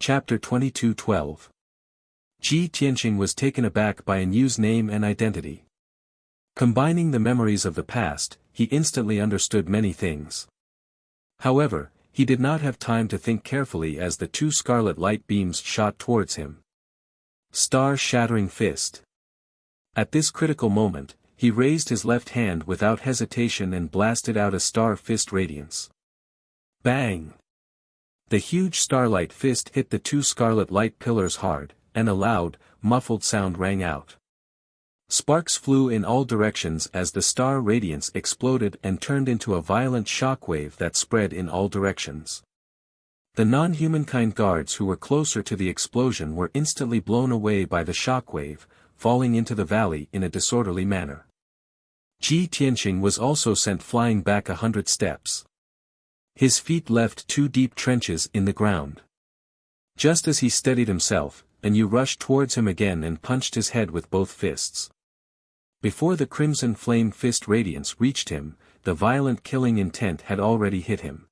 Chapter 22:12. Ji Tianqing was taken aback by Anu's name and identity. Combining the memories of the past, he instantly understood many things. However, he did not have time to think carefully as the two scarlet light beams shot towards him. Star-shattering fist. At this critical moment, he raised his left hand without hesitation and blasted out a star fist radiance. Bang! The huge starlight fist hit the two scarlet light pillars hard, and a loud, muffled sound rang out. Sparks flew in all directions as the star radiance exploded and turned into a violent shockwave that spread in all directions. The non-humankind guards who were closer to the explosion were instantly blown away by the shockwave, falling into the valley in a disorderly manner. Ji Tianqing was also sent flying back 100 steps. His feet left 2 deep trenches in the ground. Just as he steadied himself, Anu rushed towards him again and punched his head with both fists. Before the crimson flame fist radiance reached him, the violent killing intent had already hit him.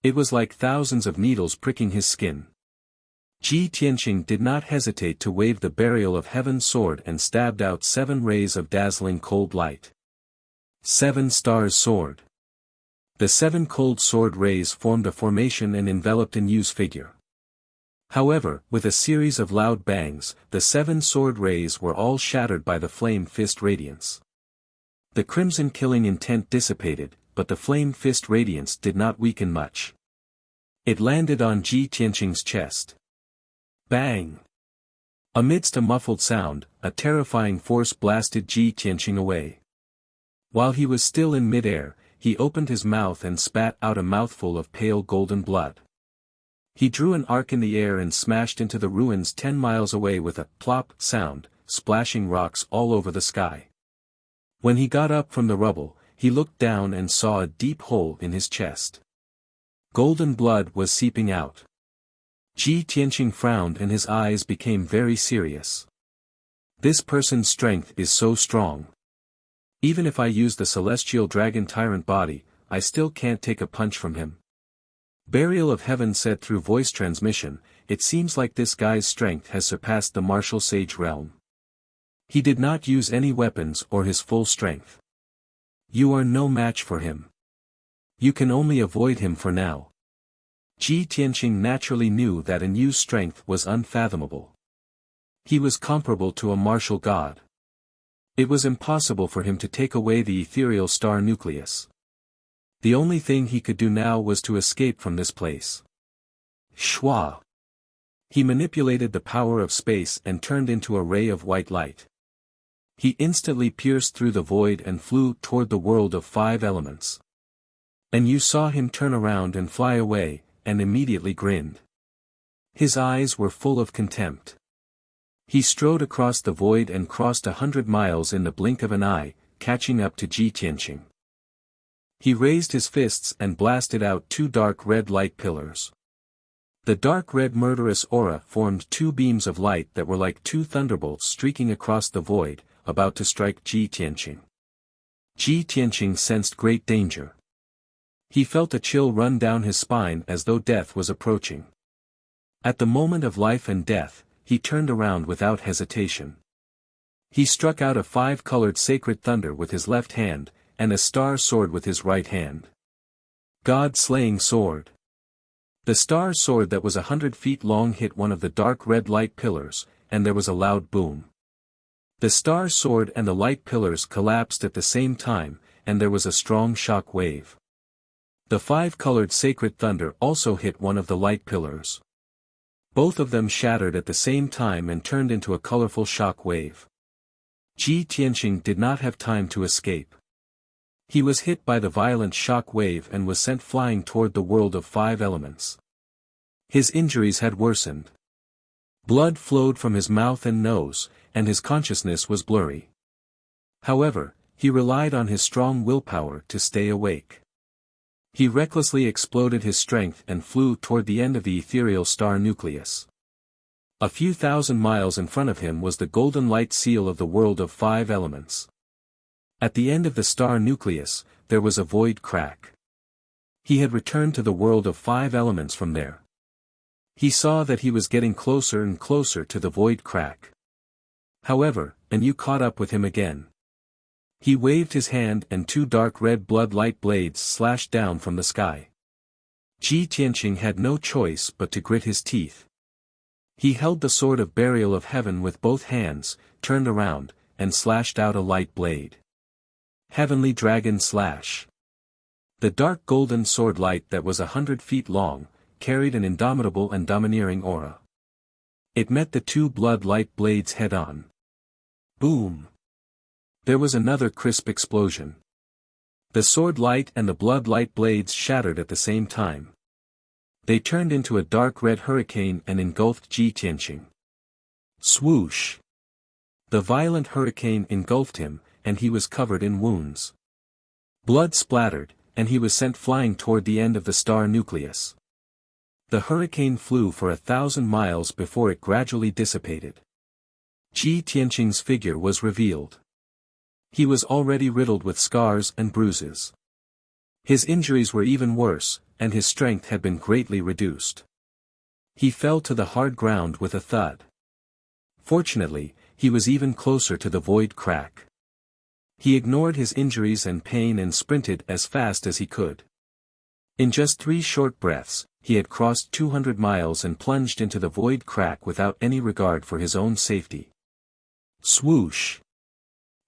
It was like thousands of needles pricking his skin. Ji Tianqing did not hesitate to wave the Burial of Heaven sword and stabbed out 7 rays of dazzling cold light. 7 Stars Sword. The 7 cold sword rays formed a formation and enveloped Anu's figure. However, with a series of loud bangs, the 7 sword rays were all shattered by the flame fist radiance. The crimson killing intent dissipated, but the flame fist radiance did not weaken much. It landed on Ji Tianqing's chest. Bang! Amidst a muffled sound, a terrifying force blasted Ji Tianqing away. While he was still in midair, he opened his mouth and spat out a mouthful of pale golden blood. He drew an arc in the air and smashed into the ruins 10 miles away with a plop sound, splashing rocks all over the sky. When he got up from the rubble, he looked down and saw a deep hole in his chest. Golden blood was seeping out. Ji Tianqing frowned and his eyes became very serious. This person's strength is so strong. Even if I use the celestial dragon tyrant body, I still can't take a punch from him. Burial of Heaven said through voice transmission, it seems like this guy's strength has surpassed the martial sage realm. He did not use any weapons or his full strength. You are no match for him. You can only avoid him for now. Ji Tianqing naturally knew that Anu's strength was unfathomable. He was comparable to a martial god. It was impossible for him to take away the ethereal star nucleus. The only thing he could do now was to escape from this place. Shwa! He manipulated the power of space and turned into a ray of white light. He instantly pierced through the void and flew toward the world of 5 elements. And you saw him turn around and fly away, and immediately grinned. His eyes were full of contempt. He strode across the void and crossed 100 miles in the blink of an eye, catching up to Ji Tianqing. He raised his fists and blasted out 2 dark red light pillars. The dark red murderous aura formed 2 beams of light that were like 2 thunderbolts streaking across the void, about to strike Ji Tianqing. Ji Tianqing sensed great danger. He felt a chill run down his spine as though death was approaching. At the moment of life and death, he turned around without hesitation. He struck out a 5-colored sacred thunder with his left hand, and a star sword with his right hand. God-slaying sword. The star sword that was 100 feet long hit one of the dark red light pillars, and there was a loud boom. The star sword and the light pillars collapsed at the same time, and there was a strong shock wave. The 5-colored sacred thunder also hit one of the light pillars. Both of them shattered at the same time and turned into a colorful shock wave. Ji Tianqing did not have time to escape. He was hit by the violent shock wave and was sent flying toward the world of 5 elements. His injuries had worsened. Blood flowed from his mouth and nose, and his consciousness was blurry. However, he relied on his strong willpower to stay awake. He recklessly exploded his strength and flew toward the end of the ethereal star nucleus. A few thousand miles in front of him was the golden light seal of the world of 5 elements. At the end of the star nucleus, there was a void crack. He had returned to the world of 5 elements from there. He saw that he was getting closer and closer to the void crack. However, and you caught up with him again. He waved his hand and two dark red blood light blades slashed down from the sky. Ji Tianqing had no choice but to grit his teeth. He held the sword of burial of heaven with both hands, turned around, and slashed out a light blade. Heavenly Dragon Slash. The dark golden sword light that was 100 feet long, carried an indomitable and domineering aura. It met the two blood light blades head-on. Boom! There was another crisp explosion. The sword light and the blood light blades shattered at the same time. They turned into a dark red hurricane and engulfed Ji Tianqing. Swoosh! The violent hurricane engulfed him, and he was covered in wounds. Blood splattered, and he was sent flying toward the end of the star nucleus. The hurricane flew for 1,000 miles before it gradually dissipated. Ji Tianqing's figure was revealed. He was already riddled with scars and bruises. His injuries were even worse, and his strength had been greatly reduced. He fell to the hard ground with a thud. Fortunately, he was even closer to the void crack. He ignored his injuries and pain and sprinted as fast as he could. In just 3 short breaths, he had crossed 200 miles and plunged into the void crack without any regard for his own safety. Swoosh!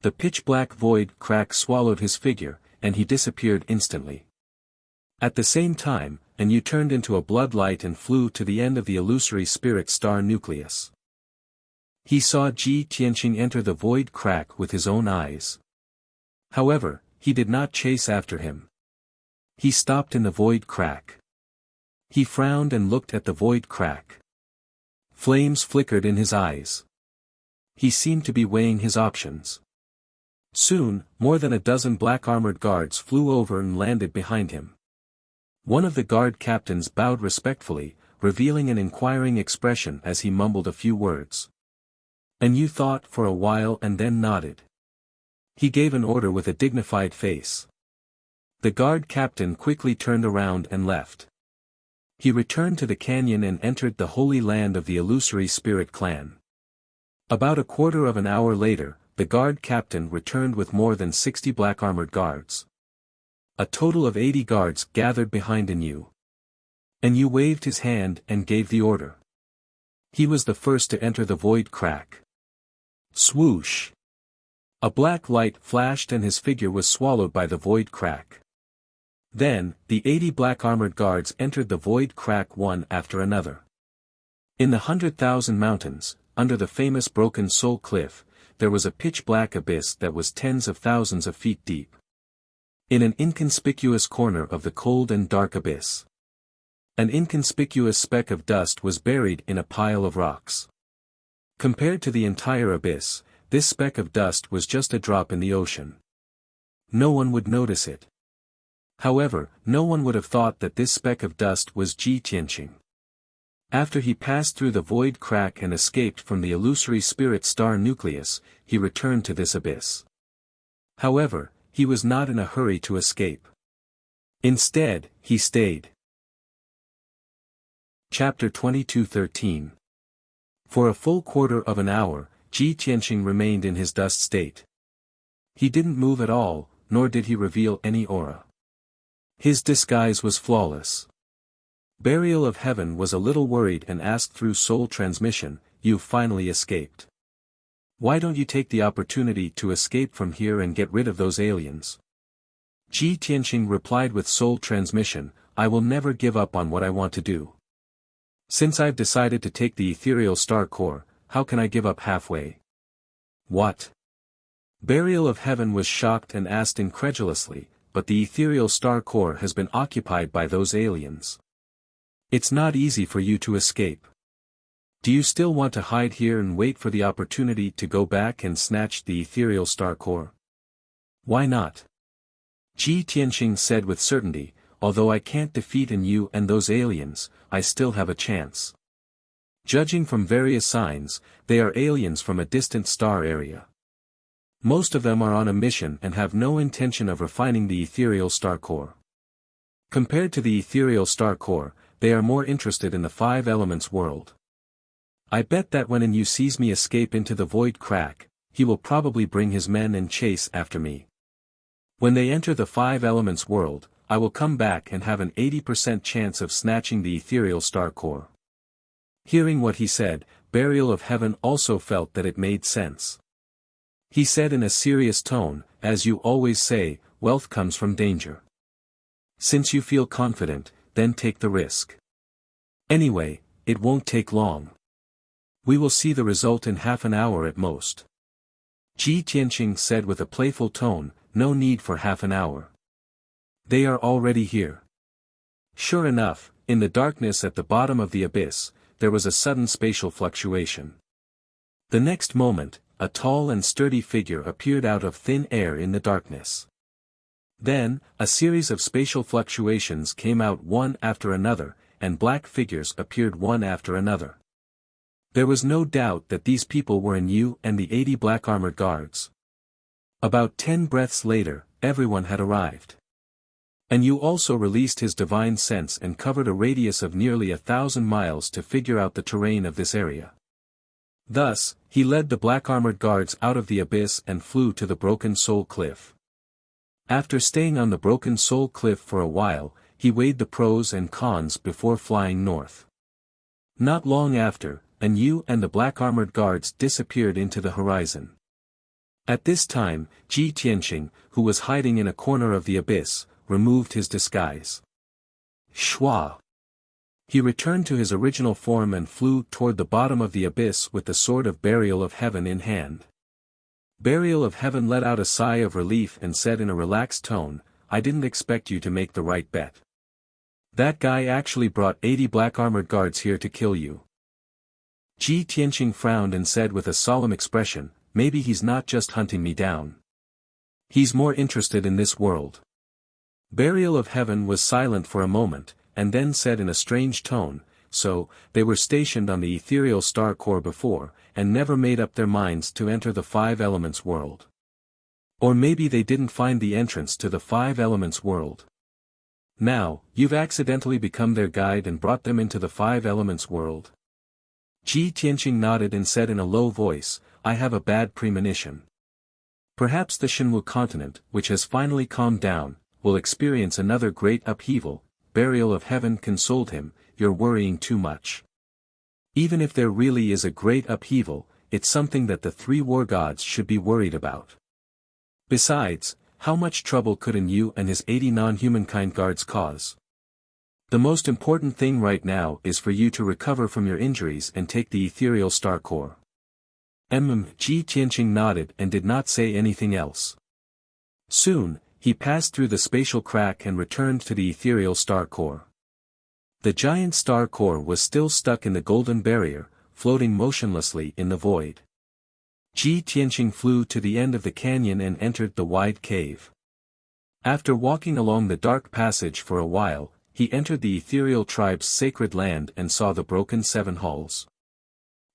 The pitch-black void crack swallowed his figure, and he disappeared instantly. At the same time, Yu turned into a blood light and flew to the end of the illusory spirit star nucleus. He saw Ji Tianqing enter the void crack with his own eyes. However, he did not chase after him. He stopped in the void crack. He frowned and looked at the void crack. Flames flickered in his eyes. He seemed to be weighing his options. Soon, more than a dozen black-armored guards flew over and landed behind him. One of the guard captains bowed respectfully, revealing an inquiring expression as he mumbled a few words. Yu thought for a while and then nodded. He gave an order with a dignified face. The guard captain quickly turned around and left. He returned to the canyon and entered the holy land of the illusory spirit clan. About a quarter of an hour later, the guard captain returned with more than 60 black-armored guards. A total of 80 guards gathered behind Yu. Yu waved his hand and gave the order. He was the first to enter the void crack. Swoosh! A black light flashed and his figure was swallowed by the void crack. Then, the 80 black-armored guards entered the void crack one after another. In the 100,000 mountains, under the famous Broken Soul Cliff, there was a pitch-black abyss that was tens of thousands of feet deep. In an inconspicuous corner of the cold and dark abyss, an inconspicuous speck of dust was buried in a pile of rocks. Compared to the entire abyss, this speck of dust was just a drop in the ocean. No one would notice it. However, no one would have thought that this speck of dust was Ji Tianqing. After he passed through the void crack and escaped from the illusory spirit star nucleus, he returned to this abyss. However, he was not in a hurry to escape. Instead, he stayed. Chapter 22:13. For a full quarter of an hour, Ji Tianqing remained in his dust state. He didn't move at all, nor did he reveal any aura. His disguise was flawless. Burial of Heaven was a little worried and asked through soul transmission, "You finally escaped. Why don't you take the opportunity to escape from here and get rid of those aliens?" Ji Tianqing replied with soul transmission, "I will never give up on what I want to do. Since I've decided to take the ethereal star core, how can I give up halfway?" "What?" Burial of Heaven was shocked and asked incredulously, "But the ethereal star core has been occupied by those aliens. It's not easy for you to escape. Do you still want to hide here and wait for the opportunity to go back and snatch the ethereal star core?" "Why not?" Ji Tianqing said with certainty, "Although I can't defeat you and those aliens, I still have a chance. Judging from various signs, they are aliens from a distant star area. Most of them are on a mission and have no intention of refining the ethereal star core. Compared to the ethereal star core, they are more interested in the five elements world. I bet that when Yu sees me escape into the void crack, he will probably bring his men and chase after me. When they enter the five elements world, I will come back and have an 80% chance of snatching the ethereal star core. Hearing what he said, Burial of Heaven also felt that it made sense. He said in a serious tone, as you always say, wealth comes from danger. Since you feel confident, then take the risk. Anyway, it won't take long. We will see the result in half an hour at most. Ji Tianqing said with a playful tone, no need for half an hour. They are already here. Sure enough, in the darkness at the bottom of the abyss, there was a sudden spatial fluctuation. The next moment, a tall and sturdy figure appeared out of thin air in the darkness. Then, a series of spatial fluctuations came out one after another, and black figures appeared one after another. There was no doubt that these people were Yu and the 80 black armored guards. About 10 breaths later, everyone had arrived. Yu also released his divine sense and covered a radius of nearly 1,000 miles to figure out the terrain of this area. Thus, he led the black armored guards out of the abyss and flew to the Broken Soul Cliff. After staying on the Broken Soul Cliff for a while, he weighed the pros and cons before flying north. Not long after, Yu and the black armored guards disappeared into the horizon. At this time, Ji Tianqing, who was hiding in a corner of the abyss, removed his disguise. Shwa! He returned to his original form and flew toward the bottom of the abyss with the sword of Burial of Heaven in hand. Burial of Heaven let out a sigh of relief and said in a relaxed tone, I didn't expect you to make the right bet. That guy actually brought 80 black armored guards here to kill you. Ji Tianqing frowned and said with a solemn expression, maybe he's not just hunting me down. He's more interested in this world. Burial of Heaven was silent for a moment, and then said in a strange tone, so, they were stationed on the ethereal star core before, and never made up their minds to enter the five elements world. Or maybe they didn't find the entrance to the five elements world. Now, you've accidentally become their guide and brought them into the five elements world. Ji Tianqing nodded and said in a low voice, I have a bad premonition. Perhaps the Shenwu continent, which has finally calmed down, will experience another great upheaval. Burial of Heaven consoled him, you're worrying too much. Even if there really is a great upheaval, it's something that the three war gods should be worried about. Besides, how much trouble could Yu and his 80 non-humankind guards cause? The most important thing right now is for you to recover from your injuries and take the ethereal star core. Ji Tianqing nodded and did not say anything else. Soon, he passed through the spatial crack and returned to the ethereal star core. The giant star core was still stuck in the golden barrier, floating motionlessly in the void. Ji Tianqing flew to the end of the canyon and entered the wide cave. After walking along the dark passage for a while, he entered the ethereal tribe's sacred land and saw the broken 7 halls.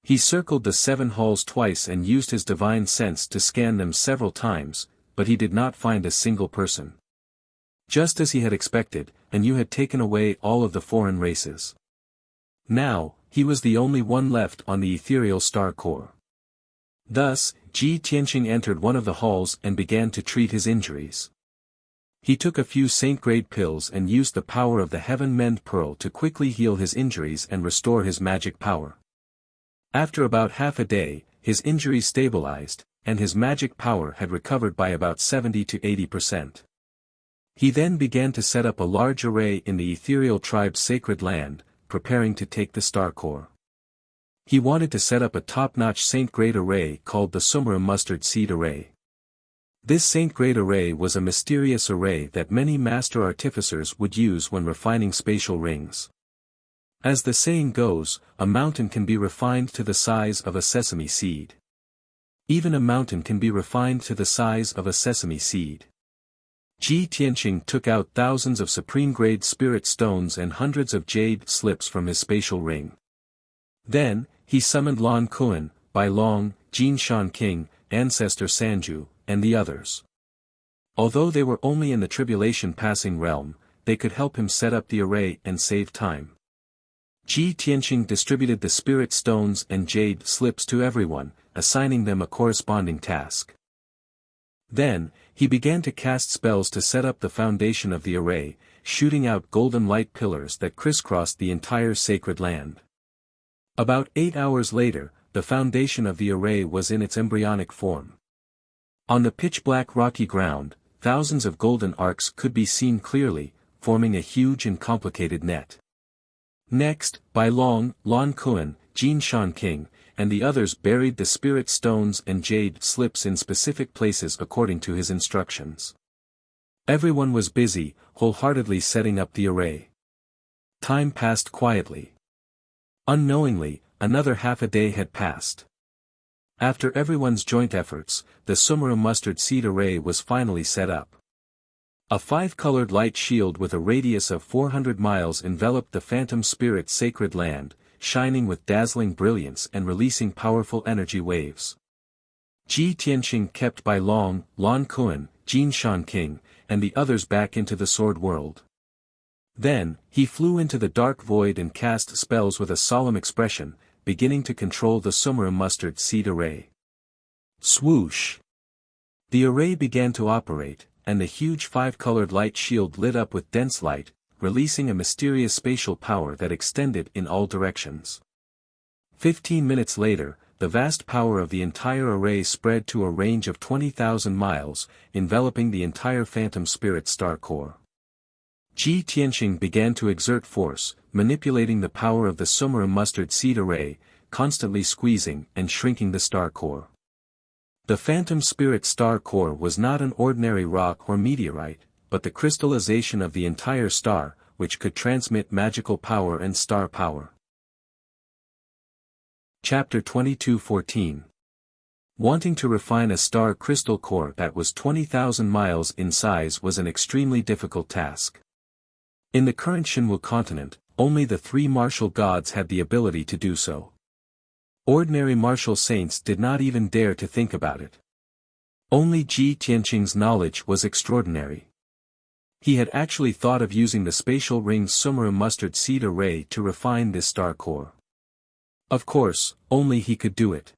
He circled the 7 halls twice and used his divine sense to scan them several times, but he did not find a single person. Just as he had expected, Yu had taken away all of the foreign races. Now, he was the only one left on the ethereal star core. Thus, Ji Tianqing entered one of the halls and began to treat his injuries. He took a few saint-grade pills and used the power of the Heaven Mend Pearl to quickly heal his injuries and restore his magic power. After about half a day, his injuries stabilized, and his magic power had recovered by about 70 to 80%. He then began to set up a large array in the ethereal tribe's sacred land, preparing to take the star core. He wanted to set up a top-notch saint-grade array called the Sumerum Mustard Seed Array. This saint-grade array was a mysterious array that many master artificers would use when refining spatial rings. As the saying goes, a mountain can be refined to the size of a sesame seed. Even a mountain can be refined to the size of a sesame seed. Ji Tianqing took out thousands of supreme-grade spirit stones and hundreds of jade slips from his spatial ring. Then, he summoned Lan Kuan, Bai Long, Jin Shan King, Ancestor Sanju, and the others. Although they were only in the tribulation passing realm, they could help him set up the array and save time. Ji Tianqing distributed the spirit stones and jade slips to everyone, assigning them a corresponding task. Then, he began to cast spells to set up the foundation of the array, shooting out golden light pillars that crisscrossed the entire sacred land. About 8 hours later, the foundation of the array was in its embryonic form. On the pitch-black rocky ground, thousands of golden arcs could be seen clearly, forming a huge and complicated net. Next, Bai Long, Lan Kuan, Jin Shan King, and the others buried the spirit stones and jade slips in specific places according to his instructions. Everyone was busy, wholeheartedly setting up the array. Time passed quietly. Unknowingly, another half a day had passed. After everyone's joint efforts, the Sumera mustard seed array was finally set up. A 5-colored light shield with a radius of 400 miles enveloped the phantom spirit's sacred land, shining with dazzling brilliance and releasing powerful energy waves. Ji Tianqing kept Bai Long, Lan Kuan, Jin Shan King, and the others back into the sword world. Then, he flew into the dark void and cast spells with a solemn expression, beginning to control the Sumera mustard seed array. Swoosh! The array began to operate, and the huge 5-colored light shield lit up with dense light, releasing a mysterious spatial power that extended in all directions. 15 minutes later, the vast power of the entire array spread to a range of 20,000 miles, enveloping the entire phantom spirit star core. Ji Tianqing began to exert force, manipulating the power of the Sumera mustard seed array, constantly squeezing and shrinking the star core. The phantom spirit star core was not an ordinary rock or meteorite, but the crystallization of the entire star, which could transmit magical power and star power. Chapter 22:14. Wanting to refine a star crystal core that was 20,000 miles in size was an extremely difficult task. In the current Shinwu continent, only the 3 martial gods had the ability to do so. Ordinary martial saints did not even dare to think about it. Only Ji Tianqing's knowledge was extraordinary. He had actually thought of using the spatial ring's Sumera mustard seed array to refine this star core. Of course, only he could do it.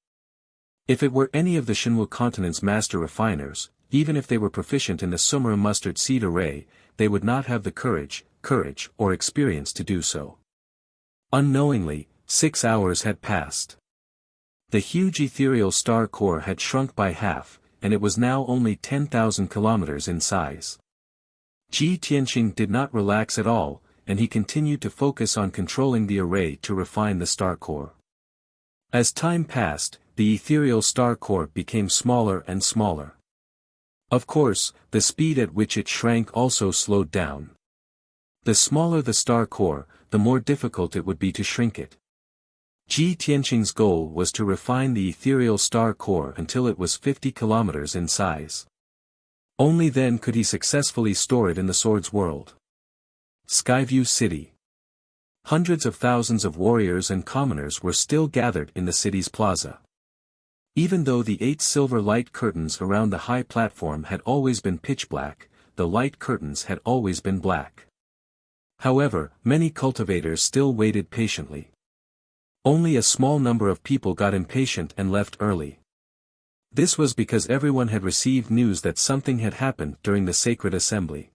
If it were any of the Shinwu continent's master refiners, even if they were proficient in the Sumera mustard seed array, they would not have the courage, or experience to do so. Unknowingly, 6 hours had passed. The huge ethereal star core had shrunk by half, and it was now only 10,000 kilometers in size. Ji Tianqing did not relax at all, and he continued to focus on controlling the array to refine the star core. As time passed, the ethereal star core became smaller and smaller. Of course, the speed at which it shrank also slowed down. The smaller the star core, the more difficult it would be to shrink it. Ji Tianqing's goal was to refine the ethereal star core until it was 50 kilometers in size. Only then could he successfully store it in the sword's world. Skyview City. Hundreds of thousands of warriors and commoners were still gathered in the city's plaza. Even though the 8 silver light curtains around the high platform had always been pitch black, the light curtains had always been black. However, many cultivators still waited patiently. Only a small number of people got impatient and left early. This was because everyone had received news that something had happened during the sacred assembly.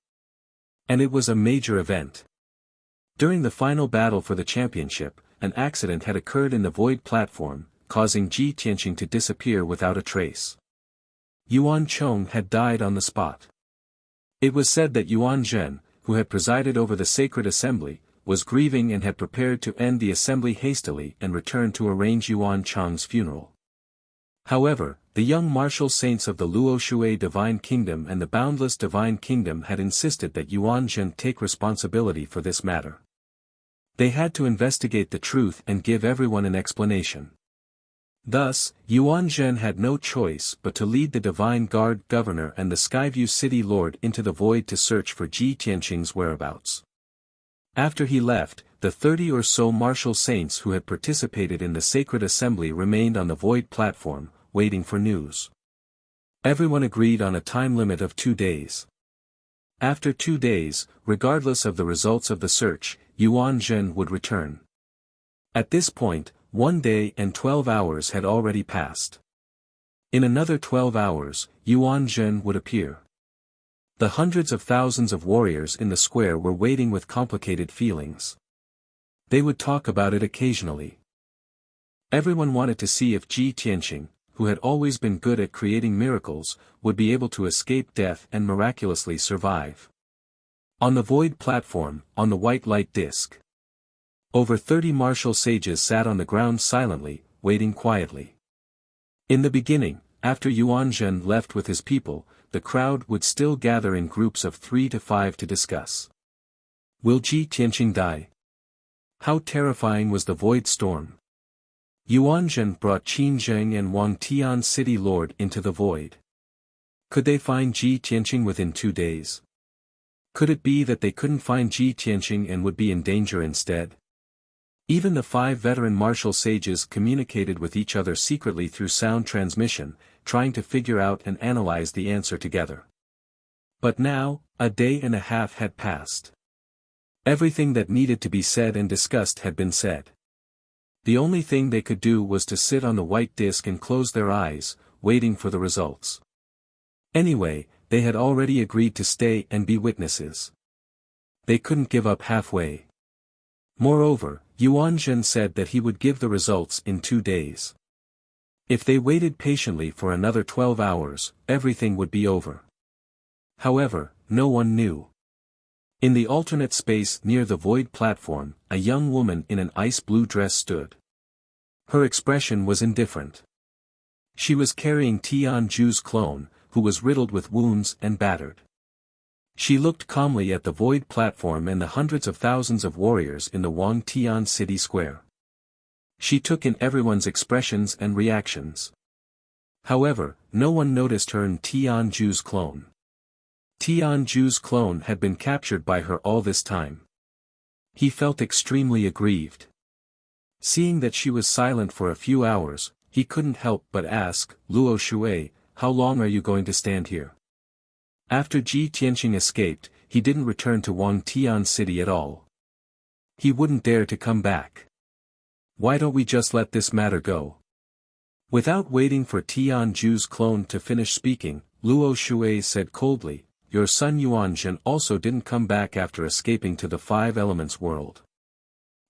And it was a major event. During the final battle for the championship, an accident had occurred in the void platform, causing Ji Tianqing to disappear without a trace. Yuan Chong had died on the spot. It was said that Yuan Zhen, who had presided over the sacred assembly, was grieving and had prepared to end the assembly hastily and return to arrange Yuan Chang's funeral. However, the young martial saints of the Luoshui Divine Kingdom and the Boundless Divine Kingdom had insisted that Yuan Zhen take responsibility for this matter. They had to investigate the truth and give everyone an explanation. Thus, Yuan Zhen had no choice but to lead the Divine Guard Governor and the Skyview City Lord into the void to search for Ji Tianqing's whereabouts. After he left, the 30 or so martial saints who had participated in the sacred assembly remained on the void platform, waiting for news. Everyone agreed on a time limit of 2 days. After 2 days, regardless of the results of the search, Yuan Zhen would return. At this point, 1 day and 12 hours had already passed. In another 12 hours, Yuan Zhen would appear. The hundreds of thousands of warriors in the square were waiting with complicated feelings. They would talk about it occasionally. Everyone wanted to see if Ji Tianqing, who had always been good at creating miracles, would be able to escape death and miraculously survive. On the void platform, on the white light disk, over 30 martial sages sat on the ground silently, waiting quietly. In the beginning, after Yuan Zhen left with his people, the crowd would still gather in groups of 3 to 5 to discuss. Will Ji Tianqing die? How terrifying was the void storm? Yuan Zhen brought Qin Zheng and Wang Tian city lord into the void. Could they find Ji Tianqing within 2 days? Could it be that they couldn't find Ji Tianqing and would be in danger instead? Even the 5 veteran martial sages communicated with each other secretly through sound transmission, trying to figure out and analyze the answer together. But now, a day and a half had passed. Everything that needed to be said and discussed had been said. The only thing they could do was to sit on the white disk and close their eyes, waiting for the results. Anyway, they had already agreed to stay and be witnesses. They couldn't give up halfway. Moreover, Yuan Zhen said that he would give the results in 2 days. If they waited patiently for another 12 hours, everything would be over. However, no one knew. In the alternate space near the void platform, a young woman in an ice blue dress stood. Her expression was indifferent. She was carrying Tian Ju's clone, who was riddled with wounds and battered. She looked calmly at the void platform and the hundreds of thousands of warriors in the Wang Tian city square. She took in everyone's expressions and reactions. However, no one noticed her and Tian Ju's clone. Tian Ju's clone had been captured by her all this time. He felt extremely aggrieved. Seeing that she was silent for a few hours, he couldn't help but ask, "Luo Shui, how long are you going to stand here?" After Ji Tianqing escaped, he didn't return to Wang Tian city at all. He wouldn't dare to come back. Why don't we just let this matter go? Without waiting for Tian Ju's clone to finish speaking, Luo Shui said coldly, "Your son Yuan Zhen also didn't come back after escaping to the 5 elements world.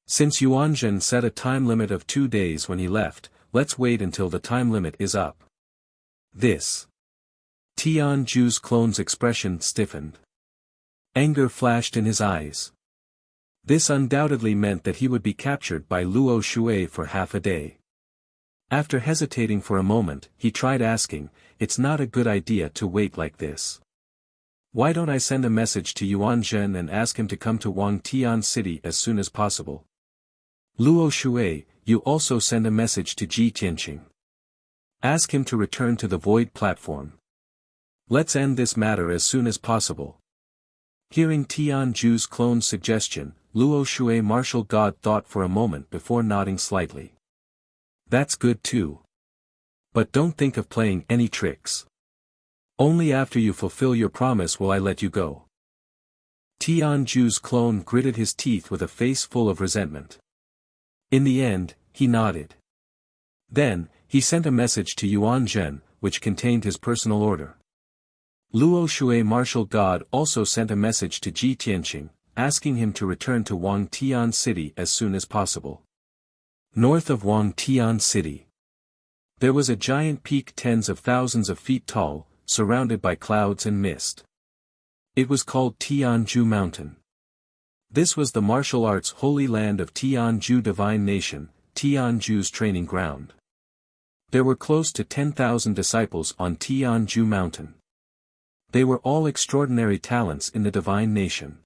Since Yuan Zhen set a time limit of 2 days when he left, let's wait until the time limit is up." This. Tian Ju's clone's expression stiffened. Anger flashed in his eyes. This undoubtedly meant that he would be captured by Luo Shui for half a day. After hesitating for a moment, he tried asking, "It's not a good idea to wait like this. Why don't I send a message to Yuan Zhen and ask him to come to Wang Tian city as soon as possible? Luo Shui, you also send a message to Ji Tianqing. Ask him to return to the void platform. Let's end this matter as soon as possible." Hearing Tian Ju's clone's suggestion, Luo Shui martial god thought for a moment before nodding slightly. "That's good too. But don't think of playing any tricks. Only after you fulfill your promise will I let you go." Tian Ju's clone gritted his teeth with a face full of resentment. In the end, he nodded. Then, he sent a message to Yuan Zhen, which contained his personal order. Luo Shui martial god also sent a message to Ji Tianqing, asking him to return to Wang Tian city as soon as possible. North of Wang Tian city, there was a giant peak tens of thousands of feet tall, surrounded by clouds and mist. It was called Tianju Mountain. This was the martial arts holy land of Tianju Divine Nation, Tianju's training ground. There were close to 10,000 disciples on Tianju Mountain. They were all extraordinary talents in the Divine Nation.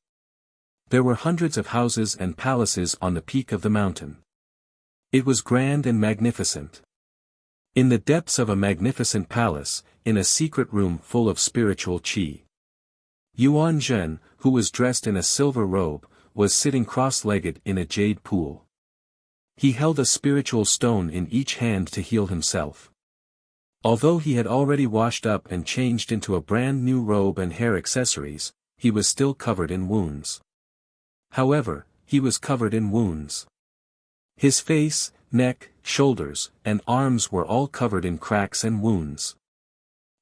There were hundreds of houses and palaces on the peak of the mountain. It was grand and magnificent. In the depths of a magnificent palace, in a secret room full of spiritual qi, Yuan Zhen, who was dressed in a silver robe, was sitting cross-legged in a jade pool. He held a spiritual stone in each hand to heal himself. Although he had already washed up and changed into a brand new robe and hair accessories, he was still covered in wounds. However, he was covered in wounds. His face, neck, shoulders, and arms were all covered in cracks and wounds.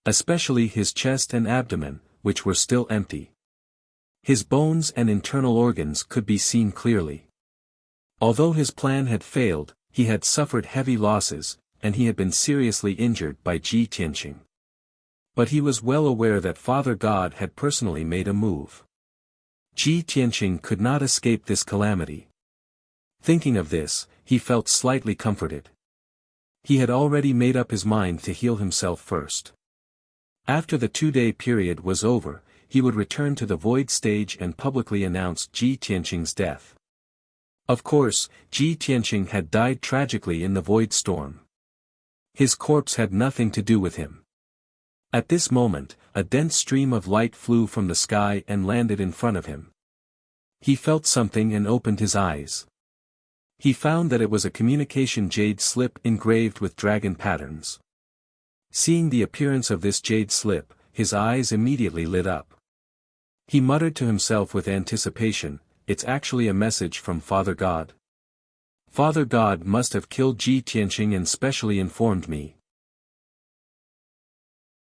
Especially his chest and abdomen, which were still empty. His bones and internal organs could be seen clearly. Although his plan had failed, he had suffered heavy losses, and he had been seriously injured by Ji Tianqing. But he was well aware that Father God had personally made a move. Ji Tianqing could not escape this calamity. Thinking of this, he felt slightly comforted. He had already made up his mind to heal himself first. After the 2-day period was over, he would return to the void stage and publicly announce Ji Tianqing's death. Of course, Ji Tianqing had died tragically in the void storm. His corpse had nothing to do with him. At this moment, a dense stream of light flew from the sky and landed in front of him. He felt something and opened his eyes. He found that it was a communication jade slip engraved with dragon patterns. Seeing the appearance of this jade slip, his eyes immediately lit up. He muttered to himself with anticipation, "It's actually a message from Father God. Father God must have killed Ji Tianqing and specially informed me."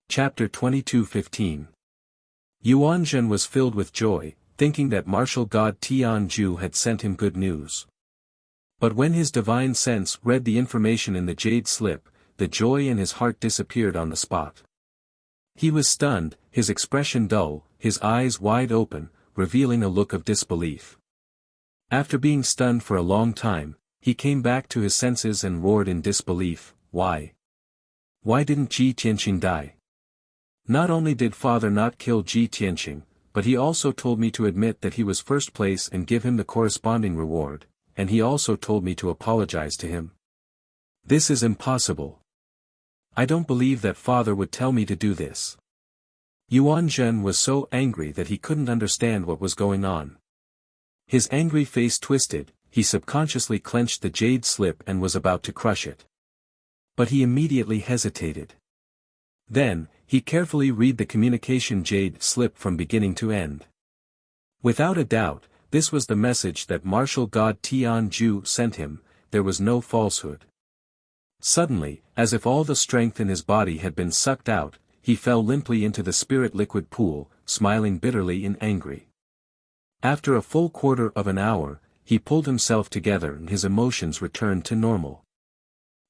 Chapter 22:15. Yuanzhen was filled with joy, thinking that martial god Tianju had sent him good news. But when his divine sense read the information in the jade slip, the joy in his heart disappeared on the spot. He was stunned, his expression dull, his eyes wide open, revealing a look of disbelief. After being stunned for a long time, he came back to his senses and roared in disbelief, "Why? Why didn't Ji Tianqing die? Not only did Father not kill Ji Tianqing, but he also told me to admit that he was first place and give him the corresponding reward, and he also told me to apologize to him. This is impossible. I don't believe that Father would tell me to do this." Yuanzhen was so angry that he couldn't understand what was going on. His angry face twisted, he subconsciously clenched the jade slip and was about to crush it. But he immediately hesitated. Then, he carefully read the communication jade slip from beginning to end. Without a doubt, this was the message that martial god Tianju sent him, there was no falsehood. Suddenly, as if all the strength in his body had been sucked out, he fell limply into the spirit liquid pool, smiling bitterly and angry. After a full quarter of an hour, he pulled himself together and his emotions returned to normal.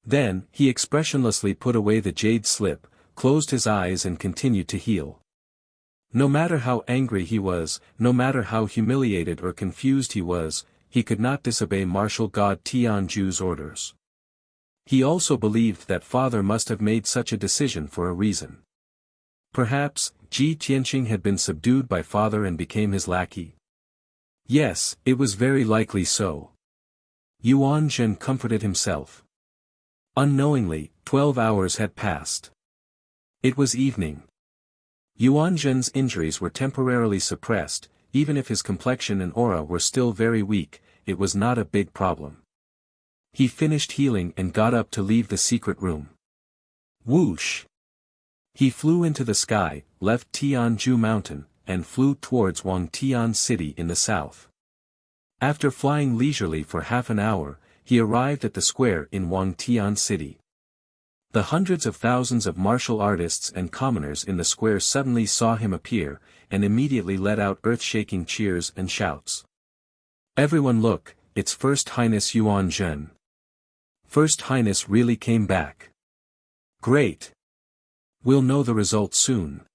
Then, he expressionlessly put away the jade slip, closed his eyes and continued to heal. No matter how angry he was, no matter how humiliated or confused he could not disobey martial god Tianju's orders. He also believed that Father must have made such a decision for a reason. Perhaps, Ji Tianqing had been subdued by Father and became his lackey. Yes, it was very likely so. Yuanzhen comforted himself. Unknowingly, 12 hours had passed. It was evening. Yuanzhen's injuries were temporarily suppressed, even if his complexion and aura were still very weak, it was not a big problem. He finished healing and got up to leave the secret room. Whoosh! He flew into the sky, left Tianju Mountain, and flew towards Wangtian City in the south. After flying leisurely for half an hour, he arrived at the square in Wangtian City. The hundreds of thousands of martial artists and commoners in the square suddenly saw him appear, and immediately let out earth-shaking cheers and shouts. "Everyone look, it's First Highness Yuanzhen. First Highness really came back. Great. We'll know the result soon.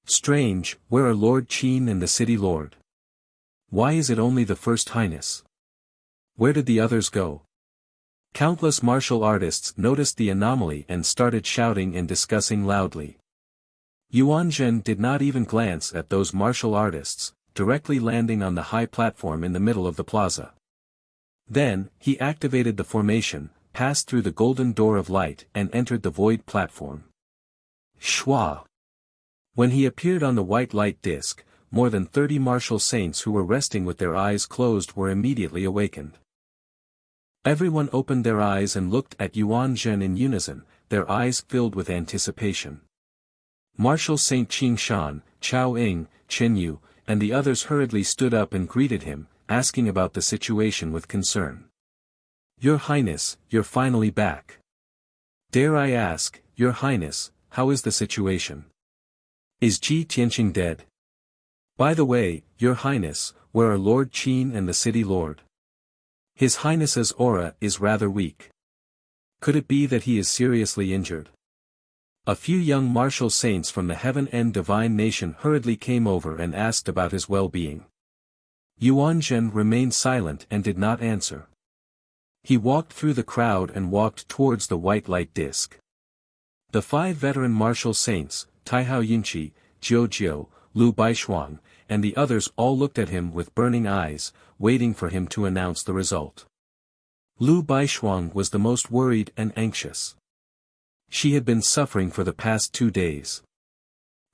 Strange, where are Lord Qin and the city lord? Why is it only the First Highness? Where did the others go?" Countless martial artists noticed the anomaly and started shouting and discussing loudly. Yuanzhen did not even glance at those martial artists, directly landing on the high platform in the middle of the plaza. Then, he activated the formation, passed through the golden door of light and entered the void platform. Shwa! When he appeared on the white light disk, more than 30 martial saints who were resting with their eyes closed were immediately awakened. Everyone opened their eyes and looked at Yuanzhen in unison, their eyes filled with anticipation. Martial Saint Qingshan, Chao Ying, Chen Yu, and the others hurriedly stood up and greeted him, asking about the situation with concern. Your Highness, you're finally back. Dare I ask, Your Highness, how is the situation? Is Ji Tianqing dead? By the way, Your Highness, where are Lord Qin and the city lord? His Highness's aura is rather weak. Could it be that he is seriously injured? A few young martial saints from the heaven and divine nation hurriedly came over and asked about his well-being. Yuan Zhen remained silent and did not answer. He walked through the crowd and walked towards the white light disk. The 5 veteran martial saints, Taihao Yunqi, Jiu, Lu Baishuang, and the others all looked at him with burning eyes, waiting for him to announce the result. Lu Baishuang was the most worried and anxious. She had been suffering for the past 2 days.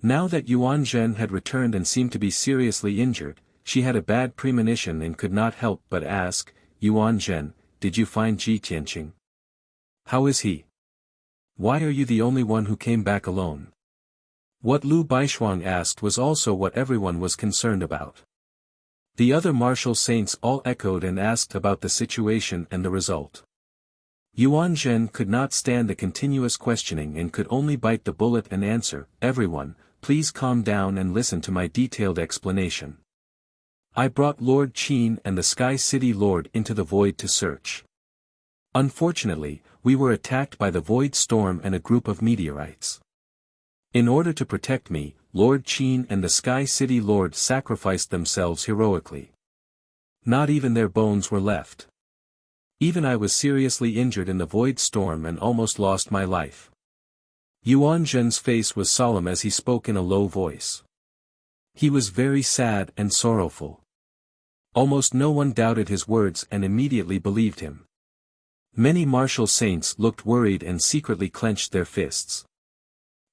Now that Yuan Zhen had returned and seemed to be seriously injured, she had a bad premonition and could not help but ask, Yuan Zhen, did you find Ji Tianqing? How is he? Why are you the only one who came back alone? What Lu Baishuang asked was also what everyone was concerned about. The other martial saints all echoed and asked about the situation and the result. Yuan Zhen could not stand the continuous questioning and could only bite the bullet and answer, everyone, please calm down and listen to my detailed explanation. I brought Lord Qin and the Sky City Lord into the void to search. Unfortunately, we were attacked by the void storm and a group of meteorites. In order to protect me, Lord Qin and the Sky City Lord sacrificed themselves heroically. Not even their bones were left. Even I was seriously injured in the void storm and almost lost my life. Yuan Zhen's face was solemn as he spoke in a low voice. He was very sad and sorrowful. Almost no one doubted his words and immediately believed him. Many martial saints looked worried and secretly clenched their fists.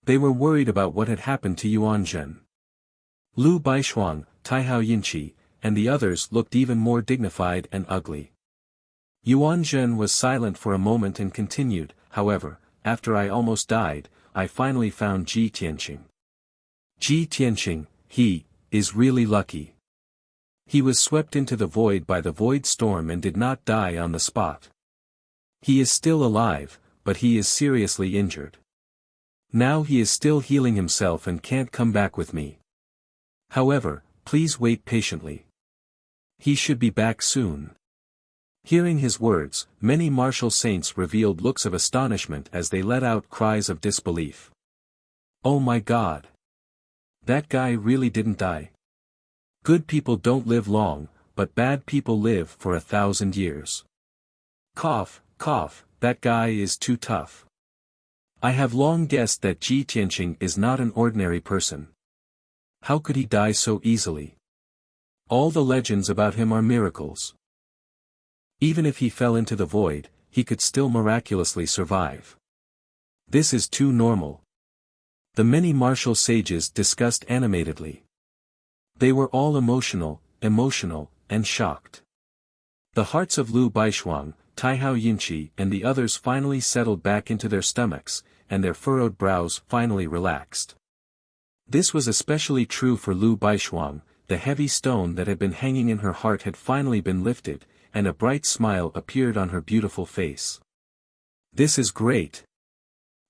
They were worried about what had happened to Yuan Zhen. Lu Baishuang, Taihao Yunqi, and the others looked even more dignified and ugly. Yuan Zhen was silent for a moment and continued, however, after I almost died, I finally found Ji Tianqing. Ji Tianqing, he is really lucky. He was swept into the void by the void storm and did not die on the spot. He is still alive, but he is seriously injured. Now he is still healing himself and can't come back with me. However, please wait patiently. He should be back soon. Hearing his words, many martial saints revealed looks of astonishment as they let out cries of disbelief. Oh my God! That guy really didn't die. Good people don't live long, but bad people live for 1,000 years. Cough, cough, that guy is too tough. I have long guessed that Ji Tianqing is not an ordinary person. How could he die so easily? All the legends about him are miracles. Even if he fell into the void, he could still miraculously survive. This is too normal. The many martial sages discussed animatedly. They were all emotional, and shocked. The hearts of Lu Baishuang, Taihao Yunqi and the others finally settled back into their stomachs, and their furrowed brows finally relaxed. This was especially true for Lu Baishuang. The heavy stone that had been hanging in her heart had finally been lifted, and a bright smile appeared on her beautiful face. This is great.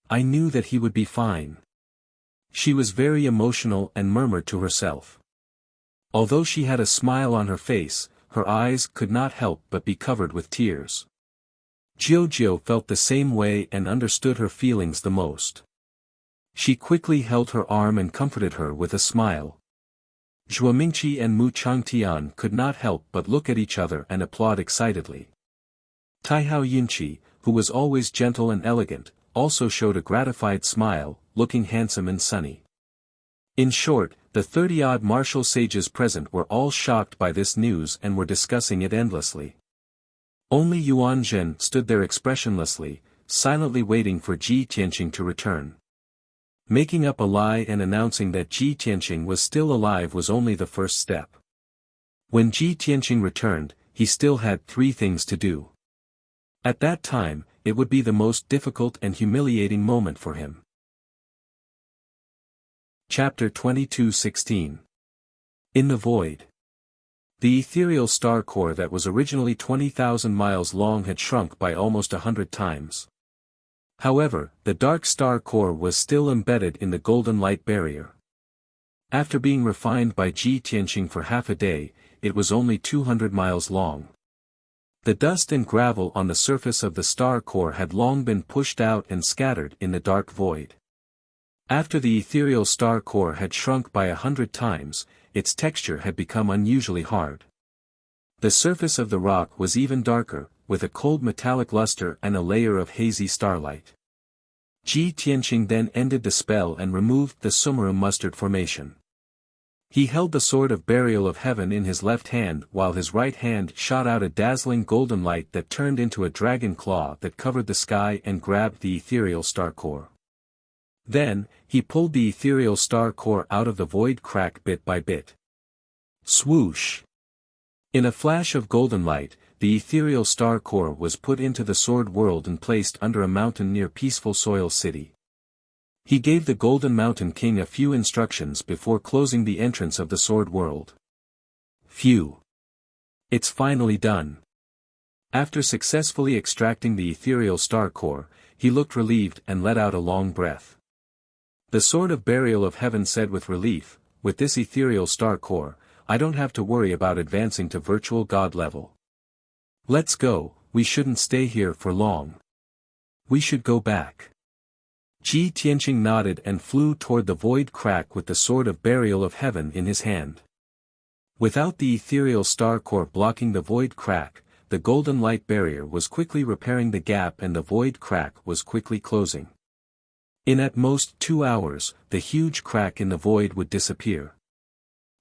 I knew that he would be fine. She was very emotional and murmured to herself. Although she had a smile on her face, her eyes could not help but be covered with tears. Jiu felt the same way and understood her feelings the most. She quickly held her arm and comforted her with a smile. Zhuo Mingqi and Mu Changtian could not help but look at each other and applaud excitedly. Taihao Yunqi, who was always gentle and elegant, also showed a gratified smile, looking handsome and sunny. In short, the 30-odd martial sages present were all shocked by this news and were discussing it endlessly. Only Yuan Zhen stood there expressionlessly, silently waiting for Ji Tianqing to return. Making up a lie and announcing that Ji Tianqing was still alive was only the first step. When Ji Tianqing returned, he still had 3 things to do. At that time, it would be the most difficult and humiliating moment for him. Chapter 22:16. In the Void. The ethereal star core that was originally 20,000 miles long had shrunk by almost 100 times. However, the dark star core was still embedded in the golden light barrier. After being refined by Ji Tianqing for half a day, it was only 200 miles long. The dust and gravel on the surface of the star core had long been pushed out and scattered in the dark void. After the ethereal star core had shrunk by 100 times, its texture had become unusually hard. The surface of the rock was even darker, with a cold metallic luster and a layer of hazy starlight. Ji Tianqing then ended the spell and removed the Sumeru mustard formation. He held the sword of burial of heaven in his left hand while his right hand shot out a dazzling golden light that turned into a dragon claw that covered the sky and grabbed the ethereal star core. Then, he pulled the ethereal star core out of the void crack bit by bit. Swoosh! In a flash of golden light, the ethereal star core was put into the sword world and placed under a mountain near peaceful Soil City. He gave the Golden Mountain King a few instructions before closing the entrance of the sword world. Phew! It's finally done. After successfully extracting the ethereal star core, he looked relieved and let out a long breath. The sword of burial of heaven said with relief, with this ethereal star core, I don't have to worry about advancing to virtual god level. Let's go, we shouldn't stay here for long. We should go back. Ji Tianqing nodded and flew toward the void crack with the sword of burial of heaven in his hand. Without the ethereal star core blocking the void crack, the golden light barrier was quickly repairing the gap and the void crack was quickly closing. In at most 2 hours, the huge crack in the void would disappear.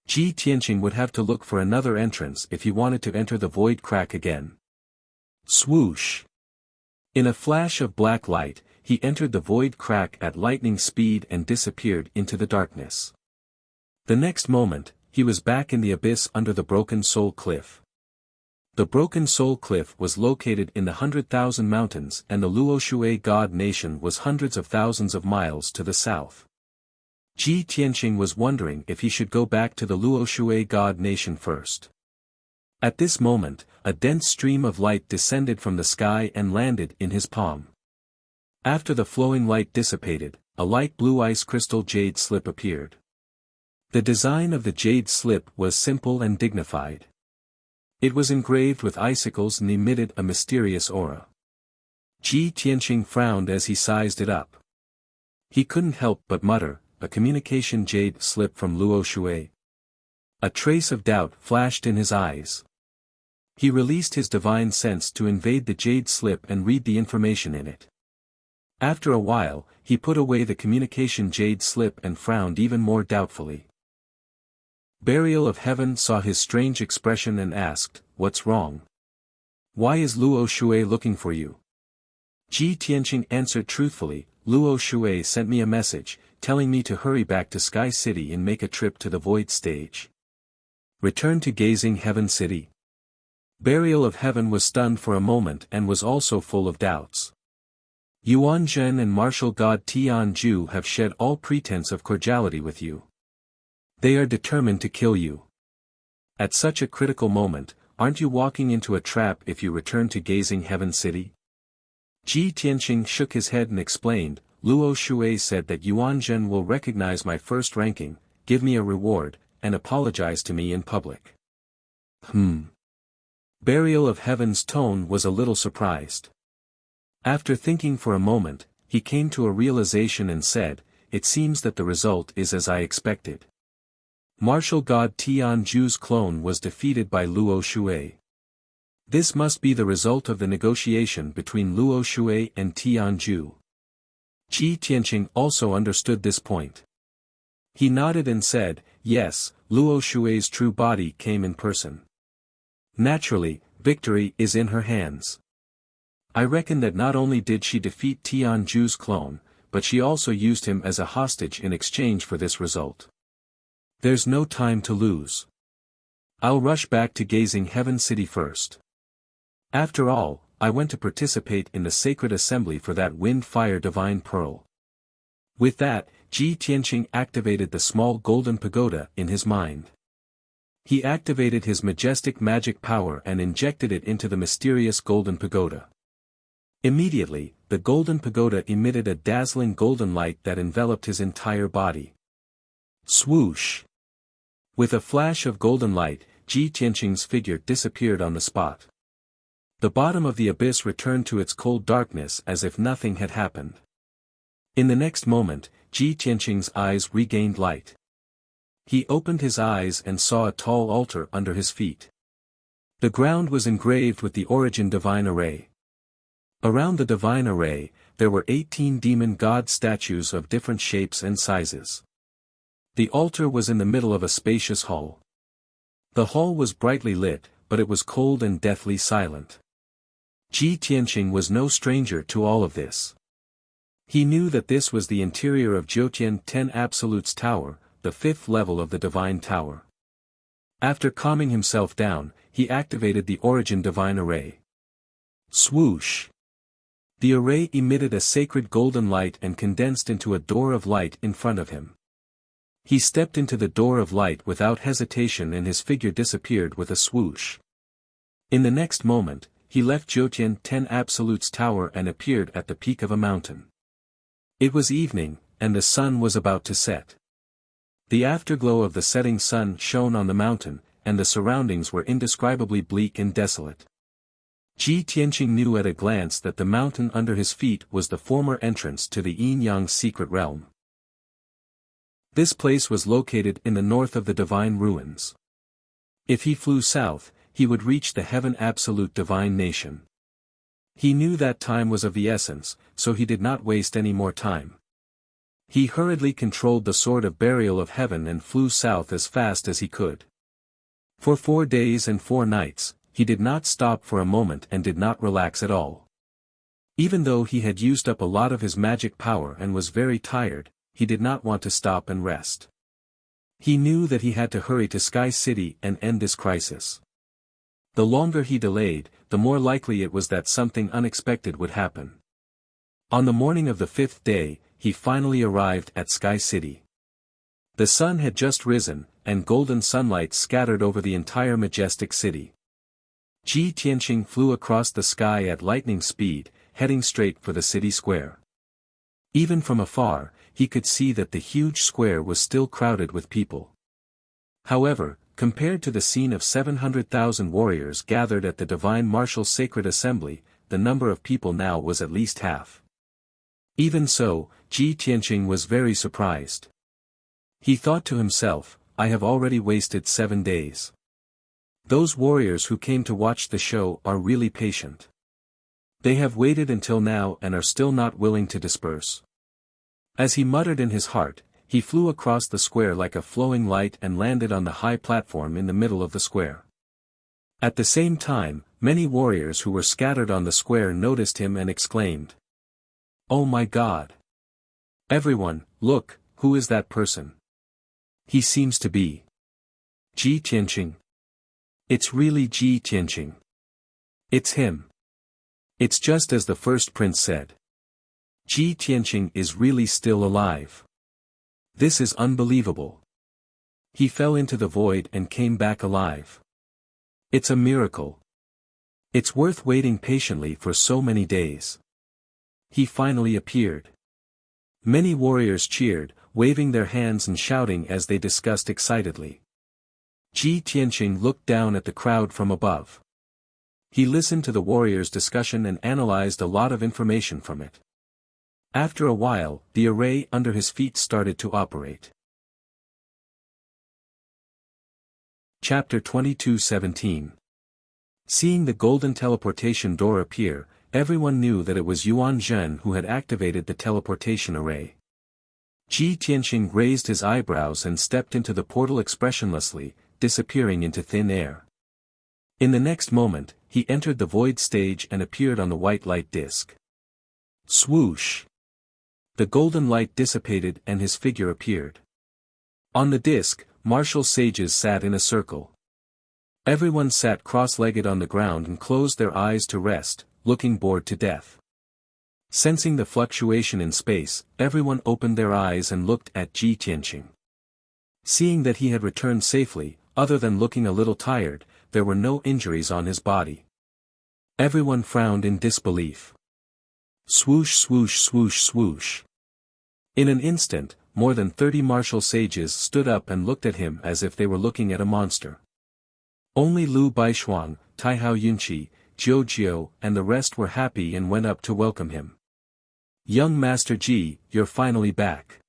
Ji Tianqing would have to look for another entrance if he wanted to enter the void crack again. Swoosh! In a flash of black light, he entered the void crack at lightning speed and disappeared into the darkness. The next moment, he was back in the abyss under the Broken Soul Cliff. The Broken Soul Cliff was located in the 100,000 Mountains and the Luoshui God Nation was hundreds of thousands of miles to the south. Ji Tianqing was wondering if he should go back to the Luoshui God Nation first. At this moment, a dense stream of light descended from the sky and landed in his palm. After the flowing light dissipated, a light blue ice crystal jade slip appeared. The design of the jade slip was simple and dignified. It was engraved with icicles and emitted a mysterious aura. Ji Tianqing frowned as he sized it up. He couldn't help but mutter, a communication jade slip from Luoshui. A trace of doubt flashed in his eyes. He released his divine sense to invade the jade slip and read the information in it. After a while, he put away the communication jade slip and frowned even more doubtfully. Burial of Heaven saw his strange expression and asked, "What's wrong? Why is Luo Shui looking for you?" Ji Tianqing answered truthfully, "Luo Shui sent me a message, telling me to hurry back to Sky City and make a trip to the Void Stage. Return to Gazing Heaven City." Burial of Heaven was stunned for a moment and was also full of doubts. Yuan Zhen and martial god Tian Ju have shed all pretense of cordiality with you. They are determined to kill you. At such a critical moment, aren't you walking into a trap if you return to Gazing Heaven City? Ji Tianqing shook his head and explained, "Luo Shui said that Yuan Zhen will recognize my first ranking, give me a reward, and apologize to me in public." Burial of Heaven's tone was a little surprised. After thinking for a moment, he came to a realization and said, "It seems that the result is as I expected. Martial god Tian Ju's clone was defeated by Luo Shui. This must be the result of the negotiation between Luo Shui and Tian Ju." Ji Tianqing also understood this point. He nodded and said, "Yes, Luo Shui's true body came in person. Naturally, victory is in her hands. I reckon that not only did she defeat Tian Ju's clone, but she also used him as a hostage in exchange for this result. There's no time to lose. I'll rush back to Gazing Heaven City first. After all, I went to participate in the sacred assembly for that wind-fire divine pearl." With that, Ji Tianqing activated the small golden pagoda in his mind. He activated his majestic magic power and injected it into the mysterious golden pagoda. Immediately, the golden pagoda emitted a dazzling golden light that enveloped his entire body. Swoosh! With a flash of golden light, Ji Tianqing's figure disappeared on the spot. The bottom of the abyss returned to its cold darkness as if nothing had happened. In the next moment, Ji Tianqing's eyes regained light. He opened his eyes and saw a tall altar under his feet. The ground was engraved with the Origin Divine Array. Around the Divine Array, there were 18 demon god statues of different shapes and sizes. The altar was in the middle of a spacious hall. The hall was brightly lit, but it was cold and deathly silent. Ji Tianqing was no stranger to all of this. He knew that this was the interior of Jiutian 10 Absolute's tower, the 5th level of the Divine Tower. After calming himself down, he activated the Origin Divine Array. Swoosh! The array emitted a sacred golden light and condensed into a door of light in front of him. He stepped into the door of light without hesitation and his figure disappeared with a swoosh. In the next moment, he left Jiutian 10 Absolute's tower and appeared at the peak of a mountain. It was evening, and the sun was about to set. The afterglow of the setting sun shone on the mountain, and the surroundings were indescribably bleak and desolate. Ji Tianqing knew at a glance that the mountain under his feet was the former entrance to the Yin-Yang secret realm. This place was located in the north of the Divine Ruins. If he flew south, he would reach the Heaven Absolute Divine Nation. He knew that time was of the essence, so he did not waste any more time. He hurriedly controlled the Sword of Burial of Heaven and flew south as fast as he could. For 4 days and 4 nights, he did not stop for a moment and did not relax at all. Even though he had used up a lot of his magic power and was very tired, he did not want to stop and rest. He knew that he had to hurry to Sky City and end this crisis. The longer he delayed, the more likely it was that something unexpected would happen. On the morning of the 5th day, he finally arrived at Sky City. The sun had just risen, and golden sunlight scattered over the entire majestic city. Ji Tianqing flew across the sky at lightning speed, heading straight for the city square. Even from afar, he could see that the huge square was still crowded with people. However, compared to the scene of 700,000 warriors gathered at the Divine Martial Sacred Assembly, the number of people now was at least half. Even so, Ji Tianqing was very surprised. He thought to himself, I have already wasted 7 days. Those warriors who came to watch the show are really patient. They have waited until now and are still not willing to disperse. As he muttered in his heart, he flew across the square like a flowing light and landed on the high platform in the middle of the square. At the same time, many warriors who were scattered on the square noticed him and exclaimed, "Oh my God! Everyone, look, who is that person? He seems to be Ji Tianqing. It's really Ji Tianqing. It's him. It's just as the first prince said. Ji Tianqing is really still alive. This is unbelievable. He fell into the void and came back alive. It's a miracle. It's worth waiting patiently for so many days. He finally appeared." Many warriors cheered, waving their hands and shouting as they discussed excitedly. Ji Tianqing looked down at the crowd from above. He listened to the warriors' discussion and analyzed a lot of information from it. After a while, the array under his feet started to operate. Chapter 22:17. Seeing the golden teleportation door appear, everyone knew that it was Yuan Zhen who had activated the teleportation array. Ji Tianqing raised his eyebrows and stepped into the portal expressionlessly, disappearing into thin air. In the next moment, he entered the void stage and appeared on the white light disk. Swoosh! The golden light dissipated and his figure appeared. On the disk, martial sages sat in a circle. Everyone sat cross-legged on the ground and closed their eyes to rest, looking bored to death. Sensing the fluctuation in space, everyone opened their eyes and looked at Ji Tianqing. Seeing that he had returned safely, other than looking a little tired, there were no injuries on his body. Everyone frowned in disbelief. Swoosh swoosh swoosh swoosh. In an instant, more than 30 martial sages stood up and looked at him as if they were looking at a monster. Only Lu Baishuang, Taihao Yunqi, Jiu Jiu and the rest were happy and went up to welcome him. "Young Master Ji, you're finally back."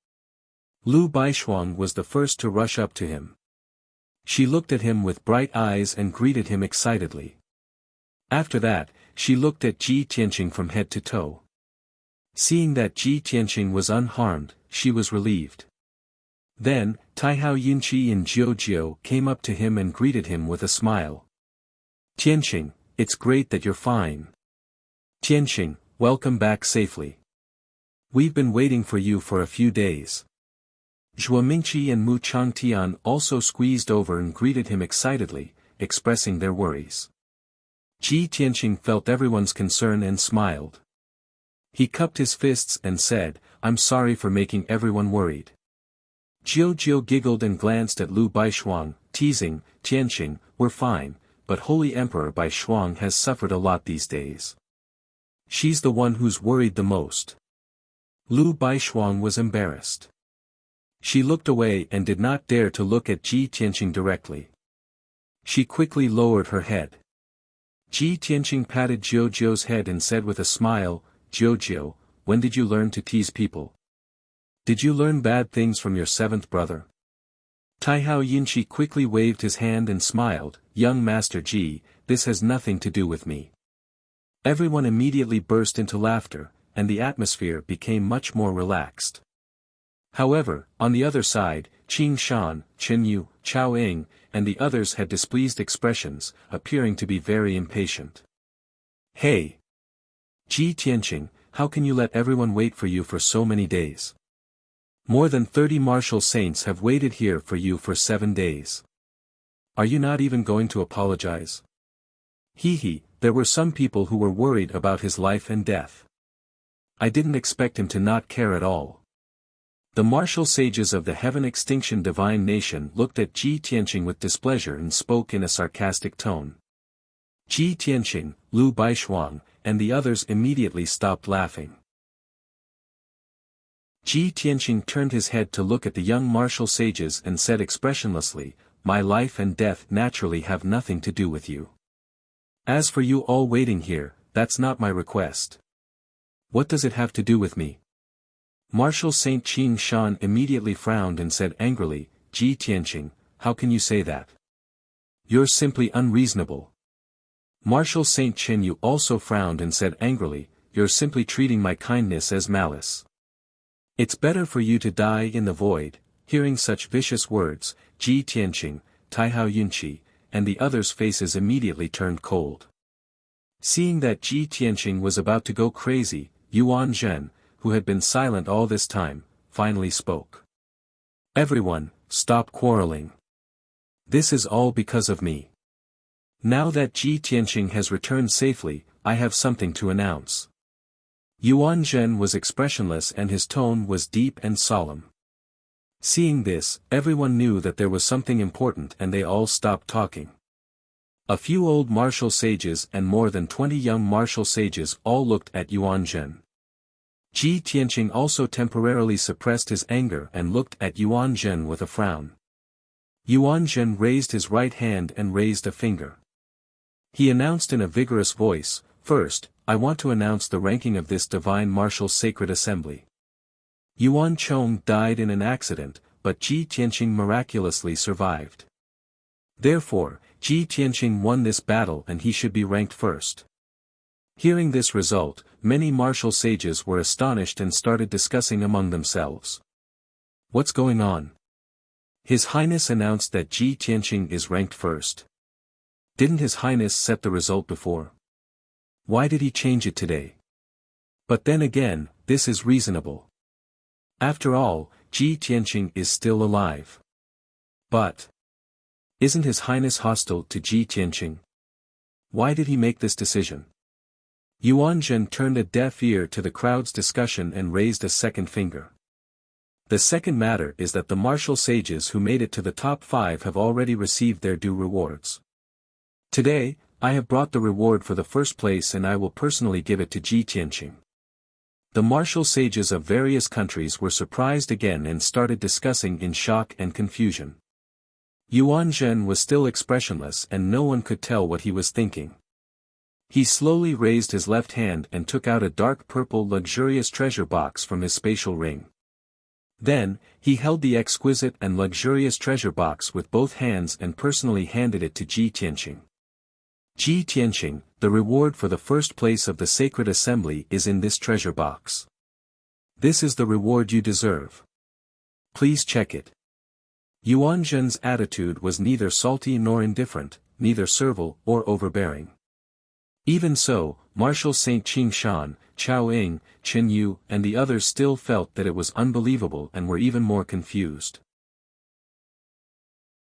Lu Baishuang was the first to rush up to him. She looked at him with bright eyes and greeted him excitedly. After that, she looked at Ji Tianqing from head to toe. Seeing that Ji Tianqing was unharmed, she was relieved. Then, Taihao Yunqi and Jiu Jiu came up to him and greeted him with a smile. "Tianqing, it's great that you're fine. Tianqing, welcome back safely. We've been waiting for you for a few days." Zhuo Mingqi and Mu Changtian also squeezed over and greeted him excitedly, expressing their worries. Ji Tianqing felt everyone's concern and smiled. He cupped his fists and said, "I'm sorry for making everyone worried." Jiu Jiu giggled and glanced at Lu Baishuang, teasing, "Tianqing, we're fine, but Holy Emperor Baishuang has suffered a lot these days. She's the one who's worried the most." Lu Baishuang was embarrassed. She looked away and did not dare to look at Ji Tianqing directly. She quickly lowered her head. Ji Tianqing patted Jiu Jiu's head and said with a smile, "Jiu Jiu, when did you learn to tease people? Did you learn bad things from your seventh brother?" Taihao Yunqi quickly waved his hand and smiled, "Young Master Ji, this has nothing to do with me." Everyone immediately burst into laughter, and the atmosphere became much more relaxed. However, on the other side, Qing Shan, Chen Yu, Chao Ying, and the others had displeased expressions, appearing to be very impatient. "Hey! Ji Tianqing, how can you let everyone wait for you for so many days? More than 30 martial saints have waited here for you for 7 days. Are you not even going to apologize?" He, there were some people who were worried about his life and death. I didn't expect him to not care at all. The martial sages of the Heaven Extinction Divine Nation looked at Ji Tianqing with displeasure and spoke in a sarcastic tone. Ji Tianqing, Lu Baishuang, and the others immediately stopped laughing. Ji Tianqing turned his head to look at the young martial sages and said expressionlessly, "My life and death naturally have nothing to do with you. As for you all waiting here, that's not my request. What does it have to do with me?" Martial Saint Qing Shan immediately frowned and said angrily, "Ji Tianqing, how can you say that? You're simply unreasonable." Martial Saint Chen Yu also frowned and said angrily, "You're simply treating my kindness as malice. It's better for you to die in the void." Hearing such vicious words, Ji Tianqing, Taihao Yunqi, and the others' faces immediately turned cold. Seeing that Ji Tianqing was about to go crazy, Yuan Zhen, who had been silent all this time, finally spoke. "Everyone, stop quarreling. This is all because of me. Now that Ji Tianqing has returned safely, I have something to announce." Yuan Zhen was expressionless and his tone was deep and solemn. Seeing this, everyone knew that there was something important and they all stopped talking. A few old martial sages and more than 20 young martial sages all looked at Yuan Zhen. Ji Tianqing also temporarily suppressed his anger and looked at Yuan Zhen with a frown. Yuan Zhen raised his right hand and raised a finger. He announced in a vigorous voice, "First, I want to announce the ranking of this divine martial sacred assembly." Yuan Chong died in an accident, but Ji Tianqing miraculously survived. Therefore, Ji Tianqing won this battle and he should be ranked first. Hearing this result, many martial sages were astonished and started discussing among themselves. "What's going on? His Highness announced that Ji Tianqing is ranked first. Didn't His Highness set the result before? Why did he change it today? But then again, this is reasonable. After all, Ji Tianqing is still alive. But isn't His Highness hostile to Ji Tianqing? Why did he make this decision?" Yuan Zhen turned a deaf ear to the crowd's discussion and raised a second finger. The second matter is that the martial sages who made it to the top 5 have already received their due rewards. Today, I have brought the reward for the first place and I will personally give it to Ji Tianqing. The martial sages of various countries were surprised again and started discussing in shock and confusion. Yuan Zhen was still expressionless and no one could tell what he was thinking. He slowly raised his left hand and took out a dark purple luxurious treasure box from his spatial ring. Then, he held the exquisite and luxurious treasure box with both hands and personally handed it to Ji Tianqing. Ji Tianqing, the reward for the first place of the sacred assembly is in this treasure box. This is the reward you deserve. Please check it. Yuan Zhen's attitude was neither salty nor indifferent, neither servile or overbearing. Even so, Marshal Saint Qing Shan, Chao Ying, Qin Yu and the others still felt that it was unbelievable and were even more confused.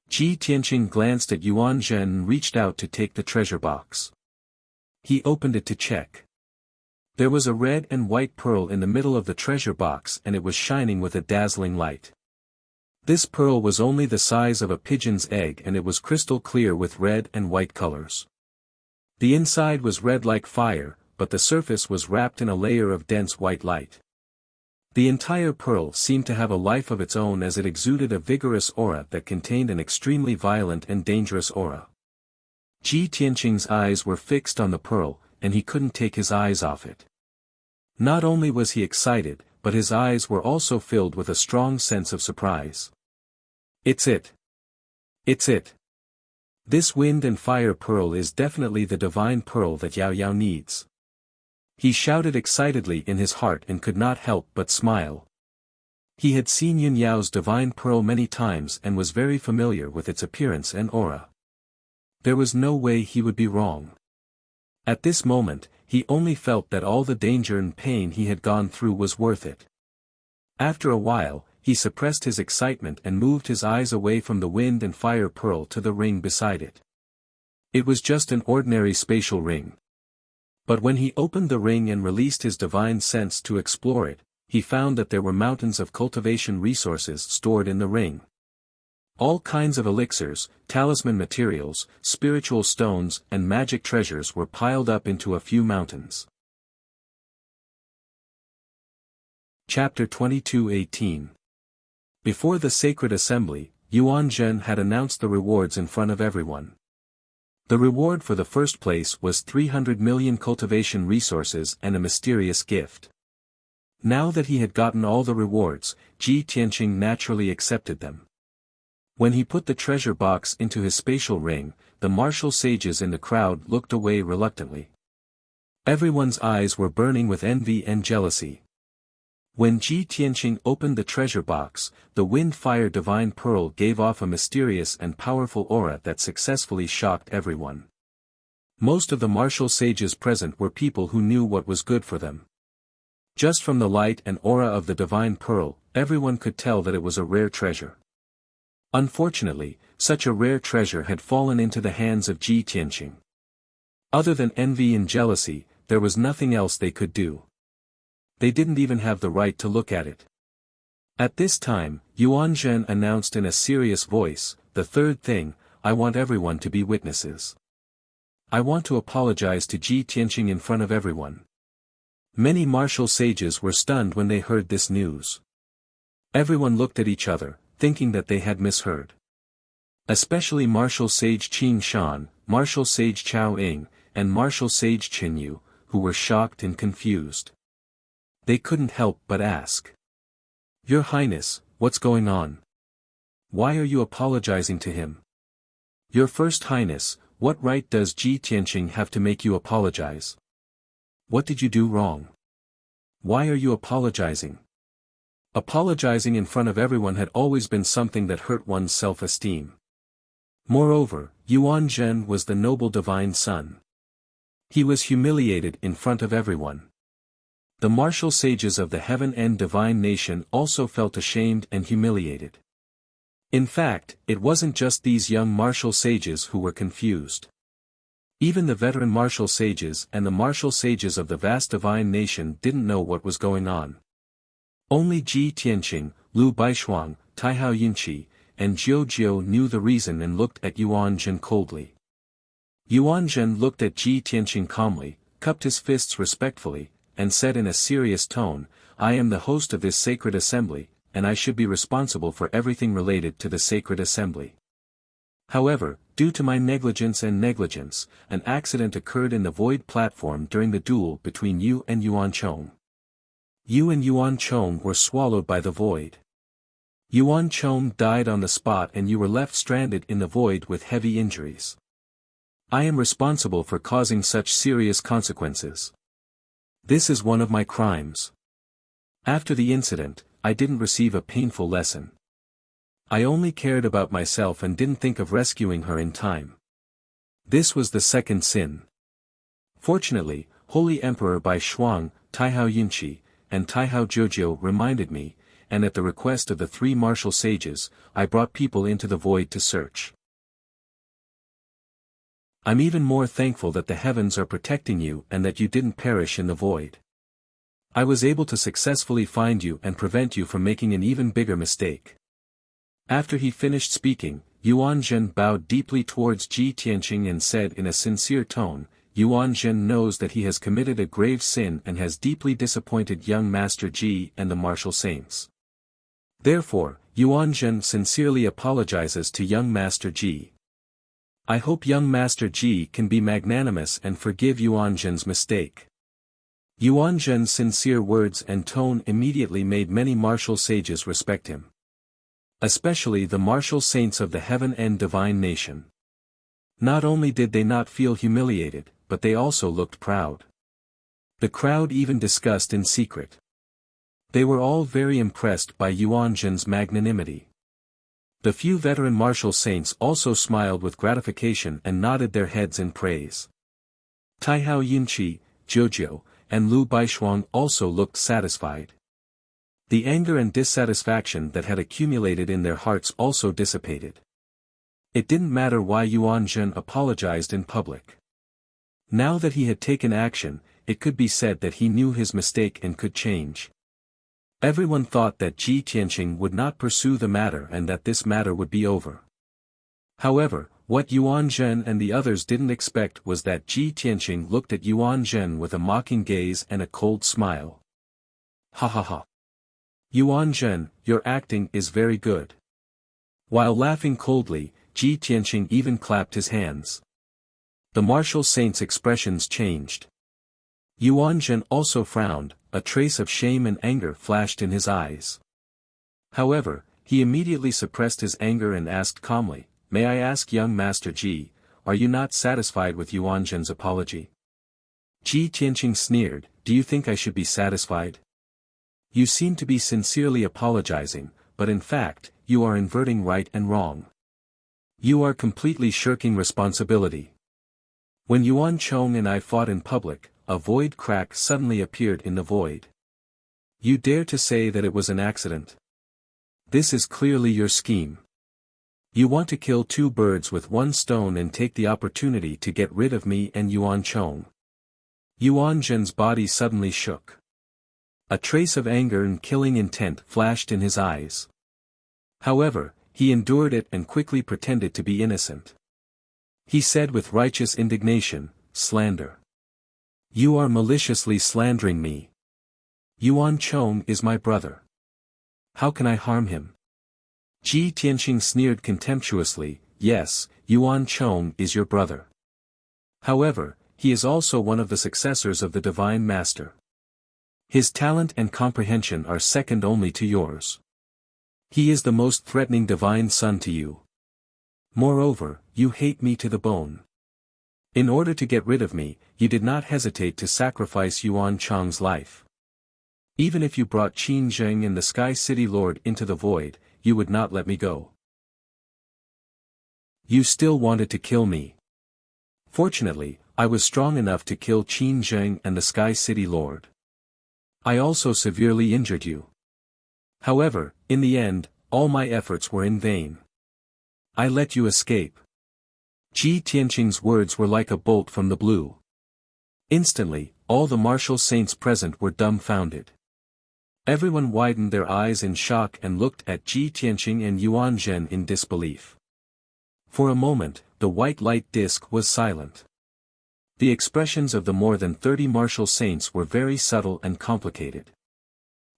Ji Tianqing glanced at Yuan Zhen and reached out to take the treasure box. He opened it to check. There was a red and white pearl in the middle of the treasure box and it was shining with a dazzling light. This pearl was only the size of a pigeon's egg and it was crystal clear with red and white colors. The inside was red like fire, but the surface was wrapped in a layer of dense white light. The entire pearl seemed to have a life of its own as it exuded a vigorous aura that contained an extremely violent and dangerous aura. Ji Tianqing's eyes were fixed on the pearl, and he couldn't take his eyes off it. Not only was he excited, but his eyes were also filled with a strong sense of surprise. It's it! It's it! This wind and fire pearl is definitely the divine pearl that Yao Yao needs. He shouted excitedly in his heart and could not help but smile. He had seen Yun Yao's divine pearl many times and was very familiar with its appearance and aura. There was no way he would be wrong. At this moment, he only felt that all the danger and pain he had gone through was worth it. After a while, he suppressed his excitement and moved his eyes away from the wind and fire pearl to the ring beside it. It was just an ordinary spatial ring. But when he opened the ring and released his divine sense to explore it, he found that there were mountains of cultivation resources stored in the ring. All kinds of elixirs, talisman materials, spiritual stones and magic treasures were piled up into a few mountains. Chapter 22:18. Before the sacred assembly, Yuan Zhen had announced the rewards in front of everyone. The reward for the first place was 300 million cultivation resources and a mysterious gift. Now that he had gotten all the rewards, Ji Tianqing naturally accepted them. When he put the treasure box into his spatial ring, the martial sages in the crowd looked away reluctantly. Everyone's eyes were burning with envy and jealousy. When Ji Tianqing opened the treasure box, the wind-fire divine pearl gave off a mysterious and powerful aura that successfully shocked everyone. Most of the martial sages present were people who knew what was good for them. Just from the light and aura of the divine pearl, everyone could tell that it was a rare treasure. Unfortunately, such a rare treasure had fallen into the hands of Ji Tianqing. Other than envy and jealousy, there was nothing else they could do. They didn't even have the right to look at it. At this time, Yuan Zhen announced in a serious voice, "The third thing, I want everyone to be witnesses. I want to apologize to Ji Tianqing in front of everyone." Many martial sages were stunned when they heard this news. Everyone looked at each other, thinking that they had misheard. Especially martial sage Qing Shan, martial sage Chao Ying, and martial sage Qin Yu, who were shocked and confused. They couldn't help but ask. "Your Highness, what's going on? Why are you apologizing to him? Your First Highness, what right does Ji Tianqing have to make you apologize? What did you do wrong? Why are you apologizing?" Apologizing in front of everyone had always been something that hurt one's self-esteem. Moreover, Yuan Zhen was the noble divine son. He was humiliated in front of everyone. The martial sages of the heaven and divine nation also felt ashamed and humiliated. In fact, it wasn't just these young martial sages who were confused. Even the veteran martial sages and the martial sages of the vast divine nation didn't know what was going on. Only Ji Tianqing, Lu Baishuang, Taihao Yunqi, and Jiu Jiu knew the reason and looked at Yuan Zhen coldly. Yuan Zhen looked at Ji Tianqing calmly, cupped his fists respectfully, and said in a serious tone, "I am the host of this sacred assembly, and I should be responsible for everything related to the sacred assembly. However, due to my negligence, an accident occurred in the void platform during the duel between you and Yuan Chong. You and Yuan Chong were swallowed by the void. Yuan Chong died on the spot and you were left stranded in the void with heavy injuries. I am responsible for causing such serious consequences. This is one of my crimes. After the incident, I didn't receive a painful lesson. I only cared about myself and didn't think of rescuing her in time. This was the second sin. Fortunately, Holy Emperor Bai Shuang, Taihao Yunqi, and Taihao Jiujiu reminded me, and at the request of the three martial sages, I brought people into the void to search. I'm even more thankful that the heavens are protecting you and that you didn't perish in the void. I was able to successfully find you and prevent you from making an even bigger mistake." After he finished speaking, Yuan Zhen bowed deeply towards Ji Tianqing and said in a sincere tone, "Yuan Zhen knows that he has committed a grave sin and has deeply disappointed young Master Ji and the martial saints. Therefore, Yuan Zhen sincerely apologizes to young Master Ji. I hope young Master Ji can be magnanimous and forgive Yuan Zhen's mistake." Yuan Zhen's sincere words and tone immediately made many martial sages respect him. Especially the martial saints of the heaven and divine nation. Not only did they not feel humiliated, but they also looked proud. The crowd even discussed in secret. They were all very impressed by Yuan Zhen's magnanimity. The few veteran martial saints also smiled with gratification and nodded their heads in praise. Taihao Yunqi, Jiujiu, and Lu Baishuang also looked satisfied. The anger and dissatisfaction that had accumulated in their hearts also dissipated. It didn't matter why Yuan Zhen apologized in public. Now that he had taken action, it could be said that he knew his mistake and could change. Everyone thought that Ji Tianqing would not pursue the matter and that this matter would be over. However, what Yuan Zhen and the others didn't expect was that Ji Tianqing looked at Yuan Zhen with a mocking gaze and a cold smile. "Ha ha ha. Yuan Zhen, your acting is very good." While laughing coldly, Ji Tianqing even clapped his hands. The martial saint's expressions changed. Yuan Zhen also frowned, a trace of shame and anger flashed in his eyes. However, he immediately suppressed his anger and asked calmly, "May I ask young Master Ji, are you not satisfied with Yuan Zhen's apology?" Ji Tianqing sneered, "Do you think I should be satisfied? You seem to be sincerely apologizing, but in fact, you are inverting right and wrong. You are completely shirking responsibility. When Yuan Chong and I fought in public, a void crack suddenly appeared in the void. You dare to say that it was an accident? This is clearly your scheme. You want to kill two birds with one stone and take the opportunity to get rid of me and Yuan Chong." Yuan Zhen's body suddenly shook. A trace of anger and killing intent flashed in his eyes. However, he endured it and quickly pretended to be innocent. He said with righteous indignation, "Slander. You are maliciously slandering me. Yuan Chong is my brother. How can I harm him?" Ji Tianqing sneered contemptuously, "Yes, Yuan Chong is your brother. However, he is also one of the successors of the Divine Master. His talent and comprehension are second only to yours. He is the most threatening divine son to you. Moreover, you hate me to the bone. In order to get rid of me, you did not hesitate to sacrifice Yuan Chang's life. Even if you brought Qin Zheng and the Sky City Lord into the void, you would not let me go. You still wanted to kill me. Fortunately, I was strong enough to kill Qin Zheng and the Sky City Lord. I also severely injured you. However, in the end, all my efforts were in vain. I let you escape." Ji Tianqing's words were like a bolt from the blue. Instantly, all the martial saints present were dumbfounded. Everyone widened their eyes in shock and looked at Ji Tianqing and Yuan Zhen in disbelief. For a moment, the white light disk was silent. The expressions of the more than 30 martial saints were very subtle and complicated.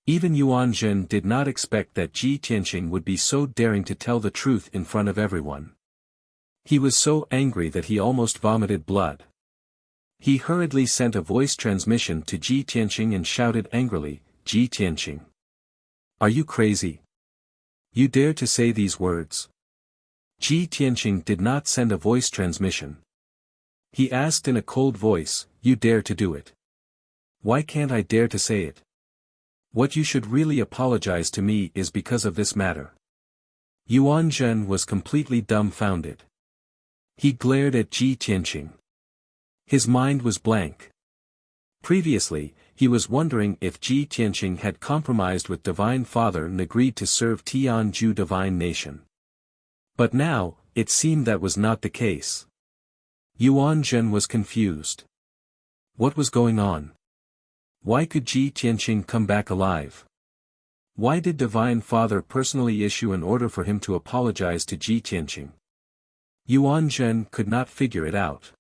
Even Yuan Zhen did not expect that Ji Tianqing would be so daring to tell the truth in front of everyone. He was so angry that he almost vomited blood. He hurriedly sent a voice transmission to Ji Tianqing and shouted angrily, "Ji Tianqing! Are you crazy? You dare to say these words?" Ji Tianqing did not send a voice transmission. He asked in a cold voice, "You dare to do it? Why can't I dare to say it? What you should really apologize to me is because of this matter." Yuan Zhen was completely dumbfounded. He glared at Ji Tianqing. His mind was blank. Previously, he was wondering if Ji Tianqing had compromised with Divine Father and agreed to serve Tianju Divine Nation. But now, it seemed that was not the case. Yuan Zhen was confused. What was going on? Why could Ji Tianqing come back alive? Why did Divine Father personally issue an order for him to apologize to Ji Tianqing? Yuan Zhen could not figure it out.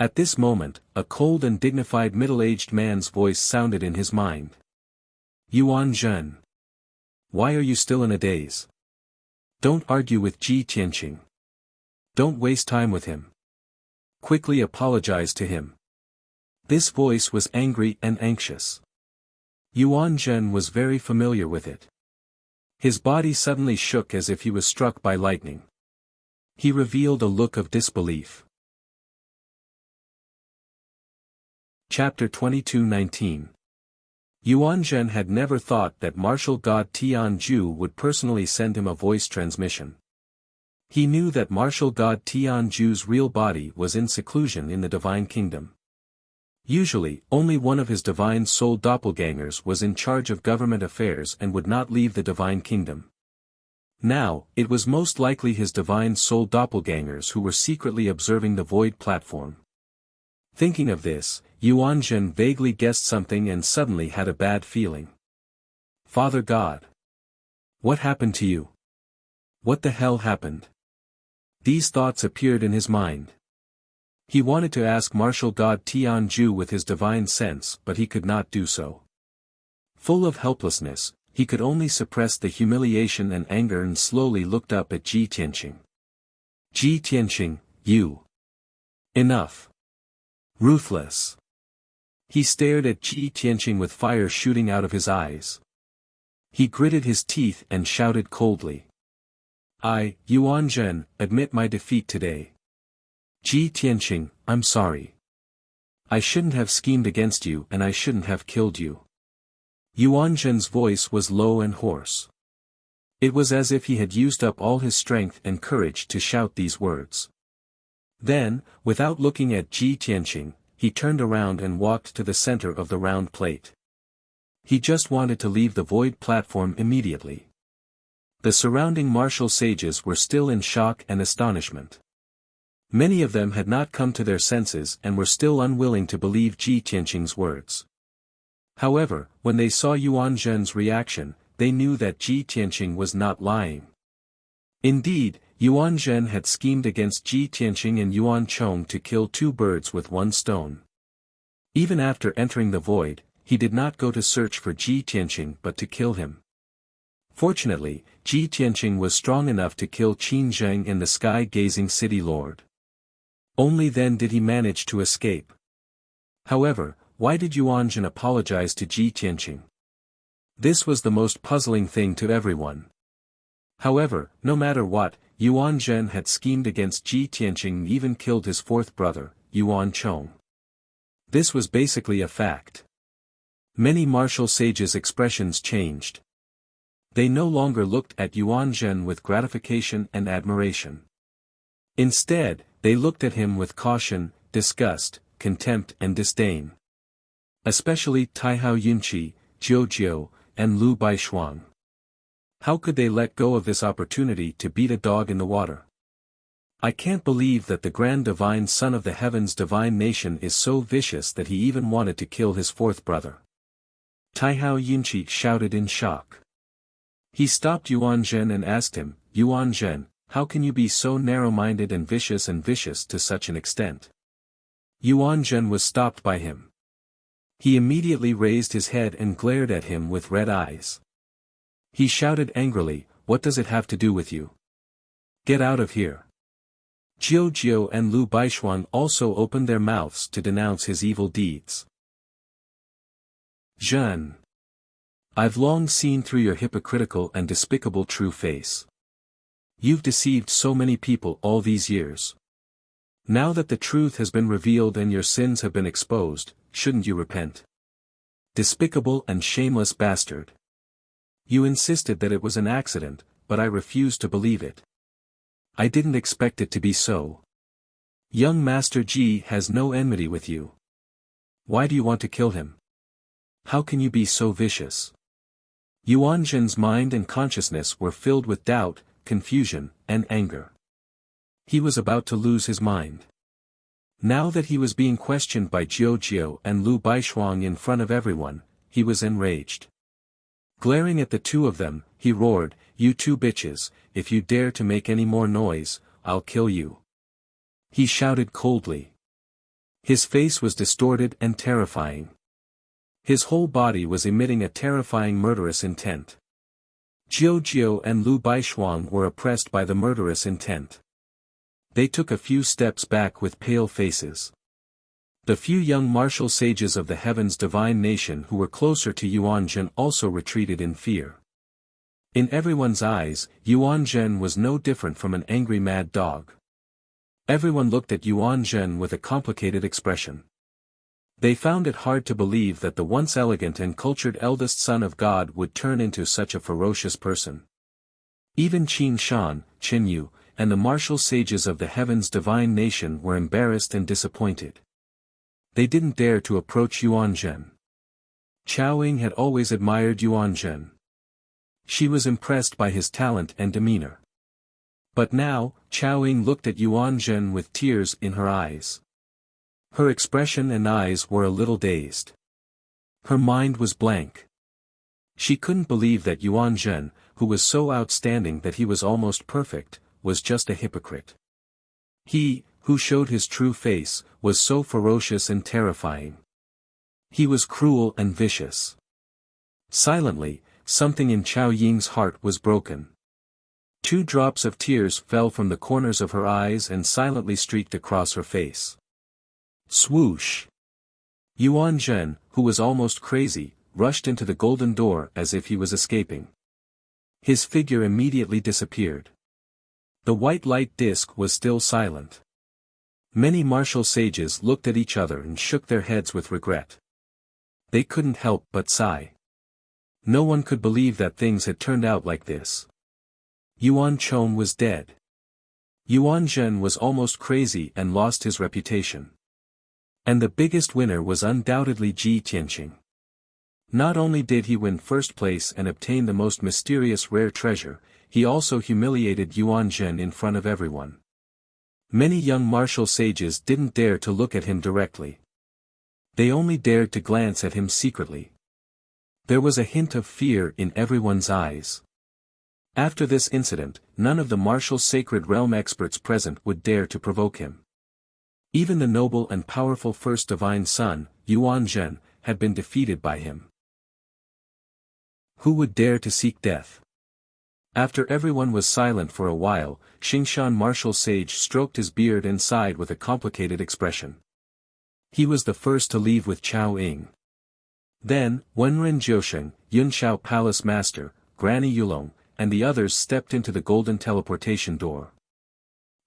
At this moment, a cold and dignified middle-aged man's voice sounded in his mind. "Yuan Zhen. Why are you still in a daze? Don't argue with Ji Tianqing. Don't waste time with him. Quickly apologize to him." This voice was angry and anxious. Yuan Zhen was very familiar with it. His body suddenly shook as if he was struck by lightning. He revealed a look of disbelief. Chapter 22:19. Yuan Zhen had never thought that martial god Tianju would personally send him a voice transmission. He knew that martial god Tianju's real body was in seclusion in the Divine Kingdom. Usually, only one of his divine soul doppelgangers was in charge of government affairs and would not leave the Divine Kingdom. Now, it was most likely his divine soul doppelgangers who were secretly observing the Void platform. Thinking of this, Yuan Zhen vaguely guessed something and suddenly had a bad feeling. "Father God! What happened to you? What the hell happened?" These thoughts appeared in his mind. He wanted to ask martial god Tianju with his divine sense, but he could not do so. Full of helplessness, he could only suppress the humiliation and anger and slowly looked up at Ji Tianqing. "Ji Tianqing, you! Enough! Ruthless!" He stared at Ji Tianqing with fire shooting out of his eyes. He gritted his teeth and shouted coldly. "I, Yuan Zhen, admit my defeat today. Ji Tianqing, I'm sorry. I shouldn't have schemed against you and I shouldn't have killed you." Yuan Zhen's voice was low and hoarse. It was as if he had used up all his strength and courage to shout these words. Then, without looking at Ji Tianqing, he turned around and walked to the center of the round plate. He just wanted to leave the Void platform immediately. The surrounding martial sages were still in shock and astonishment. Many of them had not come to their senses and were still unwilling to believe Ji Tianqing's words. However, when they saw Yuan Zhen's reaction, they knew that Ji Tianqing was not lying. Indeed, Yuan Zhen had schemed against Ji Tianqing and Yuan Chong to kill two birds with one stone. Even after entering the Void, he did not go to search for Ji Tianqing but to kill him. Fortunately, Ji Tianqing was strong enough to kill Qin Zheng and the sky-gazing city lord. Only then did he manage to escape. However, why did Yuan Zhen apologize to Ji Tianqing? This was the most puzzling thing to everyone. However, no matter what, Yuan Zhen had schemed against Ji Tianqing and even killed his fourth brother, Yuan Chong. This was basically a fact. Many martial sages' expressions changed. They no longer looked at Yuan Zhen with gratification and admiration. Instead, they looked at him with caution, disgust, contempt and disdain. Especially Taihao Yunqi, Jiu Jiu, and Lu Baishuang. How could they let go of this opportunity to beat a dog in the water? I can't believe that the grand divine son of the heavens divine nation is so vicious that he even wanted to kill his fourth brother. Taihao Yinchi shouted in shock. He stopped Yuan Zhen and asked him, Yuan Zhen, how can you be so narrow-minded and vicious to such an extent? Yuan Zhen was stopped by him. He immediately raised his head and glared at him with red eyes. He shouted angrily, what does it have to do with you? Get out of here. Jiu Jiu and Lu Baishuang also opened their mouths to denounce his evil deeds. Zhen. I've long seen through your hypocritical and despicable true face. You've deceived so many people all these years. Now that the truth has been revealed and your sins have been exposed, shouldn't you repent? Despicable and shameless bastard. You insisted that it was an accident, but I refused to believe it. I didn't expect it to be so. Young Master Ji has no enmity with you. Why do you want to kill him? How can you be so vicious? Yuan Zhen's mind and consciousness were filled with doubt, confusion, and anger. He was about to lose his mind. Now that he was being questioned by Jiu Jiu and Lu Baishuang in front of everyone, he was enraged. Glaring at the two of them, he roared, you two bitches, if you dare to make any more noise, I'll kill you. He shouted coldly. His face was distorted and terrifying. His whole body was emitting a terrifying murderous intent. Jiu Jiu and Lu Baishuang were oppressed by the murderous intent. They took a few steps back with pale faces. The few young martial sages of the heaven's divine nation who were closer to Yuan Zhen also retreated in fear. In everyone's eyes, Yuan Zhen was no different from an angry mad dog. Everyone looked at Yuan Zhen with a complicated expression. They found it hard to believe that the once elegant and cultured eldest son of God would turn into such a ferocious person. Even Qin Shan, Qin Yu, and the martial sages of the heaven's divine nation were embarrassed and disappointed. They didn't dare to approach Yuan Zhen. Chao Ying had always admired Yuan Zhen. She was impressed by his talent and demeanor. But now, Chao Ying looked at Yuan Zhen with tears in her eyes. Her expression and eyes were a little dazed. Her mind was blank. She couldn't believe that Yuan Zhen, who was so outstanding that he was almost perfect, was just a hypocrite. He, who showed his true face, was so ferocious and terrifying. He was cruel and vicious. Silently, something in Chao Ying's heart was broken. 2 drops of tears fell from the corners of her eyes and silently streaked across her face. Swoosh! Yuan Zhen, who was almost crazy, rushed into the golden door as if he was escaping. His figure immediately disappeared. The white light disk was still silent. Many martial sages looked at each other and shook their heads with regret. They couldn't help but sigh. No one could believe that things had turned out like this. Yuan Chon was dead. Yuan Zhen was almost crazy and lost his reputation. And the biggest winner was undoubtedly Ji Tianqing. Not only did he win first place and obtain the most mysterious rare treasure, he also humiliated Yuan Zhen in front of everyone. Many young martial sages didn't dare to look at him directly. They only dared to glance at him secretly. There was a hint of fear in everyone's eyes. After this incident, none of the martial sacred realm experts present would dare to provoke him. Even the noble and powerful first divine son, Yuan Zhen, had been defeated by him. Who would dare to seek death? After everyone was silent for a while, Xingshan martial sage stroked his beard and sighed with a complicated expression. He was the first to leave with Chao Ying. Then, Wenren Jiusheng, Yunshao Palace Master, Granny Yulong, and the others stepped into the golden teleportation door.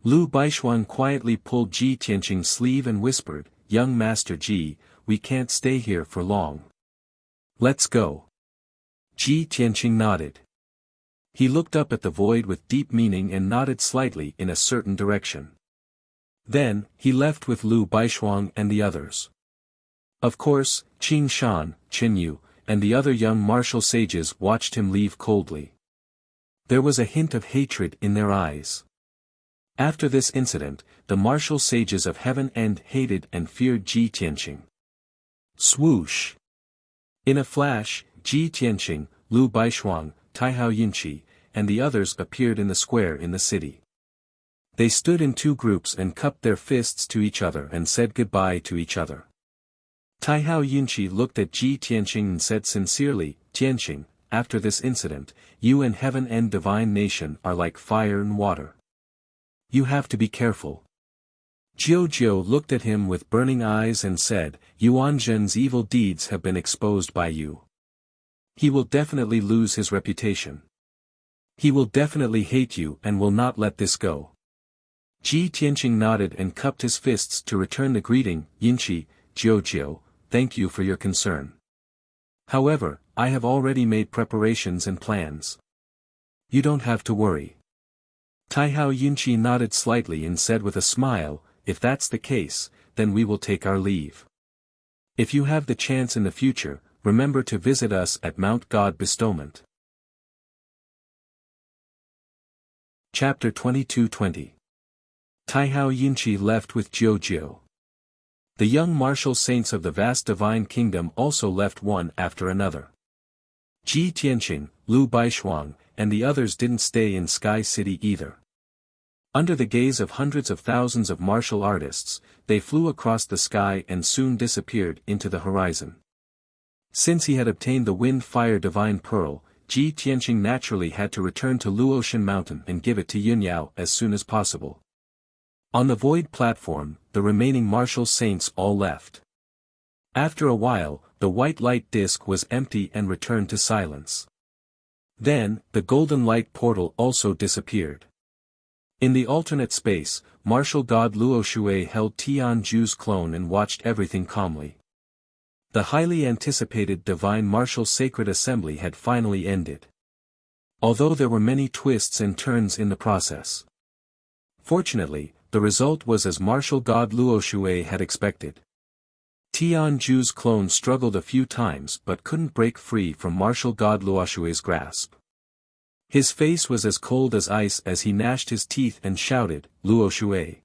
Lu Baishuang quietly pulled Ji Tianqing's sleeve and whispered, "Young Master Ji, we can't stay here for long. Let's go." Ji Tianqing nodded. He looked up at the void with deep meaning and nodded slightly in a certain direction. Then, he left with Lu Baishuang and the others. Of course, Qin Shan, Qin Yu, and the other young martial sages watched him leave coldly. There was a hint of hatred in their eyes. After this incident, the martial sages of heaven hated and feared Ji Tianqing. Swoosh! In a flash, Ji Tianqing, Lu Baishuang, Taihao Yunqi, and the others appeared in the square in the city. They stood in two groups and cupped their fists to each other and said goodbye to each other. Taihao Yunqi looked at Ji Tianqing and said sincerely, Tianqing, after this incident, you and heaven and divine nation are like fire and water. You have to be careful. Jiu looked at him with burning eyes and said, Yuan Zhen's evil deeds have been exposed by you. He will definitely lose his reputation. He will definitely hate you and will not let this go. Ji Tianqing nodded and cupped his fists to return the greeting, Yunqi, Jiu, thank you for your concern. However, I have already made preparations and plans. You don't have to worry. Taihao Yunqi nodded slightly and said with a smile, if that's the case, then we will take our leave. If you have the chance in the future, remember to visit us at Mount God Bestowment. Chapter 22:20. Taihao Yunqi left with Jiu. The young martial saints of the vast divine kingdom also left one after another. Ji Tianqing, Lu Baishuang, and the others didn't stay in Sky City either. Under the gaze of hundreds of thousands of martial artists, they flew across the sky and soon disappeared into the horizon. Since he had obtained the Wind-Fire Divine Pearl, Ji Tianqing naturally had to return to Luotian Mountain and give it to Yunyao as soon as possible. On the void platform, the remaining martial saints all left. After a while, the white light disk was empty and returned to silence. Then, the golden light portal also disappeared. In the alternate space, martial god Luo Shui held Tianju's clone and watched everything calmly. The highly anticipated divine martial sacred assembly had finally ended. Although there were many twists and turns in the process. Fortunately, the result was as martial god Luo Shui had expected. Tianju's clone struggled a few times but couldn't break free from martial god Luo Shui's grasp. His face was as cold as ice as he gnashed his teeth and shouted, Luo Shui.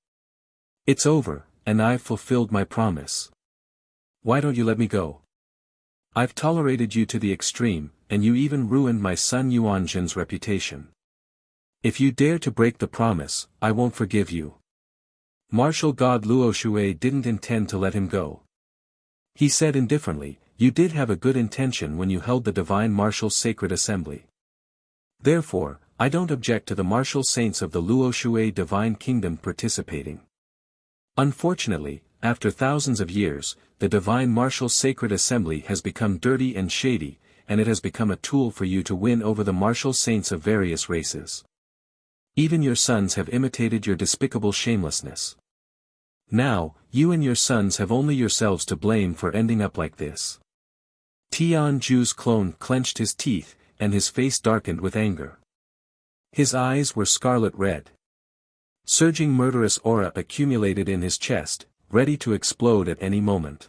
It's over, and I've fulfilled my promise. Why don't you let me go? I've tolerated you to the extreme, and you even ruined my son Yuanzhen's reputation. If you dare to break the promise, I won't forgive you. Martial god Luo Shui didn't intend to let him go. He said indifferently, you did have a good intention when you held the divine martial sacred assembly. Therefore, I don't object to the martial saints of the Luo Shui divine kingdom participating. Unfortunately, after thousands of years, the divine martial sacred assembly has become dirty and shady, and it has become a tool for you to win over the martial saints of various races. Even your sons have imitated your despicable shamelessness. Now, you and your sons have only yourselves to blame for ending up like this. Tianju's clone clenched his teeth, and his face darkened with anger. His eyes were scarlet red. Surging murderous aura accumulated in his chest, ready to explode at any moment.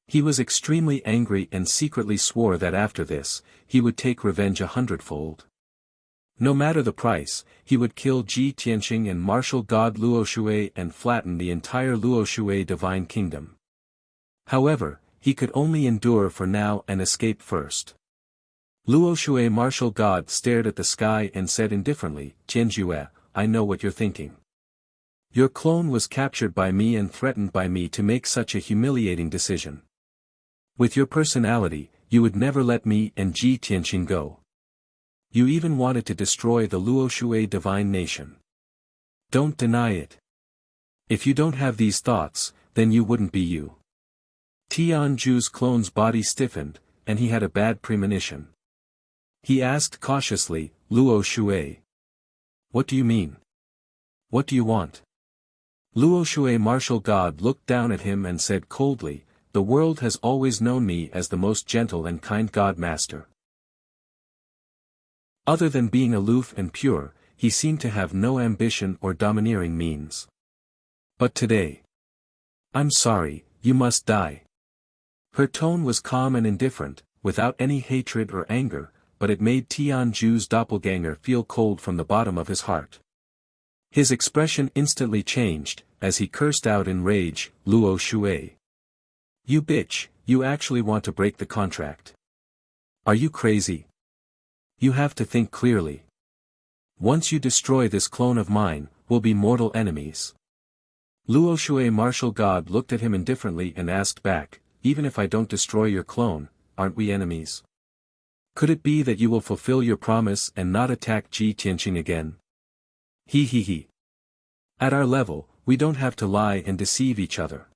He was extremely angry and secretly swore that after this, he would take revenge 100-fold. No matter the price, he would kill Ji Tianqing and martial god Luo Shui and flatten the entire Luo Shui divine kingdom. However, he could only endure for now and escape first. Luo Shui martial god stared at the sky and said indifferently, Tianjue, I know what you're thinking. Your clone was captured by me and threatened by me to make such a humiliating decision. With your personality, you would never let me and Ji Tianqing go. You even wanted to destroy the Luo Shui divine nation. Don't deny it. If you don't have these thoughts, then you wouldn't be you. Tianju's clone's body stiffened, and he had a bad premonition. He asked cautiously, Luo Shui. What do you mean? What do you want? Luo Shui martial god looked down at him and said coldly, the world has always known me as the most gentle and kind god master. Other than being aloof and pure, he seemed to have no ambition or domineering means. But today. I'm sorry, you must die. Her tone was calm and indifferent, without any hatred or anger, but it made Tianju's doppelganger feel cold from the bottom of his heart. His expression instantly changed, as he cursed out in rage, Luo Shui. You bitch, you actually want to break the contract. Are you crazy? You have to think clearly. Once you destroy this clone of mine, we'll be mortal enemies. Luo Shui martial god looked at him indifferently and asked back, even if I don't destroy your clone, aren't we enemies? Could it be that you will fulfill your promise and not attack Ji Tianqing again? He. At our level, we don't have to lie and deceive each other.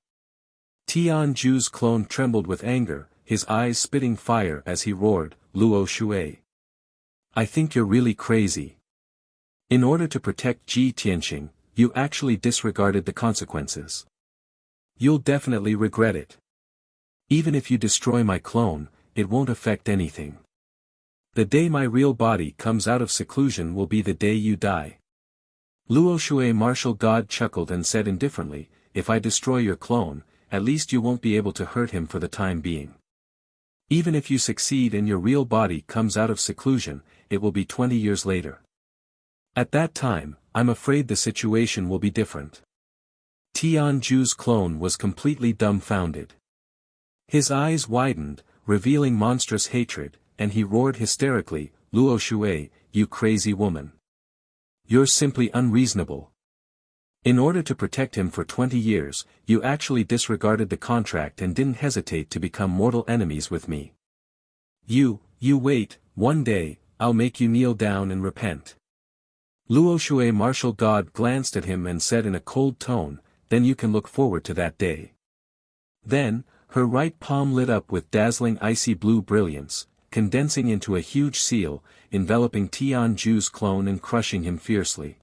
Tian Ju's clone trembled with anger, his eyes spitting fire as he roared, Luo Shui. I think you're really crazy. In order to protect Ji Tianqing, you actually disregarded the consequences. You'll definitely regret it. Even if you destroy my clone, it won't affect anything. The day my real body comes out of seclusion will be the day you die. Luo Shui martial god chuckled and said indifferently, if I destroy your clone, at least you won't be able to hurt him for the time being. Even if you succeed and your real body comes out of seclusion, it will be 20 years later. At that time, I'm afraid the situation will be different. Tian Ju's clone was completely dumbfounded. His eyes widened, revealing monstrous hatred, and he roared hysterically, Luo Shui, you crazy woman. You're simply unreasonable. In order to protect him for 20 years, you actually disregarded the contract and didn't hesitate to become mortal enemies with me. You wait, one day, I'll make you kneel down and repent. Luo Shui martial god glanced at him and said in a cold tone, then you can look forward to that day. Then, her right palm lit up with dazzling icy blue brilliance, condensing into a huge seal, enveloping Tian Ju's clone and crushing him fiercely.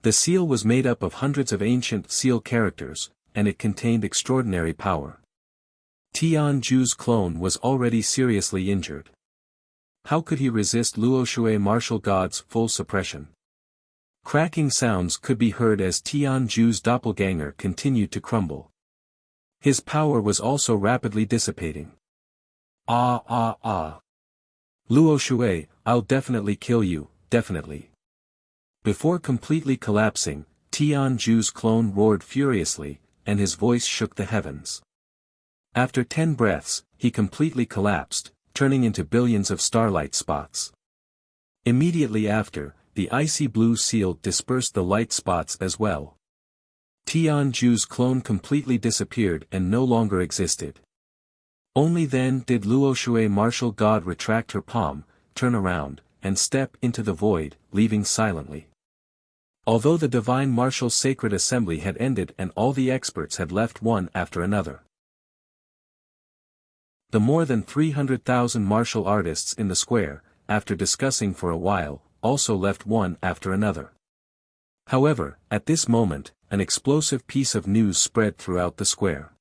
The seal was made up of hundreds of ancient seal characters, and it contained extraordinary power. Tian Ju's clone was already seriously injured. How could he resist Luo Shui martial god's full suppression? Cracking sounds could be heard as Tian Ju's doppelganger continued to crumble. His power was also rapidly dissipating. Ah. Luo Shui, I'll definitely kill you, definitely. Before completely collapsing, Tian Ju's clone roared furiously, and his voice shook the heavens. After 10 breaths, he completely collapsed, turning into billions of starlight spots. Immediately after, the icy blue seal dispersed the light spots as well. Tian Ju's clone completely disappeared and no longer existed. Only then did Luo Shui martial god retract her palm, turn around, and step into the void, leaving silently. Although the divine martial sacred assembly had ended and all the experts had left one after another. The more than 300,000 martial artists in the square, after discussing for a while, also left one after another. However, at this moment, an explosive piece of news spread throughout the square.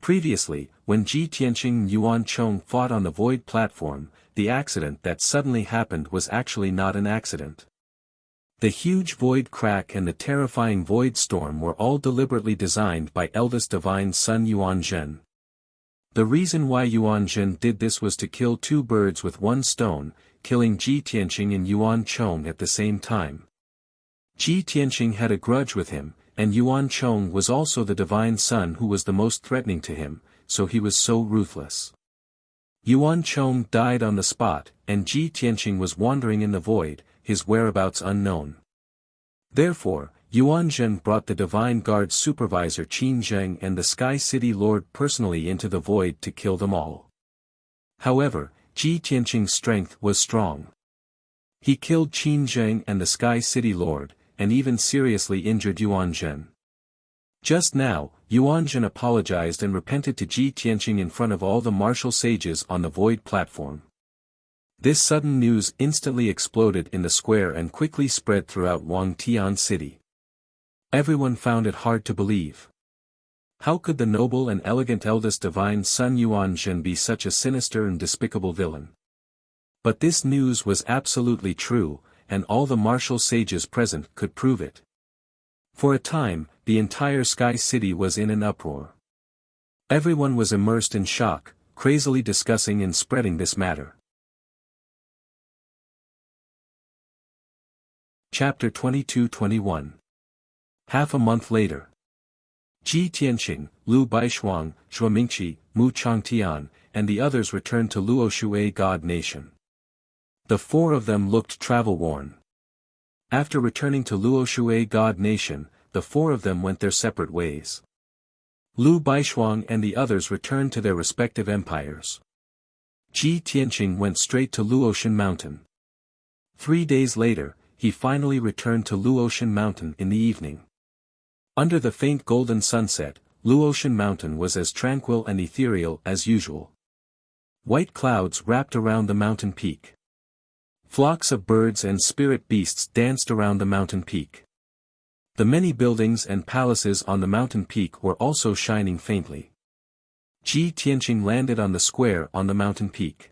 Previously, when Ji Tianqing and Yuan Chong fought on the void platform, the accident that suddenly happened was actually not an accident. The huge void crack and the terrifying void storm were all deliberately designed by eldest divine son Yuan Zhen. The reason why Yuan Zhen did this was to kill 2 birds with 1 stone, killing Ji Tianqing and Yuan Chong at the same time. Ji Tianqing had a grudge with him, and Yuan Chong was also the divine son who was the most threatening to him, so he was so ruthless. Yuan Chong died on the spot, and Ji Tianqing was wandering in the void, his whereabouts unknown. Therefore, Yuan Zhen brought the divine guard supervisor Qin Zheng and the Sky City Lord personally into the void to kill them all. However, Ji Tianqing's strength was strong. He killed Qin Zheng and the Sky City Lord, and even seriously injured Yuan Zhen. Just now, Yuan Zhen apologized and repented to Ji Tianqing in front of all the martial sages on the void platform. This sudden news instantly exploded in the square and quickly spread throughout Wangtian City. Everyone found it hard to believe. How could the noble and elegant eldest divine son Yuan Zhen be such a sinister and despicable villain? But this news was absolutely true, and all the martial sages present could prove it. For a time, the entire Sky City was in an uproar. Everyone was immersed in shock, crazily discussing and spreading this matter. Chapter 22-21. Half a month later. Ji Tianqing, Lu Baishuang, Shuo Mingqi, Mu Changtian, and the others returned to Luoshui God Nation. The four of them looked travel-worn. After returning to Luoshui God Nation, the four of them went their separate ways. Lu Baishuang and the others returned to their respective empires. Ji Tianqing went straight to Luotian Mountain. 3 days later, he finally returned to Luotian Mountain in the evening. Under the faint golden sunset, Luotian Mountain was as tranquil and ethereal as usual. White clouds wrapped around the mountain peak. Flocks of birds and spirit beasts danced around the mountain peak. The many buildings and palaces on the mountain peak were also shining faintly. Ji Tianqing landed on the square on the mountain peak.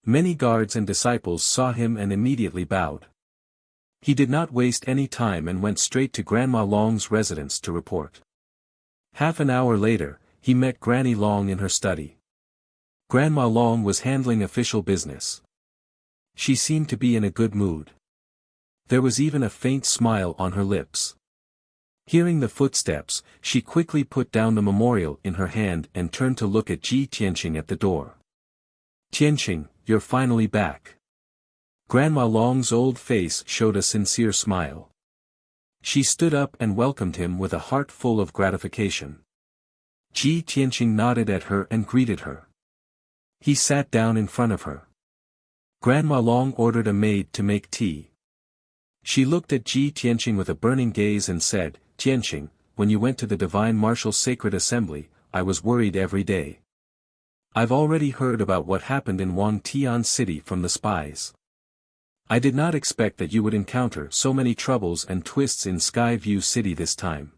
Many guards and disciples saw him and immediately bowed. He did not waste any time and went straight to Grandma Long's residence to report. Half an hour later, he met Granny Long in her study. Grandma Long was handling official business. She seemed to be in a good mood. There was even a faint smile on her lips. Hearing the footsteps, she quickly put down the memorial in her hand and turned to look at Ji Tianqing at the door. "Tianqing, you're finally back." Grandma Long's old face showed a sincere smile. She stood up and welcomed him with a heart full of gratification. Ji Tianqing nodded at her and greeted her. He sat down in front of her. Grandma Long ordered a maid to make tea. She looked at Ji Tianqing with a burning gaze and said, "Tianqing, when you went to the Divine Marshal's Sacred Assembly, I was worried every day. I've already heard about what happened in Wangtian City from the spies. I did not expect that you would encounter so many troubles and twists in Skyview City this time.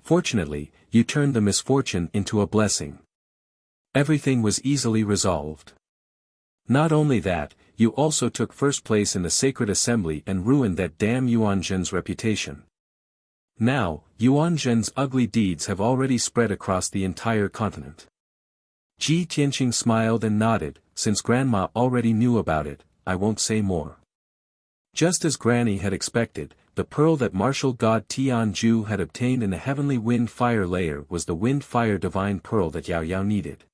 Fortunately, you turned the misfortune into a blessing. Everything was easily resolved. Not only that, you also took first place in the Sacred Assembly and ruined that damn Yuanzhen's reputation. Now, Yuanzhen's ugly deeds have already spread across the entire continent." Ji Tianqing smiled and nodded. Since Grandma already knew about it, I won't say more. Just as Granny had expected, the pearl that Martial God Tianju had obtained in the heavenly wind-fire layer was the wind-fire divine pearl that Yao Yao needed.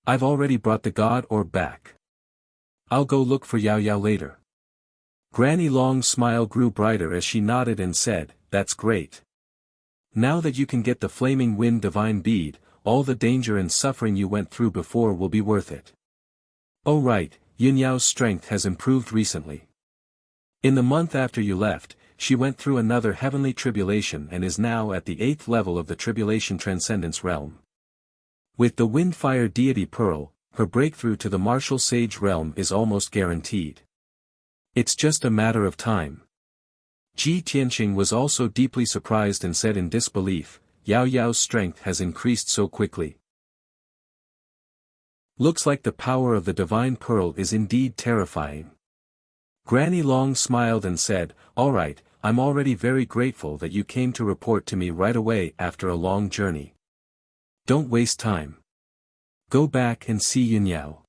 "I've already brought the god orb back. I'll go look for Yao Yao later." Granny Long's smile grew brighter as she nodded and said, "That's great. Now that you can get the flaming wind divine bead, all the danger and suffering you went through before will be worth it. Oh right, Yin Yao's strength has improved recently. In the month after you left, she went through another heavenly tribulation and is now at the 8th level of the tribulation transcendence realm. With the wind-fire deity pearl, her breakthrough to the martial sage realm is almost guaranteed. It's just a matter of time." Ji Tianqing was also deeply surprised and said in disbelief, "Yao Yao's strength has increased so quickly. Looks like the power of the divine pearl is indeed terrifying." Granny Long smiled and said, "All right, I'm already very grateful that you came to report to me right away after a long journey. Don't waste time. Go back and see Yin Yao.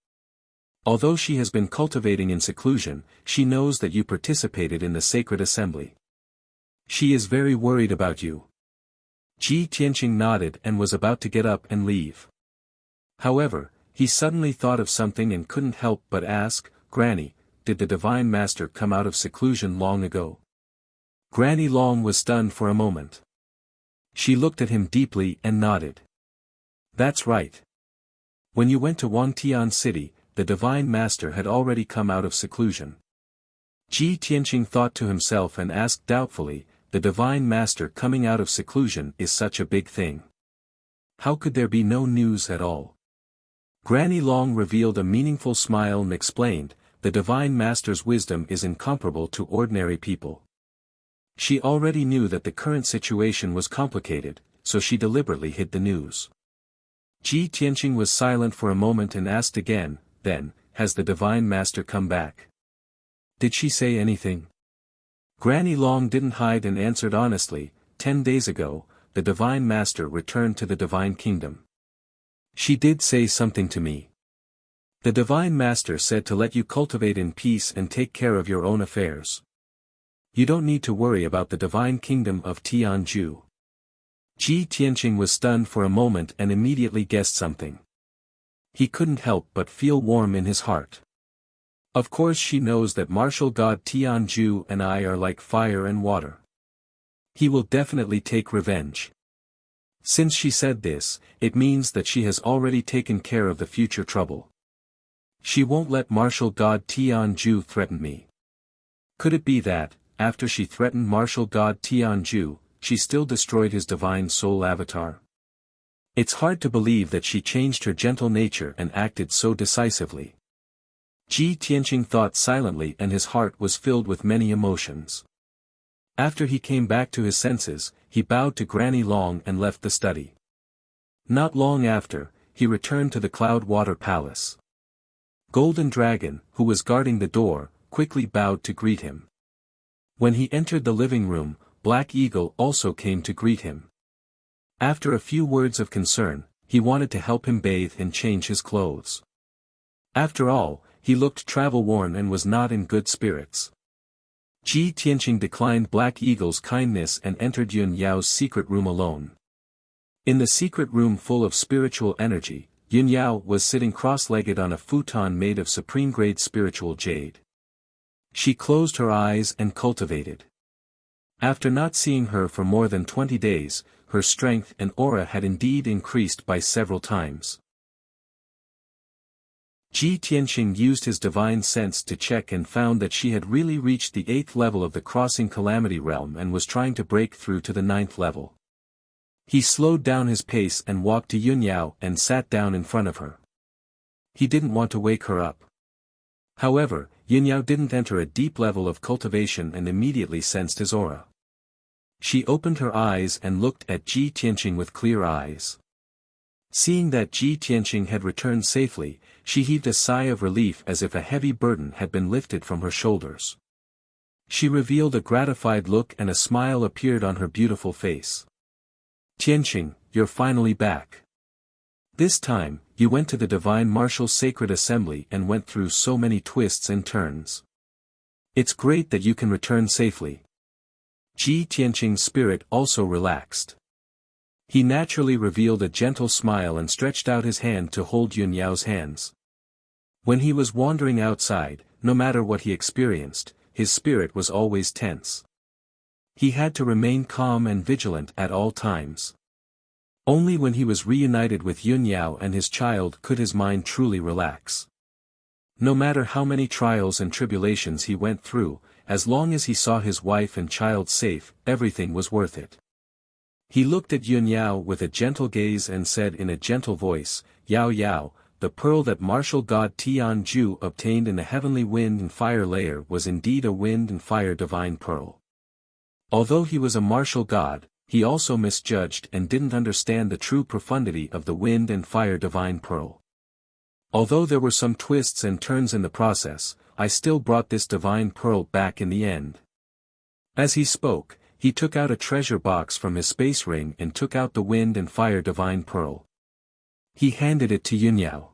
Although she has been cultivating in seclusion, she knows that you participated in the sacred assembly. She is very worried about you." Ji Tianqing nodded and was about to get up and leave. However, he suddenly thought of something and couldn't help but ask, "Granny, did the Divine Master come out of seclusion long ago?" Granny Long was stunned for a moment. She looked at him deeply and nodded. "That's right. When you went to Wangtian City, the Divine Master had already come out of seclusion." Ji Tianqing thought to himself and asked doubtfully, "The Divine Master coming out of seclusion is such a big thing. How could there be no news at all?" Granny Long revealed a meaningful smile and explained, "The Divine Master's wisdom is incomparable to ordinary people." She already knew that the current situation was complicated, so she deliberately hid the news. Ji Tianqing was silent for a moment and asked again, "Then, has the Divine Master come back? Did she say anything?" Granny Long didn't hide and answered honestly, 10 days ago, the Divine Master returned to the Divine Kingdom. She did say something to me. The Divine Master said to let you cultivate in peace and take care of your own affairs. You don't need to worry about the Divine Kingdom of Tianju." Ji Tianqing was stunned for a moment and immediately guessed something. He couldn't help but feel warm in his heart. Of course she knows that martial god Tianju and I are like fire and water. He will definitely take revenge. Since she said this, it means that she has already taken care of the future trouble. She won't let martial god Tianju threaten me. Could it be that, after she threatened martial god Tianju, she still destroyed his divine soul avatar? It's hard to believe that she changed her gentle nature and acted so decisively. Ji Tianqing thought silently and his heart was filled with many emotions. After he came back to his senses, he bowed to Granny Long and left the study. Not long after, he returned to the Cloud Water Palace. Golden Dragon, who was guarding the door, quickly bowed to greet him. When he entered the living room, Black Eagle also came to greet him. After a few words of concern, he wanted to help him bathe and change his clothes. After all, he looked travel-worn and was not in good spirits. Ji Tianqing declined Black Eagle's kindness and entered Yun Yao's secret room alone. In the secret room full of spiritual energy, Yun Yao was sitting cross-legged on a futon made of supreme-grade spiritual jade. She closed her eyes and cultivated. After not seeing her for more than 20 days, her strength and aura had indeed increased by several times. Ji Tianqing used his divine sense to check and found that she had really reached the 8th level of the crossing calamity realm and was trying to break through to the 9th level. He slowed down his pace and walked to Yun Yao and sat down in front of her. He didn't want to wake her up. However, Yun Yao didn't enter a deep level of cultivation and immediately sensed his aura. She opened her eyes and looked at Ji Tianqing with clear eyes. Seeing that Ji Tianqing had returned safely, she heaved a sigh of relief as if a heavy burden had been lifted from her shoulders. She revealed a gratified look and a smile appeared on her beautiful face. Tianqing, you're finally back. This time, you went to the Divine Martial Sacred Assembly and went through so many twists and turns. It's great that you can return safely. Ji Tianqing's spirit also relaxed. He naturally revealed a gentle smile and stretched out his hand to hold Yun Yao's hands. When he was wandering outside, no matter what he experienced, his spirit was always tense. He had to remain calm and vigilant at all times. Only when he was reunited with Yun Yao and his child could his mind truly relax. No matter how many trials and tribulations he went through, as long as he saw his wife and child safe, everything was worth it. He looked at Yun Yao with a gentle gaze and said in a gentle voice, Yao Yao, the pearl that martial god Tianju obtained in the heavenly wind and fire layer was indeed a wind and fire divine pearl. Although he was a martial god, he also misjudged and didn't understand the true profundity of the wind and fire divine pearl. Although there were some twists and turns in the process, I still brought this divine pearl back in the end. As he spoke, he took out a treasure box from his space ring and took out the wind and fire divine pearl. He handed it to Yun Yao.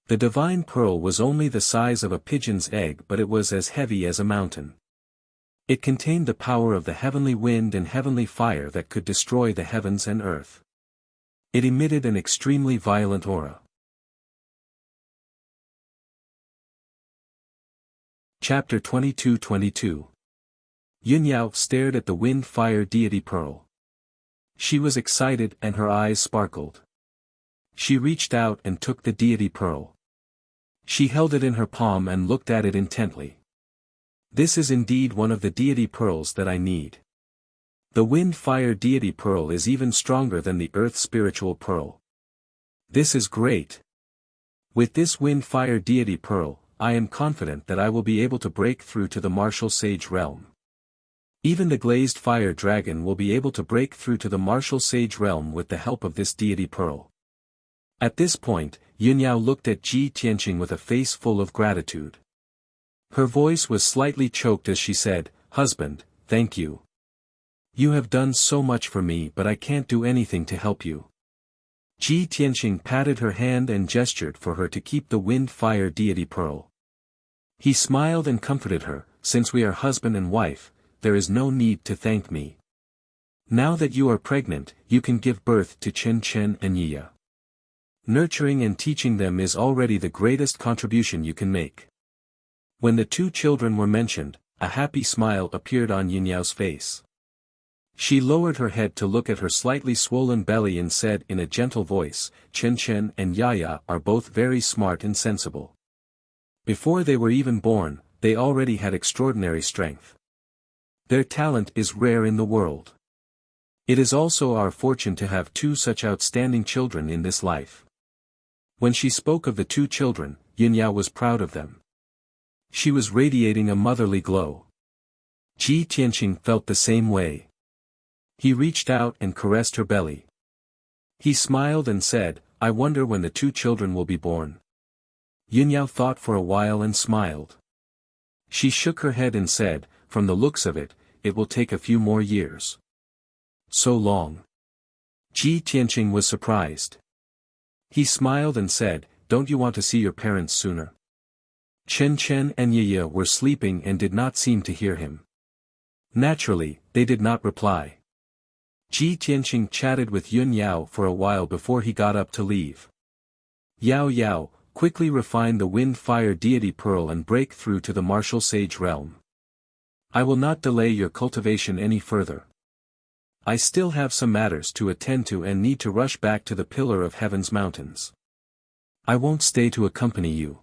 The divine pearl was only the size of a pigeon's egg, but it was as heavy as a mountain. It contained the power of the heavenly wind and heavenly fire that could destroy the heavens and earth. It emitted an extremely violent aura. Chapter 22-22. Yun Yao stared at the wind-fire deity pearl. She was excited and her eyes sparkled. She reached out and took the deity pearl. She held it in her palm and looked at it intently. This is indeed one of the deity pearls that I need. The wind-fire deity pearl is even stronger than the earth spiritual pearl. This is great. With this wind-fire deity pearl, I am confident that I will be able to break through to the martial sage realm. Even the glazed fire dragon will be able to break through to the martial sage realm with the help of this deity pearl. At this point, Yun Yao looked at Ji Tianqing with a face full of gratitude. Her voice was slightly choked as she said, Husband, thank you. You have done so much for me, but I can't do anything to help you. Ji Tianqing patted her hand and gestured for her to keep the wind-fire deity pearl. He smiled and comforted her, since we are husband and wife, there is no need to thank me. Now that you are pregnant, you can give birth to Chen Chen and Yiya. Nurturing and teaching them is already the greatest contribution you can make. When the two children were mentioned, a happy smile appeared on Yunyao's face. She lowered her head to look at her slightly swollen belly and said in a gentle voice, Chen Chen and Yaya are both very smart and sensible. Before they were even born, they already had extraordinary strength. Their talent is rare in the world. It is also our fortune to have two such outstanding children in this life. When she spoke of the two children, Yunyao was proud of them. She was radiating a motherly glow. Ji Tianqing felt the same way. He reached out and caressed her belly. He smiled and said, I wonder when the two children will be born. Yunyao thought for a while and smiled. She shook her head and said, from the looks of it, it will take a few more years. So long. Ji Tianqing was surprised. He smiled and said, don't you want to see your parents sooner? Chen Chen and Yiya were sleeping and did not seem to hear him. Naturally, they did not reply. Ji Tianqing chatted with Yun Yao for a while before he got up to leave. Yao Yao, quickly refine the wind-fire deity pearl and break through to the martial sage realm. I will not delay your cultivation any further. I still have some matters to attend to and need to rush back to the Pillar of Heaven's mountains. I won't stay to accompany you.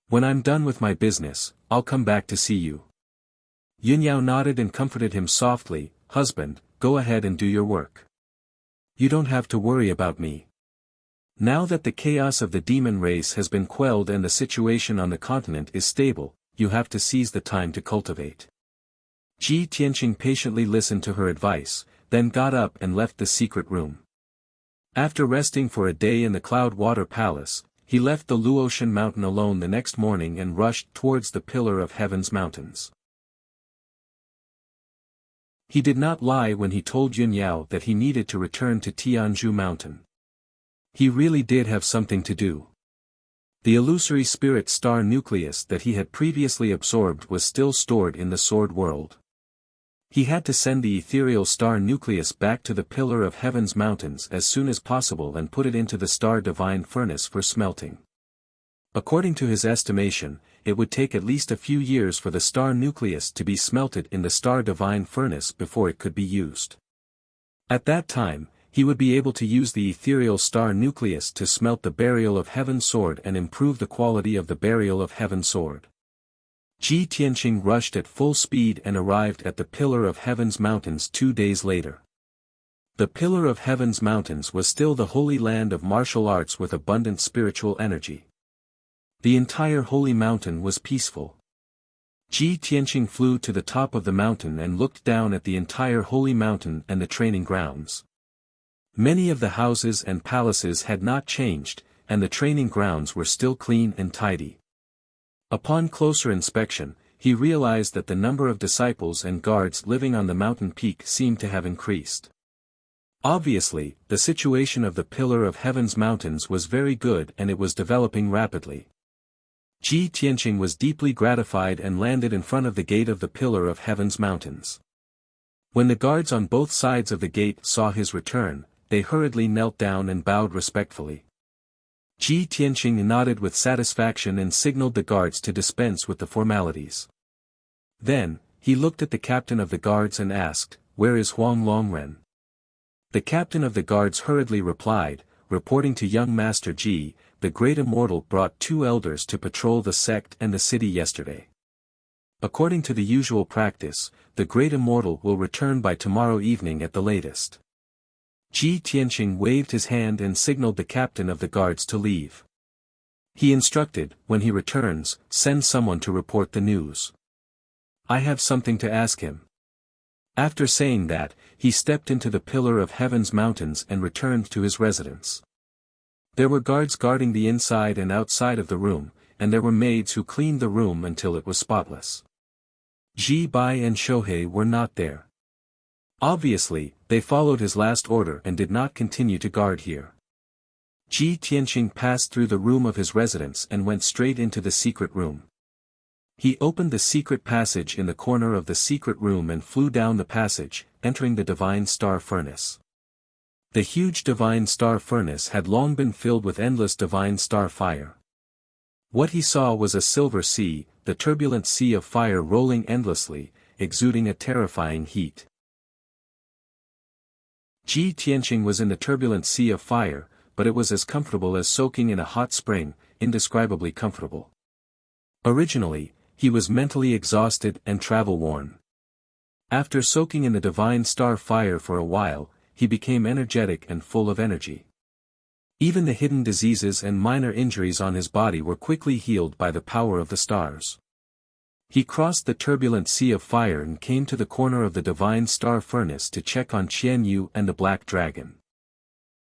When I'm done with my business, I'll come back to see you. Yun Yao nodded and comforted him softly, husband, go ahead and do your work. You don't have to worry about me. Now that the chaos of the demon race has been quelled and the situation on the continent is stable, you have to seize the time to cultivate. Ji Tianqing patiently listened to her advice, then got up and left the secret room. After resting for a day in the Cloud Water Palace, he left the Luotian mountain alone the next morning and rushed towards the Pillar of Heaven's mountains. He did not lie when he told Yun Yao that he needed to return to Tianzhu Mountain. He really did have something to do. The illusory spirit star nucleus that he had previously absorbed was still stored in the Sword World. He had to send the ethereal star nucleus back to the Pillar of Heaven's mountains as soon as possible and put it into the star divine furnace for smelting. According to his estimation, it would take at least a few years for the star nucleus to be smelted in the star divine furnace before it could be used. At that time, he would be able to use the ethereal star nucleus to smelt the Burial of Heaven sword and improve the quality of the Burial of Heaven sword. Ji Tianqing rushed at full speed and arrived at the Pillar of Heaven's mountains 2 days later. The Pillar of Heaven's mountains was still the holy land of martial arts with abundant spiritual energy. The entire holy mountain was peaceful. Ji Tianqing flew to the top of the mountain and looked down at the entire holy mountain and the training grounds. Many of the houses and palaces had not changed, and the training grounds were still clean and tidy. Upon closer inspection, he realized that the number of disciples and guards living on the mountain peak seemed to have increased. Obviously, the situation of the Pillar of Heaven's mountains was very good and it was developing rapidly. Ji Tianqing was deeply gratified and landed in front of the gate of the Pillar of Heaven's mountains. When the guards on both sides of the gate saw his return, they hurriedly knelt down and bowed respectfully. Ji Tianqing nodded with satisfaction and signaled the guards to dispense with the formalities. Then, he looked at the captain of the guards and asked, "Where is Huang Longren?" The captain of the guards hurriedly replied, reporting to young Master Ji, "The great immortal brought 2 elders to patrol the sect and the city yesterday. According to the usual practice, the great immortal will return by tomorrow evening at the latest." Ji Tianqing waved his hand and signaled the captain of the guards to leave. He instructed, "When he returns, send someone to report the news. I have something to ask him." After saying that, he stepped into the Pillar of Heaven's mountains and returned to his residence. There were guards guarding the inside and outside of the room, and there were maids who cleaned the room until it was spotless. Ji Bai and Shohei were not there. Obviously, they followed his last order and did not continue to guard here. Ji Tianqing passed through the room of his residence and went straight into the secret room. He opened the secret passage in the corner of the secret room and flew down the passage, entering the divine star furnace. The huge divine star furnace had long been filled with endless divine star fire. What he saw was a silver sea, the turbulent sea of fire rolling endlessly, exuding a terrifying heat. Ji Tianqing was in the turbulent sea of fire, but it was as comfortable as soaking in a hot spring, indescribably comfortable. Originally, he was mentally exhausted and travel-worn. After soaking in the divine star fire for a while, he became energetic and full of energy. Even the hidden diseases and minor injuries on his body were quickly healed by the power of the stars. He crossed the turbulent sea of fire and came to the corner of the divine star furnace to check on Qian Yu and the Black Dragon.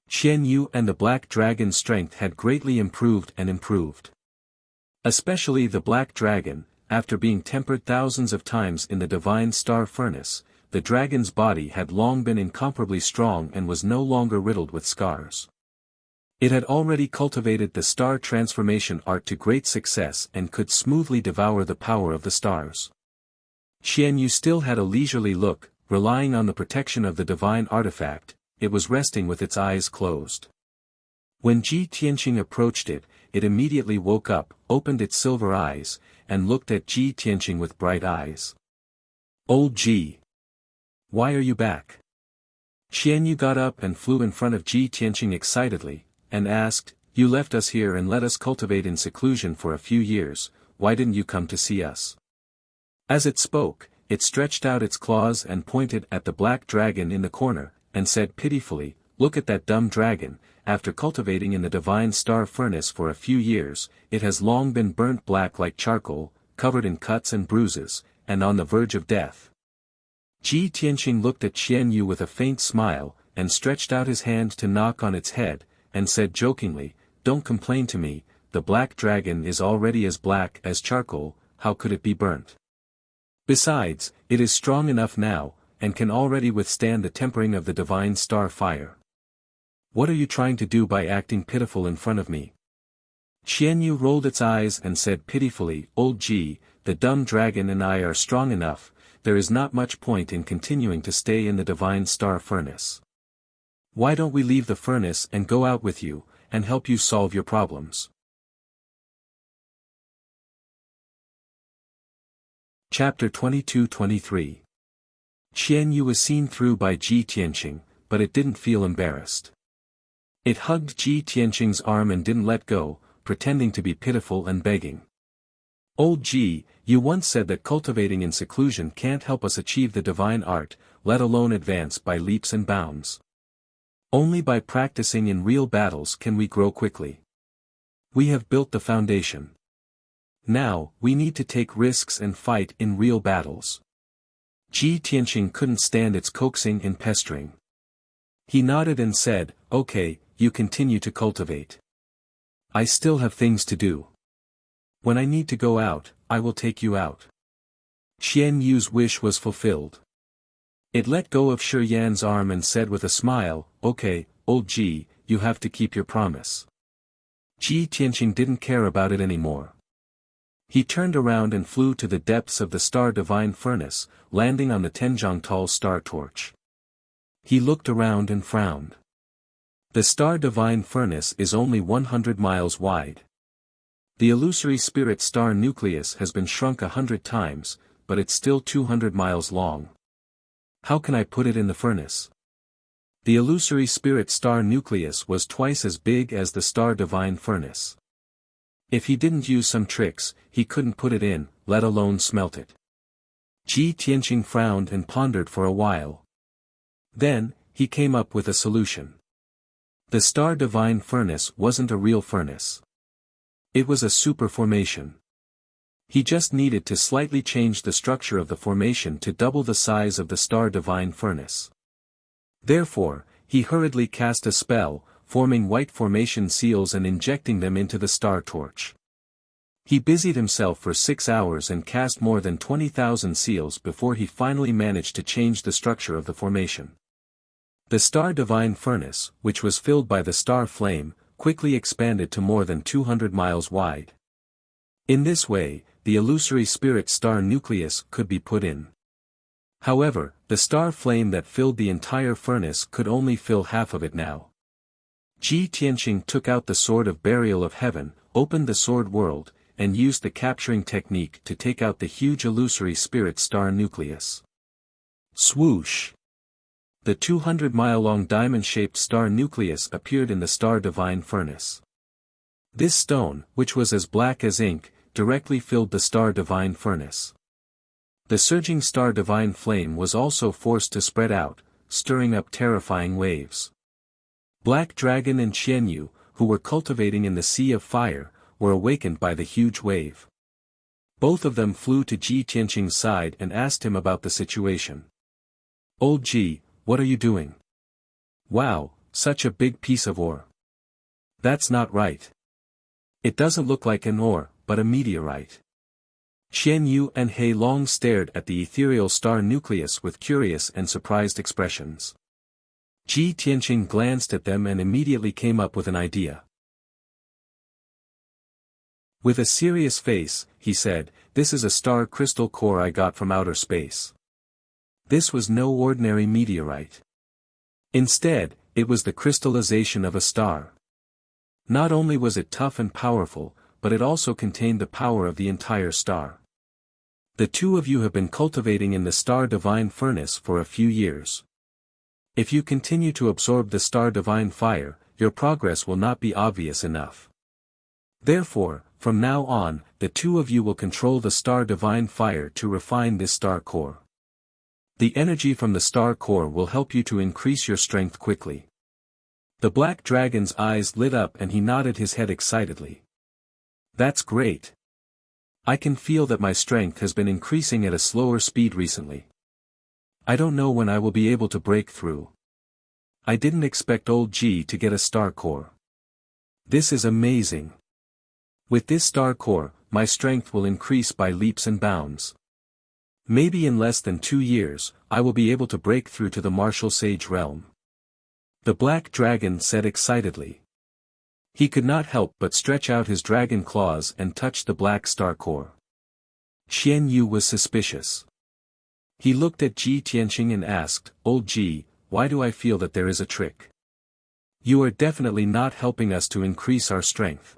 Qian Yu and the Black Dragon's strength had greatly improved. Especially the Black Dragon, after being tempered thousands of times in the divine star furnace, the dragon's body had long been incomparably strong and was no longer riddled with scars. It had already cultivated the star transformation art to great success and could smoothly devour the power of the stars. Qian Yu still had a leisurely look, relying on the protection of the divine artifact. It was resting with its eyes closed. When Ji Tianqing approached it, it immediately woke up, opened its silver eyes, and looked at Ji Tianqing with bright eyes. "Old Ji! Why are you back?" Qian Yu got up and flew in front of Ji Tianqing excitedly, and asked, "You left us here and let us cultivate in seclusion for a few years, why didn't you come to see us?" As it spoke, it stretched out its claws and pointed at the Black Dragon in the corner, and said pitifully, "Look at that dumb dragon, after cultivating in the divine star furnace for a few years, it has long been burnt black like charcoal, covered in cuts and bruises, and on the verge of death." Ji Tianqing looked at Qian Yu with a faint smile, and stretched out his hand to knock on its head, and said jokingly, "Don't complain to me, the Black Dragon is already as black as charcoal, how could it be burnt? Besides, it is strong enough now, and can already withstand the tempering of the divine star fire. What are you trying to do by acting pitiful in front of me?" Qian Yu rolled its eyes and said pitifully, "Old Ji, the dumb dragon and I are strong enough, there is not much point in continuing to stay in the divine star furnace. Why don't we leave the furnace and go out with you, and help you solve your problems?" Chapter 22-23. Qian Yu was seen through by Ji Tianqing, but it didn't feel embarrassed. It hugged Ji Tianqing's arm and didn't let go, pretending to be pitiful and begging. "Old Ji, you once said that cultivating in seclusion can't help us achieve the divine art, let alone advance by leaps and bounds. Only by practicing in real battles can we grow quickly. We have built the foundation. Now, we need to take risks and fight in real battles." Ji Tianqing couldn't stand its coaxing and pestering. He nodded and said, "Okay, you continue to cultivate. I still have things to do. When I need to go out, I will take you out." Qian Yu's wish was fulfilled. It let go of Shi Yan's arm and said with a smile, "Okay, Old Ji, you have to keep your promise." Ji Tianqing didn't care about it anymore. He turned around and flew to the depths of the star divine furnace, landing on the Tenjiangtal star torch. He looked around and frowned. The star divine furnace is only 100 miles wide. The illusory spirit star nucleus has been shrunk 100 times, but it's still 200 miles long. How can I put it in the furnace? The illusory spirit star nucleus was twice as big as the star divine furnace. If he didn't use some tricks, he couldn't put it in, let alone smelt it. Ji Tianqing frowned and pondered for a while. Then, he came up with a solution. The star divine furnace wasn't a real furnace. It was a super formation. He just needed to slightly change the structure of the formation to double the size of the star divine furnace. Therefore, he hurriedly cast a spell, forming white formation seals and injecting them into the star torch. He busied himself for 6 hours and cast more than 20,000 seals before he finally managed to change the structure of the formation. The star divine furnace, which was filled by the star flame, quickly expanded to more than 200 miles wide. In this way, the illusory spirit star nucleus could be put in. However, the star flame that filled the entire furnace could only fill half of it now. Ji Tianqing took out the sword of burial of heaven, opened the sword world, and used the capturing technique to take out the huge illusory spirit star nucleus. Swoosh! The 200-mile-long diamond-shaped star nucleus appeared in the star divine furnace. This stone, which was as black as ink, directly filled the star divine furnace. The surging star divine flame was also forced to spread out, stirring up terrifying waves. Black Dragon and Qianyu, who were cultivating in the sea of fire, were awakened by the huge wave. Both of them flew to Ji Tianqing's side and asked him about the situation. "Old Ji, what are you doing? Wow, such a big piece of ore. That's not right. It doesn't look like an ore, but a meteorite." Qianyu and He Long stared at the ethereal star nucleus with curious and surprised expressions. Ji Tianqing glanced at them and immediately came up with an idea. With a serious face, he said, "This is a star crystal core I got from outer space." This was no ordinary meteorite. Instead, it was the crystallization of a star. Not only was it tough and powerful, but it also contained the power of the entire star. The two of you have been cultivating in the star divine furnace for a few years. If you continue to absorb the star divine fire, your progress will not be obvious enough. Therefore, from now on, the two of you will control the star divine fire to refine this star core. The energy from the star core will help you to increase your strength quickly. The Black Dragon's eyes lit up and he nodded his head excitedly. "That's great. I can feel that my strength has been increasing at a slower speed recently. I don't know when I will be able to break through. I didn't expect old Ji to get a star core. This is amazing. With this star core, my strength will increase by leaps and bounds. Maybe in less than 2 years, I will be able to break through to the martial sage realm." The Black Dragon said excitedly. He could not help but stretch out his dragon claws and touch the black star core. Qianyu was suspicious. He looked at Ji Tianqing and asked, "Old Ji, why do I feel that there is a trick? You are definitely not helping us to increase our strength.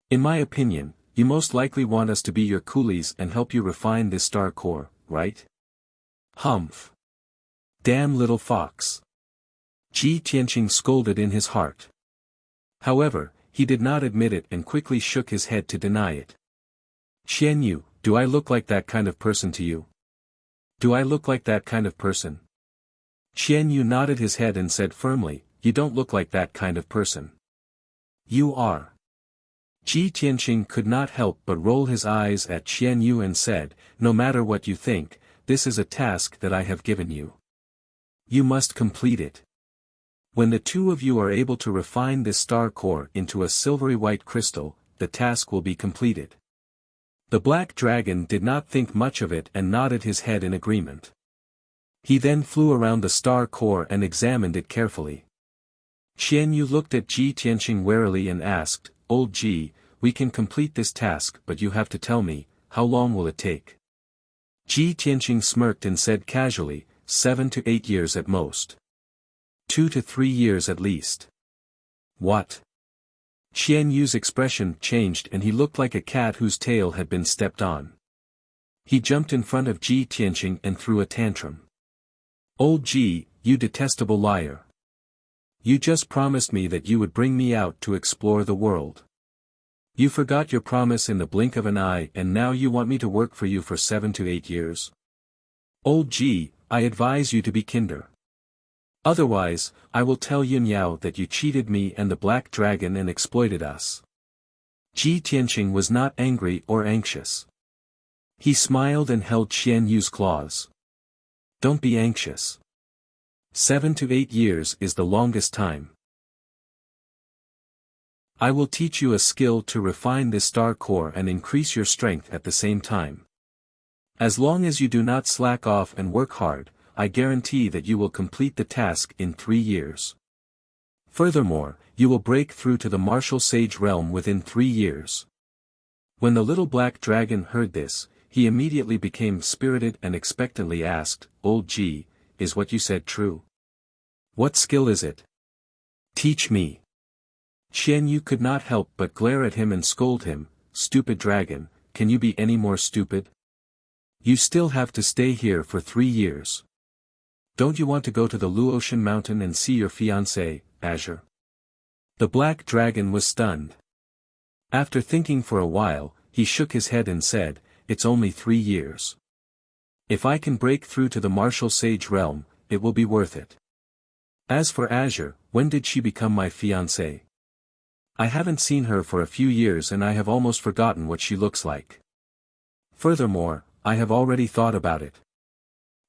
In my opinion, you most likely want us to be your coolies and help you refine this star core, right?" "Humph! Damn little fox!" Ji Tianqing scolded in his heart. However, he did not admit it and quickly shook his head to deny it. "Qianyu, do I look like that kind of person to you? Do I look like that kind of person?" Qianyu nodded his head and said firmly, "You don't look like that kind of person." "You are." Ji Tianqing could not help but roll his eyes at Qianyu and said, "No matter what you think, this is a task that I have given you. You must complete it. When the two of you are able to refine this star core into a silvery white crystal, the task will be completed." The Black Dragon did not think much of it and nodded his head in agreement. He then flew around the star core and examined it carefully. Qianyu looked at Ji Tianqing warily and asked, "Old Ji, we can complete this task but you have to tell me, how long will it take?" Ji Tianqing smirked and said casually, 7 to 8 years at most. 2 to 3 years at least. What? Qianyu's expression changed and he looked like a cat whose tail had been stepped on. He jumped in front of Ji Tianqing and threw a tantrum. "Old Ji, you detestable liar. You just promised me that you would bring me out to explore the world. You forgot your promise in the blink of an eye and now you want me to work for you for 7 to 8 years. Old Ji, I advise you to be kinder. Otherwise, I will tell Yun Yao that you cheated me and the Black Dragon and exploited us." Ji Tianqing was not angry or anxious. He smiled and held Qianyu's claws. "Don't be anxious. 7 to 8 years is the longest time. I will teach you a skill to refine this star core and increase your strength at the same time. As long as you do not slack off and work hard, I guarantee that you will complete the task in 3 years. Furthermore, you will break through to the martial sage realm within 3 years." When the little Black Dragon heard this, he immediately became spirited and expectantly asked, "Old Ji, is what you said true? What skill is it? Teach me." Xian Yu could not help but glare at him and scold him, "Stupid dragon, can you be any more stupid? You still have to stay here for 3 years. Don't you want to go to the Luotian mountain and see your fiancée, Azure?" The black dragon was stunned. After thinking for a while, he shook his head and said, "It's only 3 years. If I can break through to the martial sage realm, it will be worth it. As for Azure, when did she become my fiancée? I haven't seen her for a few years and I have almost forgotten what she looks like. Furthermore, I have already thought about it.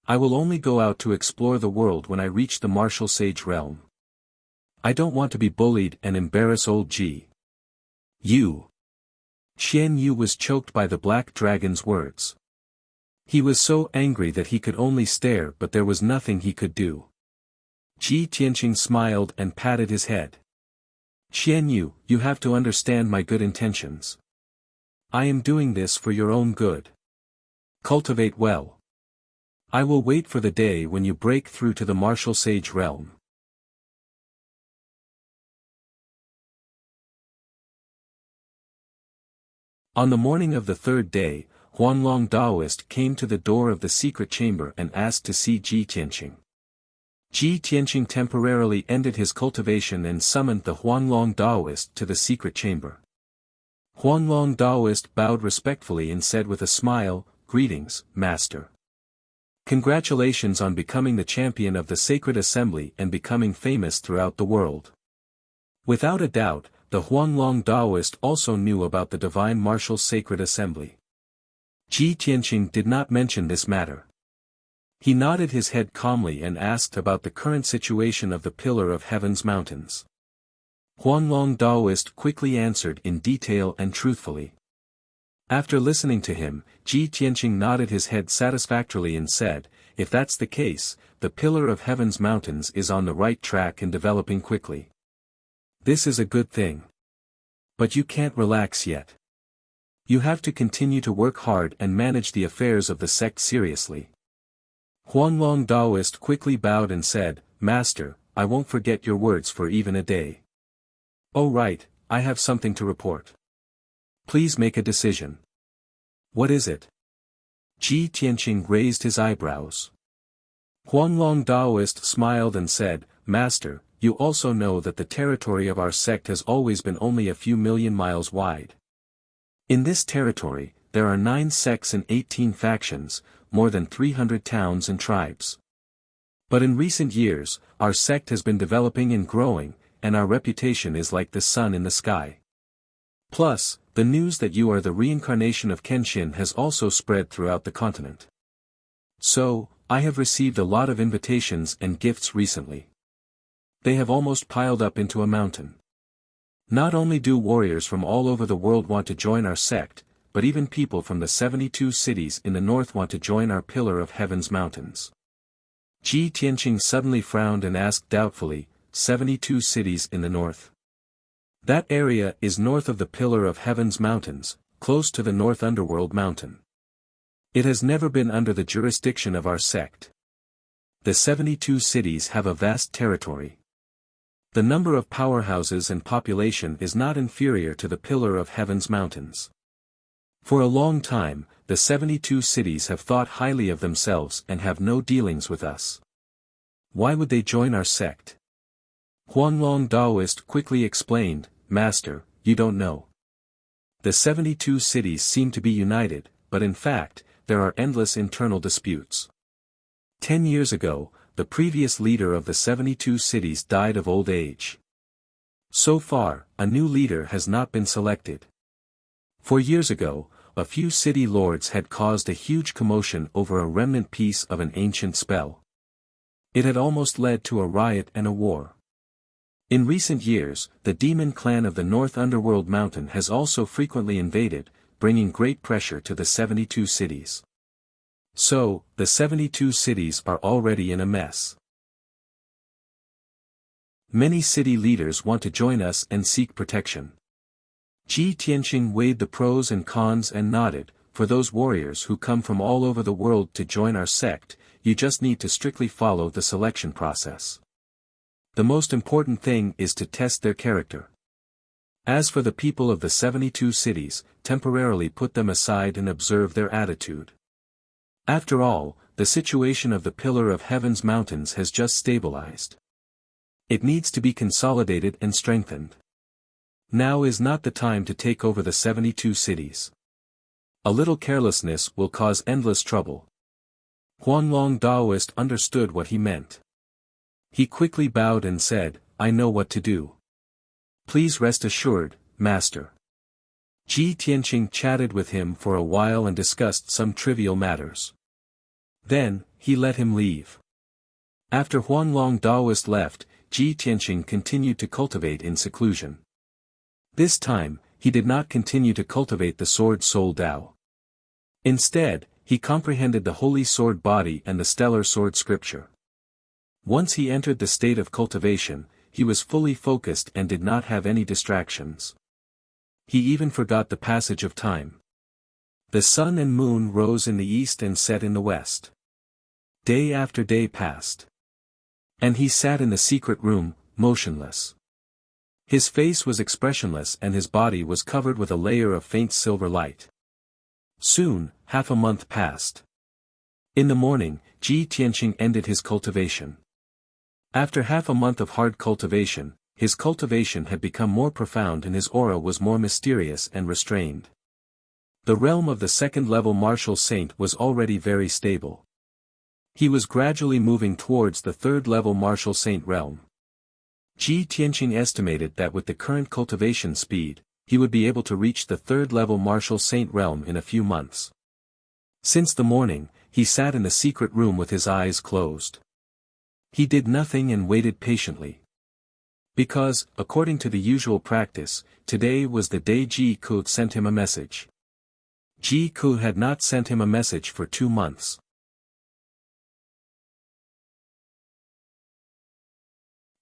I will only go out to explore the world when I reach the martial sage realm. I don't want to be bullied and embarrass old Ji. You." Xian Yu was choked by the black dragon's words. He was so angry that he could only stare, but there was nothing he could do. Ji Tianqing smiled and patted his head. "Xian Yu, you have to understand my good intentions. I am doing this for your own good. Cultivate well. I will wait for the day when you break through to the martial sage realm." On the morning of the 3rd day, Huanglong Daoist came to the door of the secret chamber and asked to see Ji Tianqing. Ji Tianqing temporarily ended his cultivation and summoned the Huanglong Daoist to the secret chamber. Huanglong Daoist bowed respectfully and said with a smile, "Greetings, Master. Congratulations on becoming the champion of the Sacred Assembly and becoming famous throughout the world." Without a doubt, the Huanglong Daoist also knew about the Divine Martial Sacred Assembly. Ji Tianqing did not mention this matter. He nodded his head calmly and asked about the current situation of the Pillar of Heaven's mountains. Huanglong Daoist quickly answered in detail and truthfully. After listening to him, Ji Tianqing nodded his head satisfactorily and said, "If that's the case, the Pillar of Heaven's mountains is on the right track and developing quickly. This is a good thing. But you can't relax yet. You have to continue to work hard and manage the affairs of the sect seriously." Huanglong Daoist quickly bowed and said, "Master, I won't forget your words for even a day." "Oh right, I have something to report. Please make a decision." "What is it?" Ji Tianqing raised his eyebrows. Huanglong Daoist smiled and said, "Master, you also know that the territory of our sect has always been only a few million miles wide. In this territory, there are 9 sects and 18 factions, more than 300 towns and tribes. But in recent years, our sect has been developing and growing, and our reputation is like the sun in the sky. Plus, the news that you are the reincarnation of Kenshin has also spread throughout the continent. So, I have received a lot of invitations and gifts recently. They have almost piled up into a mountain. Not only do warriors from all over the world want to join our sect, but even people from the 72 cities in the north want to join our Pillar of Heaven's mountains." Ji Tianqing suddenly frowned and asked doubtfully, 72 cities in the north? That area is north of the Pillar of Heaven's mountains, close to the North Underworld mountain. It has never been under the jurisdiction of our sect. The 72 cities have a vast territory. The number of powerhouses and population is not inferior to the Pillar of Heaven's mountains. For a long time, the 72 cities have thought highly of themselves and have no dealings with us. Why would they join our sect? Huanglong Daoist quickly explained, "Master, you don't know. The 72 cities seem to be united, but in fact, there are endless internal disputes. 10 years ago, the previous leader of the 72 cities died of old age. So far, a new leader has not been selected. 4 years ago, a few city lords had caused a huge commotion over a remnant piece of an ancient spell. It had almost led to a riot and a war. In recent years, the demon clan of the North Underworld Mountain has also frequently invaded, bringing great pressure to the 72 cities. So, the 72 cities are already in a mess. Many city leaders want to join us and seek protection." Ji Tianqing weighed the pros and cons and nodded, for those warriors who come from all over the world to join our sect, you just need to strictly follow the selection process. The most important thing is to test their character. As for the people of the 72 cities, temporarily put them aside and observe their attitude. After all, the situation of the Pillar of Heaven's mountains has just stabilized. It needs to be consolidated and strengthened. Now is not the time to take over the 72 cities. A little carelessness will cause endless trouble. Huanglong Daoist understood what he meant. He quickly bowed and said, I know what to do. Please rest assured, Master. Ji Tianqing chatted with him for a while and discussed some trivial matters. Then, he let him leave. After Huanglong Daoist left, Ji Tianqing continued to cultivate in seclusion. This time, he did not continue to cultivate the Sword Soul Dao. Instead, he comprehended the Holy Sword Body and the Stellar Sword Scripture. Once he entered the state of cultivation, he was fully focused and did not have any distractions. He even forgot the passage of time. The sun and moon rose in the east and set in the west. Day after day passed. And he sat in the secret room, motionless. His face was expressionless and his body was covered with a layer of faint silver light. Soon, half a month passed. In the morning, Ji Tianqing ended his cultivation. After half a month of hard cultivation, his cultivation had become more profound and his aura was more mysterious and restrained. The realm of the second-level martial saint was already very stable. He was gradually moving towards the third-level martial saint realm. Ji Tianqing estimated that with the current cultivation speed, he would be able to reach the third-level martial saint realm in a few months. Since the morning, he sat in the secret room with his eyes closed. He did nothing and waited patiently. Because, according to the usual practice, today was the day Ji Ku sent him a message. Ji Ku had not sent him a message for 2 months.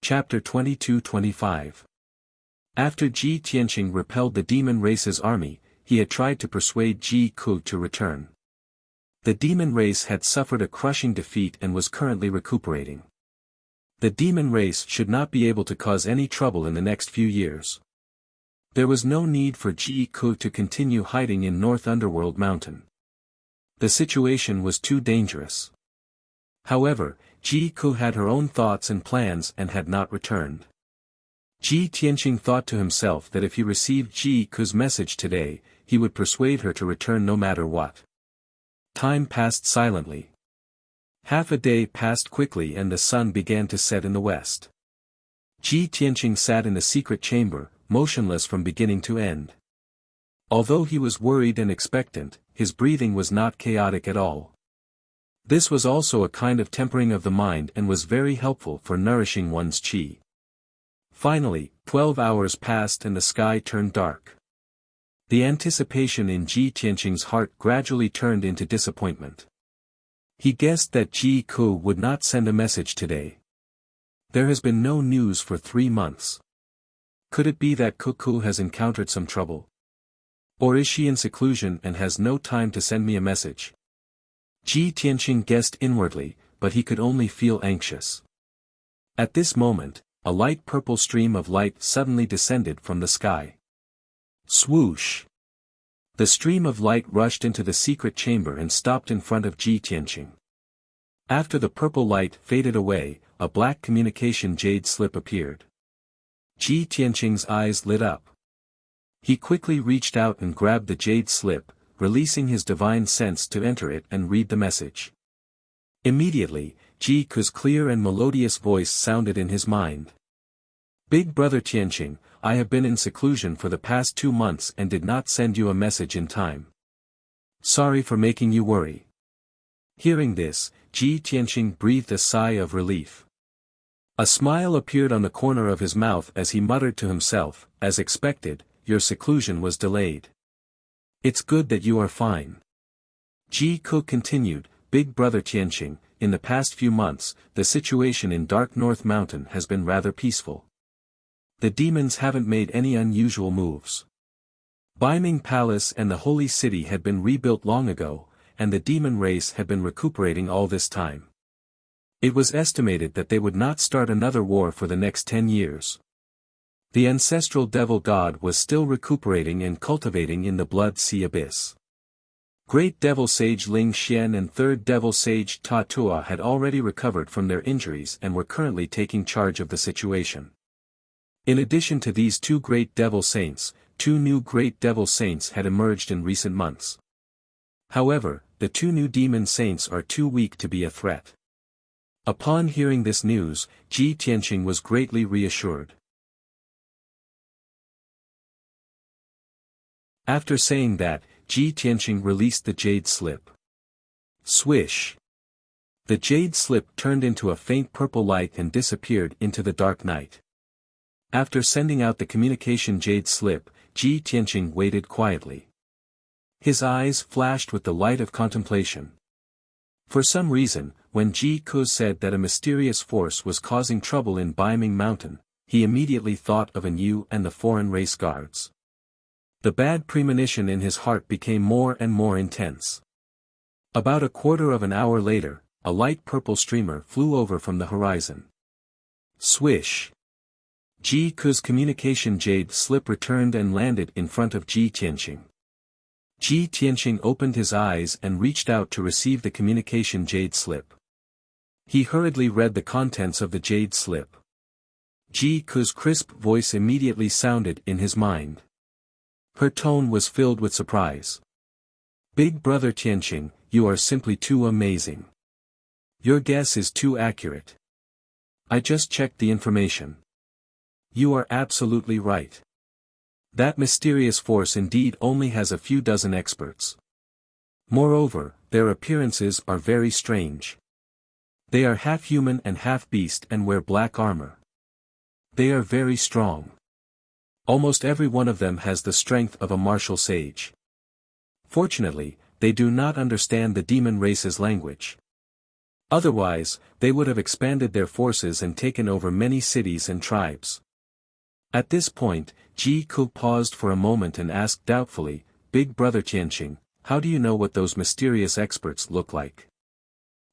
Chapter 22-25. After Ji Tianqing repelled the demon race's army, he had tried to persuade Ji Ku to return. The demon race had suffered a crushing defeat and was currently recuperating. The demon race should not be able to cause any trouble in the next few years. There was no need for Ji Ku to continue hiding in North Underworld Mountain. The situation was too dangerous. However, Ji Ku had her own thoughts and plans and had not returned. Ji Tianqing thought to himself that if he received Ji Ku's message today, he would persuade her to return no matter what. Time passed silently. Half a day passed quickly and the sun began to set in the west. Ji Tianqing sat in the secret chamber, motionless from beginning to end. Although he was worried and expectant, his breathing was not chaotic at all. This was also a kind of tempering of the mind and was very helpful for nourishing one's qi. Finally, 12 hours passed and the sky turned dark. The anticipation in Ji Tianqing's heart gradually turned into disappointment. He guessed that Ji Ku would not send a message today. There has been no news for 3 months. Could it be that Ku has encountered some trouble? Or is she in seclusion and has no time to send me a message? Ji Tianqing guessed inwardly, but he could only feel anxious. At this moment, a light purple stream of light suddenly descended from the sky. Swoosh! The stream of light rushed into the secret chamber and stopped in front of Ji Tianqing. After the purple light faded away, a black communication jade slip appeared. Ji Tianqing's eyes lit up. He quickly reached out and grabbed the jade slip, releasing his divine sense to enter it and read the message. Immediately, Ji Ku's clear and melodious voice sounded in his mind. Big Brother Tianqing, I have been in seclusion for the past 2 months and did not send you a message in time. Sorry for making you worry. Hearing this, Ji Tianqing breathed a sigh of relief. A smile appeared on the corner of his mouth as he muttered to himself, as expected, your seclusion was delayed. It's good that you are fine. Ji Ku continued, Big Brother Tianqing, in the past few months, the situation in Dark North Mountain has been rather peaceful. The demons haven't made any unusual moves. Baiming Palace and the Holy City had been rebuilt long ago, and the demon race had been recuperating all this time. It was estimated that they would not start another war for the next 10 years. The ancestral devil god was still recuperating and cultivating in the Blood Sea abyss. Great Devil Sage Ling Xian and Third Devil Sage Ta Tua had already recovered from their injuries and were currently taking charge of the situation. In addition to these two great devil saints, two new great devil saints had emerged in recent months. However, the two new demon saints are too weak to be a threat. Upon hearing this news, Ji Tianqing was greatly reassured. After saying that, Ji Tianqing released the jade slip. Swish! The jade slip turned into a faint purple light and disappeared into the dark night. After sending out the communication jade slip, Ji Tianqing waited quietly. His eyes flashed with the light of contemplation. For some reason, when Ji Ku said that a mysterious force was causing trouble in Baiming Mountain, he immediately thought of Yu and the foreign race guards. The bad premonition in his heart became more and more intense. About a quarter of an hour later, a light purple streamer flew over from the horizon. Swish! Ji Ku's communication jade slip returned and landed in front of Ji Tianqing. Ji Tianqing opened his eyes and reached out to receive the communication jade slip. He hurriedly read the contents of the jade slip. Ji Ku's crisp voice immediately sounded in his mind. Her tone was filled with surprise. Big Brother Tianqing, you are simply too amazing. Your guess is too accurate. I just checked the information. You are absolutely right. That mysterious force indeed only has a few dozen experts. Moreover, their appearances are very strange. They are half human and half beast and wear black armor. They are very strong. Almost every one of them has the strength of a martial sage. Fortunately, they do not understand the demon race's language. Otherwise, they would have expanded their forces and taken over many cities and tribes. At this point, Ji Ku paused for a moment and asked doubtfully, Big Brother Tianqing, how do you know what those mysterious experts look like?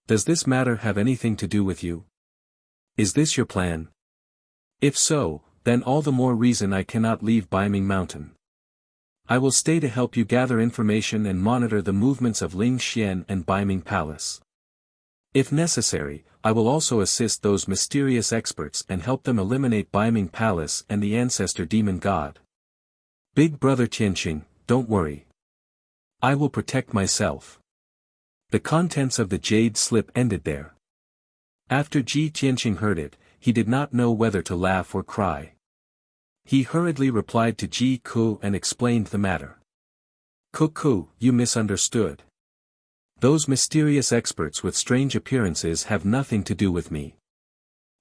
Does this matter have anything to do with you? Is this your plan? If so, then all the more reason I cannot leave Baiming Mountain. I will stay to help you gather information and monitor the movements of Ling Xian and Baiming Palace. If necessary, I will also assist those mysterious experts and help them eliminate Baiming Palace and the ancestor demon god. Big Brother Tianqing, don't worry. I will protect myself. The contents of the jade slip ended there. After Ji Tianqing heard it, he did not know whether to laugh or cry. He hurriedly replied to Ji Ku and explained the matter. Ku, you misunderstood. Those mysterious experts with strange appearances have nothing to do with me.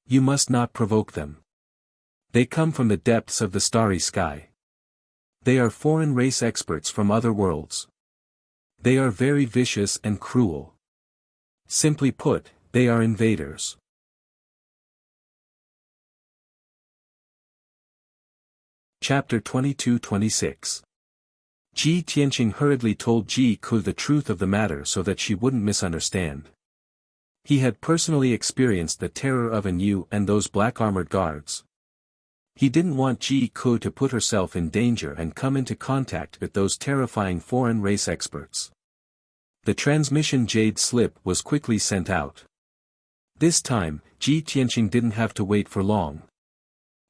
You must not provoke them. They come from the depths of the starry sky. They are foreign race experts from other worlds. They are very vicious and cruel. Simply put, they are invaders. Chapter 22-26. Ji Tianqing hurriedly told Ji Ku the truth of the matter so that she wouldn't misunderstand. He had personally experienced the terror of Yu and those black-armored guards. He didn't want Ji Ku to put herself in danger and come into contact with those terrifying foreign race experts. The transmission jade slip was quickly sent out. This time, Ji Tianqing didn't have to wait for long.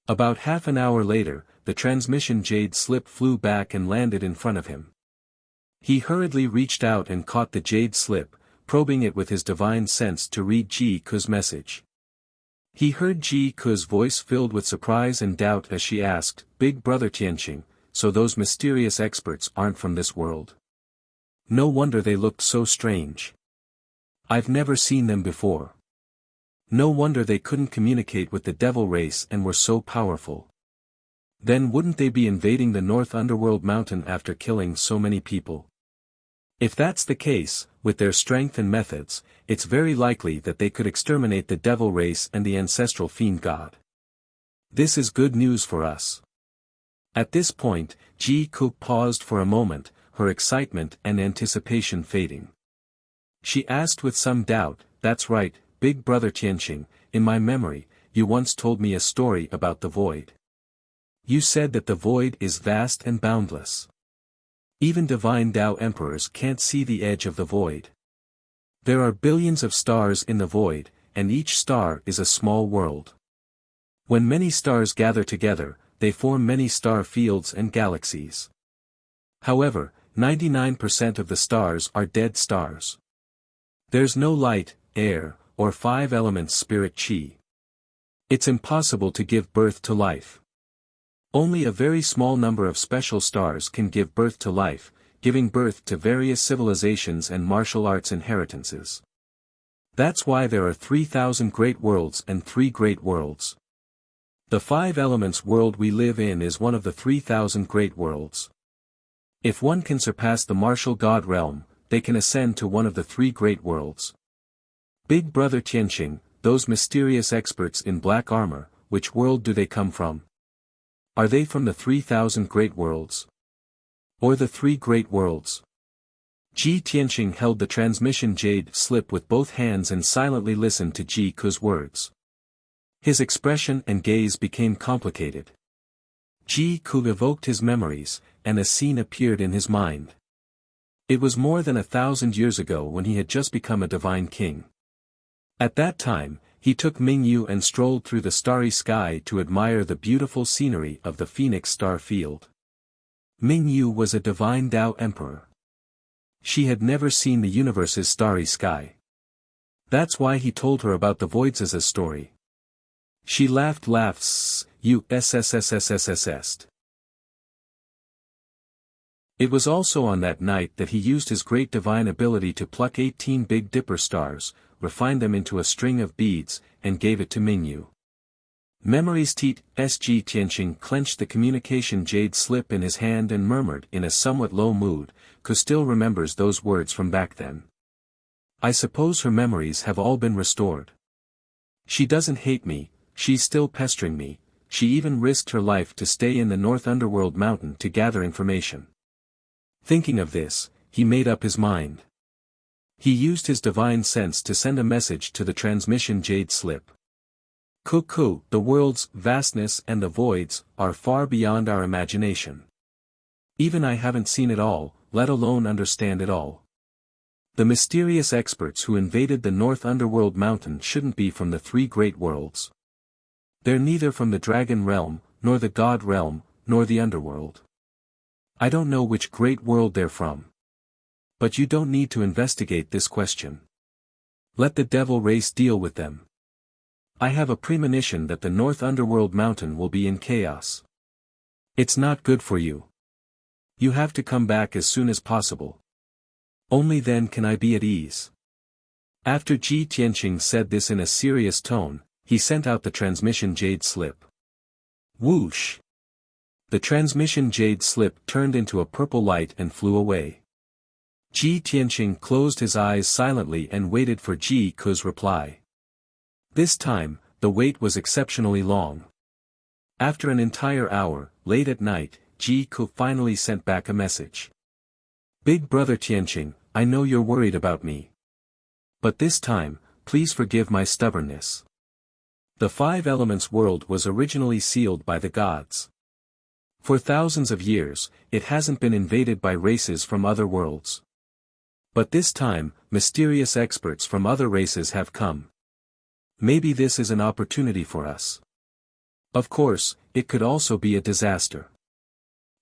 About half an hour later, the transmission jade slip flew back and landed in front of him. He hurriedly reached out and caught the jade slip, probing it with his divine sense to read Ji Ku's message. He heard Ji Ku's voice filled with surprise and doubt as she asked, Big Brother Tianqing, so those mysterious experts aren't from this world? No wonder they looked so strange. I've never seen them before. No wonder they couldn't communicate with the devil race and were so powerful. Then wouldn't they be invading the North Underworld Mountain after killing so many people? If that's the case, with their strength and methods, it's very likely that they could exterminate the devil race and the ancestral fiend god. This is good news for us. At this point, Ji Ku paused for a moment, her excitement and anticipation fading. She asked with some doubt, "That's right, Big Brother Tianqing, in my memory, you once told me a story about the void. You said that the void is vast and boundless. Even divine Tao emperors can't see the edge of the void. There are billions of stars in the void, and each star is a small world. When many stars gather together, they form many star fields and galaxies. However, 99% of the stars are dead stars. There's no light, air, or five elements spirit chi. It's impossible to give birth to life. Only a very small number of special stars can give birth to life, giving birth to various civilizations and martial arts inheritances. That's why there are 3,000 great worlds and 3 great worlds. The 5 elements world we live in is one of the 3,000 great worlds. If one can surpass the martial god realm, they can ascend to one of the 3 great worlds. Big Brother Tianqing, those mysterious experts in black armor, which world do they come from? Are they from the 3,000 great worlds? Or the 3 great worlds? Ji Tianqing held the transmission jade slip with both hands and silently listened to Ji Ku's words. His expression and gaze became complicated. Ji Ku evoked his memories, and a scene appeared in his mind. It was more than 1,000 years ago when he had just become a divine king. At that time, he took Mingyu and strolled through the starry sky to admire the beautiful scenery of the Phoenix star field. Mingyu was a divine Tao emperor. She had never seen the universe's starry sky. That's why he told her about the voids as a story. She laughed USSSSSSSed. It was also on that night that he used his great divine ability to pluck 18 Big Dipper stars, refine them into a string of beads, and gave it to Mingyu. Memories Ji Tianqing clenched the communication jade slip in his hand and murmured in a somewhat low mood, "Ku still remembers those words from back then. I suppose her memories have all been restored. She doesn't hate me, she's still pestering me, she even risked her life to stay in the North Underworld mountain to gather information." Thinking of this, he made up his mind. He used his divine sense to send a message to the transmission jade slip. "Ku, the world's vastness and the voids are far beyond our imagination. Even I haven't seen it all, let alone understand it all. The mysterious experts who invaded the North Underworld mountain shouldn't be from the 3 great worlds. They're neither from the dragon realm, nor the god realm, nor the underworld. I don't know which great world they're from. But you don't need to investigate this question. Let the devil race deal with them. I have a premonition that the North Underworld mountain will be in chaos. It's not good for you. You have to come back as soon as possible. Only then can I be at ease." After Ji Tianqing said this in a serious tone, he sent out the transmission jade slip. Whoosh! The transmission jade slip turned into a purple light and flew away. Ji Tianqing closed his eyes silently and waited for Ji Ku's reply. This time, the wait was exceptionally long. After an entire hour, late at night, Ji Ku finally sent back a message. "Big Brother Tianqing, I know you're worried about me. But this time, please forgive my stubbornness. The 5 elements world was originally sealed by the gods. For thousands of years, it hasn't been invaded by races from other worlds. But this time, mysterious experts from other races have come. Maybe this is an opportunity for us. Of course, it could also be a disaster.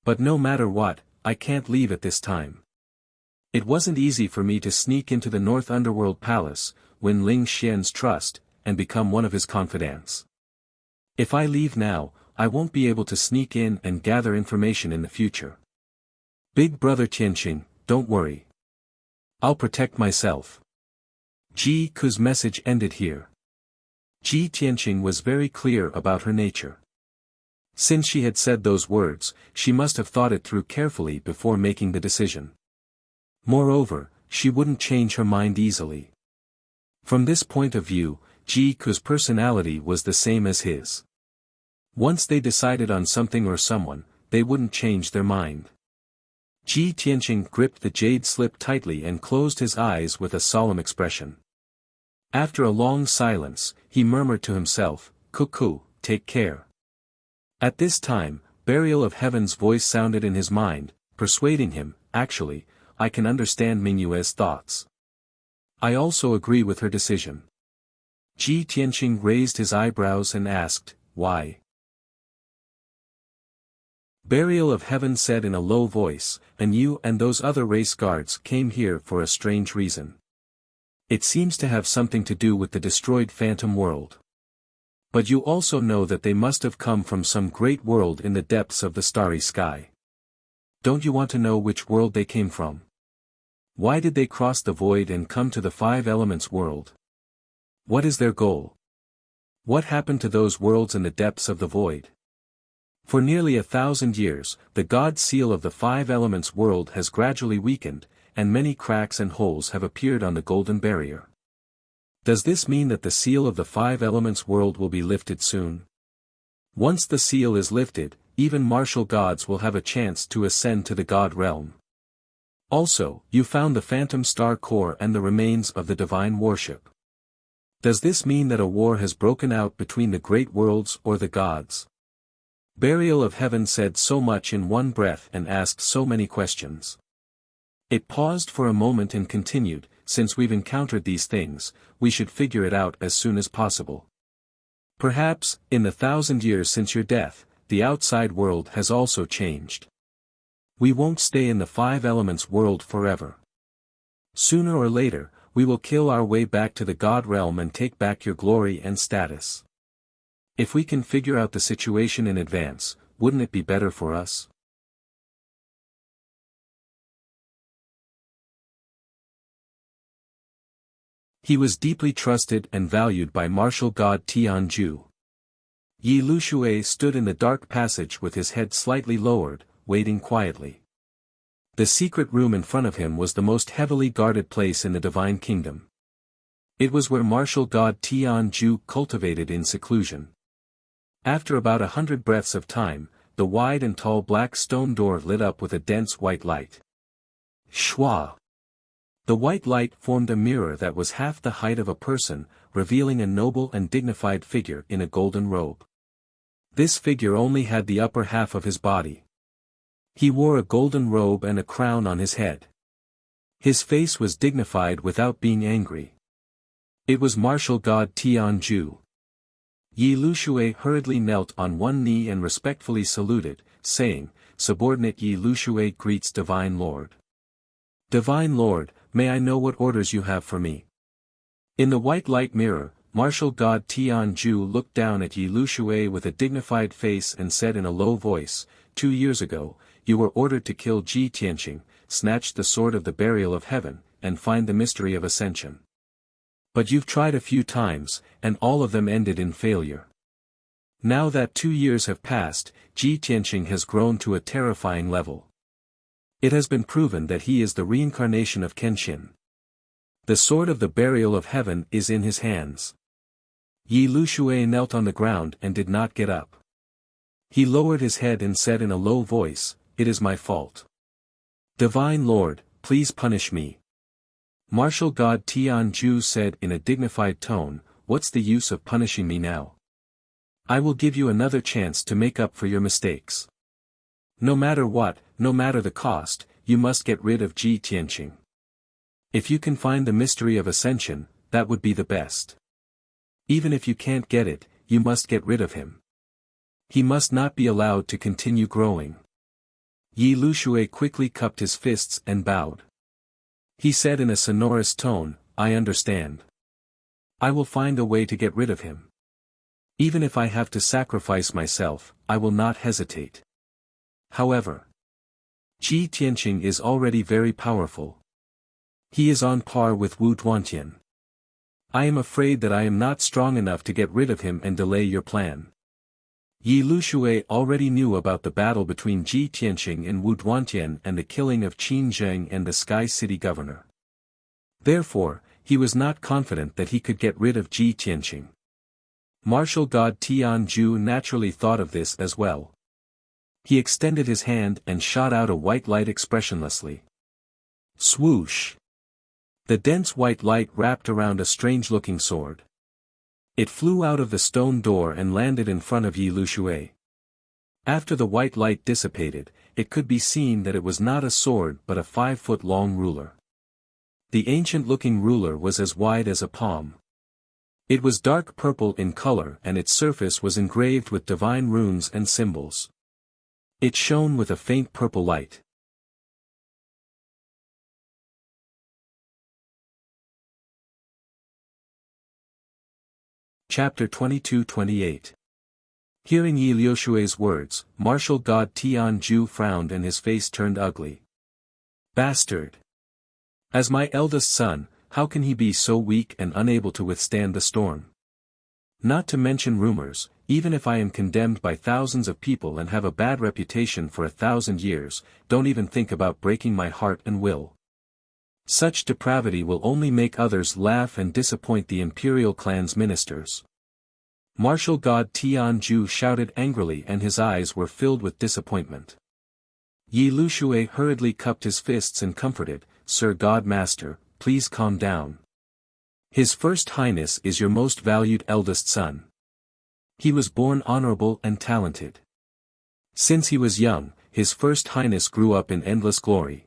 But no matter what, I can't leave at this time. It wasn't easy for me to sneak into the North Underworld Palace, win Ling Xian's trust, and become one of his confidants. If I leave now, I won't be able to sneak in and gather information in the future. Big Brother Tianqing, don't worry. I'll protect myself." Ji Ku's message ended here. Ji Tianqing was very clear about her nature. Since she had said those words, she must have thought it through carefully before making the decision. Moreover, she wouldn't change her mind easily. From this point of view, Ji Ku's personality was the same as his. Once they decided on something or someone, they wouldn't change their mind. Ji Tianqing gripped the jade slip tightly and closed his eyes with a solemn expression. After a long silence, he murmured to himself, "Cuckoo, take care." At this time, Burial of Heaven's voice sounded in his mind, persuading him, "Actually, I can understand Mingyue's thoughts. I also agree with her decision." Ji Tianqing raised his eyebrows and asked, "Why?" Burial of Heaven said in a low voice, "And you and those other race guards came here for a strange reason. It seems to have something to do with the destroyed phantom world. But you also know that they must have come from some great world in the depths of the starry sky. Don't you want to know which world they came from? Why did they cross the void and come to the five elements world? What is their goal? What happened to those worlds in the depths of the void? For nearly 1,000 years, the God seal of the five elements world has gradually weakened, and many cracks and holes have appeared on the golden barrier. Does this mean that the seal of the five elements world will be lifted soon? Once the seal is lifted, even martial gods will have a chance to ascend to the God realm. Also, you found the phantom star core and the remains of the divine worship. Does this mean that a war has broken out between the great worlds or the gods?" Burial of Heaven said so much in one breath and asked so many questions. It paused for a moment and continued, "Since we've encountered these things, we should figure it out as soon as possible. Perhaps, in the 1,000 years since your death, the outside world has also changed. We won't stay in the five elements world forever. Sooner or later, we will kill our way back to the God realm and take back your glory and status. If we can figure out the situation in advance, wouldn't it be better for us?" He was deeply trusted and valued by martial god Tianju. Yi Lushui stood in the dark passage with his head slightly lowered, waiting quietly. The secret room in front of him was the most heavily guarded place in the Divine Kingdom. It was where martial god Tianju cultivated in seclusion. After about 100 breaths of time, the wide and tall black stone door lit up with a dense white light. Shwa! The white light formed a mirror that was half the height of a person, revealing a noble and dignified figure in a golden robe. This figure only had the upper half of his body. He wore a golden robe and a crown on his head. His face was dignified without being angry. It was martial god Tianju. Yi Lushui hurriedly knelt on one knee and respectfully saluted, saying, "Subordinate Yi Lushui greets Divine Lord." "Divine Lord, may I know what orders you have for me?" In the white light mirror, martial god Tianju looked down at Yi Lushui with a dignified face and said in a low voice, 2 years ago, you were ordered to kill Ji Tianqing, snatch the sword of the Burial of Heaven, and find the mystery of ascension. But you've tried a few times, and all of them ended in failure. Now that 2 years have passed, Ji Tianqing has grown to a terrifying level. It has been proven that he is the reincarnation of Kenshin. The sword of the Burial of Heaven is in his hands. Yi Lushui knelt on the ground and did not get up. He lowered his head and said in a low voice, "It is my fault. Divine Lord, please punish me." Martial god Tianju said in a dignified tone, "What's the use of punishing me now? I will give you another chance to make up for your mistakes. No matter what, no matter the cost, you must get rid of Ji Tianqing. If you can find the mystery of ascension, that would be the best. Even if you can't get it, you must get rid of him. He must not be allowed to continue growing." Yi Lushui quickly cupped his fists and bowed. He said in a sonorous tone, "I understand. I will find a way to get rid of him. Even if I have to sacrifice myself, I will not hesitate. However, Ji Tianqing is already very powerful. He is on par with Wu Duantian. I am afraid that I am not strong enough to get rid of him and delay your plan." Yi Lushui already knew about the battle between Ji Tianqing and Wu Duantian and the killing of Qin Zheng and the Sky City governor. Therefore, he was not confident that he could get rid of Ji Tianqing. Martial god Tianju naturally thought of this as well. He extended his hand and shot out a white light expressionlessly. Swoosh! The dense white light wrapped around a strange-looking sword. It flew out of the stone door and landed in front of Yi Lushui. After the white light dissipated, it could be seen that it was not a sword but a 5-foot-long ruler. The ancient-looking ruler was as wide as a palm. It was dark purple in color and its surface was engraved with divine runes and symbols. It shone with a faint purple light. Chapter 22-28. Hearing Yi Liushui's words, martial god Tianju frowned and his face turned ugly. Bastard! As my eldest son, how can he be so weak and unable to withstand the storm? Not to mention rumors, even if I am condemned by thousands of people and have a bad reputation for 1,000 years, don't even think about breaking my heart and will. Such depravity will only make others laugh and disappoint the imperial clan's ministers. Martial god Tianju shouted angrily and his eyes were filled with disappointment. Yi Lushui hurriedly cupped his fists and comforted, Sir God Master, please calm down. His First Highness is your most valued eldest son. He was born honorable and talented. Since he was young, His First Highness grew up in endless glory.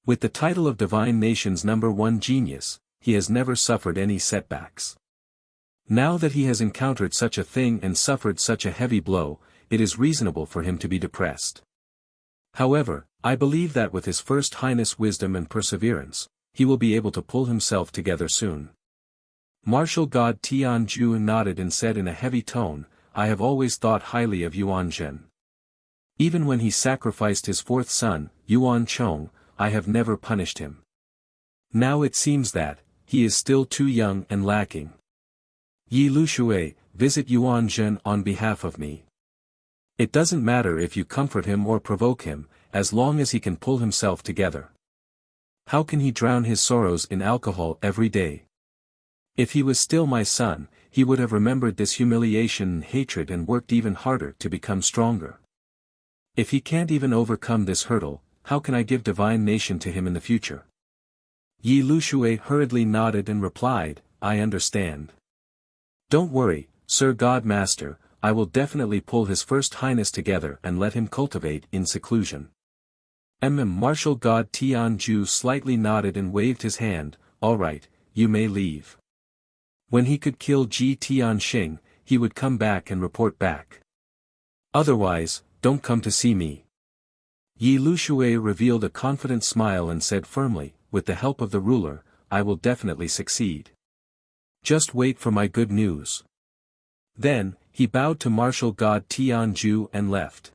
With the title of Divine Nation's #1 genius, he has never suffered any setbacks. Now that he has encountered such a thing and suffered such a heavy blow, it is reasonable for him to be depressed. However, I believe that with His First Highness' wisdom and perseverance, he will be able to pull himself together soon. Martial god Tianju nodded and said in a heavy tone, I have always thought highly of Yuan Zhen. Even when he sacrificed his fourth son, Yuan Chong, I have never punished him. Now it seems that, he is still too young and lacking. Yi Lushui, visit Yuan Zhen on behalf of me. It doesn't matter if you comfort him or provoke him, as long as he can pull himself together. How can he drown his sorrows in alcohol every day? If he was still my son, he would have remembered this humiliation and hatred and worked even harder to become stronger. If he can't even overcome this hurdle, how can I give divine nation to him in the future? Yi Lushui hurriedly nodded and replied, I understand. Don't worry, Sir God Master, I will definitely pull His First Highness together and let him cultivate in seclusion. Martial god Tianju slightly nodded and waved his hand, all right, you may leave. When he could kill Ji Tianxing, he would come back and report back. Otherwise, don't come to see me. Yi Lushui revealed a confident smile and said firmly, with the help of the ruler, I will definitely succeed. Just wait for my good news. Then, he bowed to martial god Tianju and left.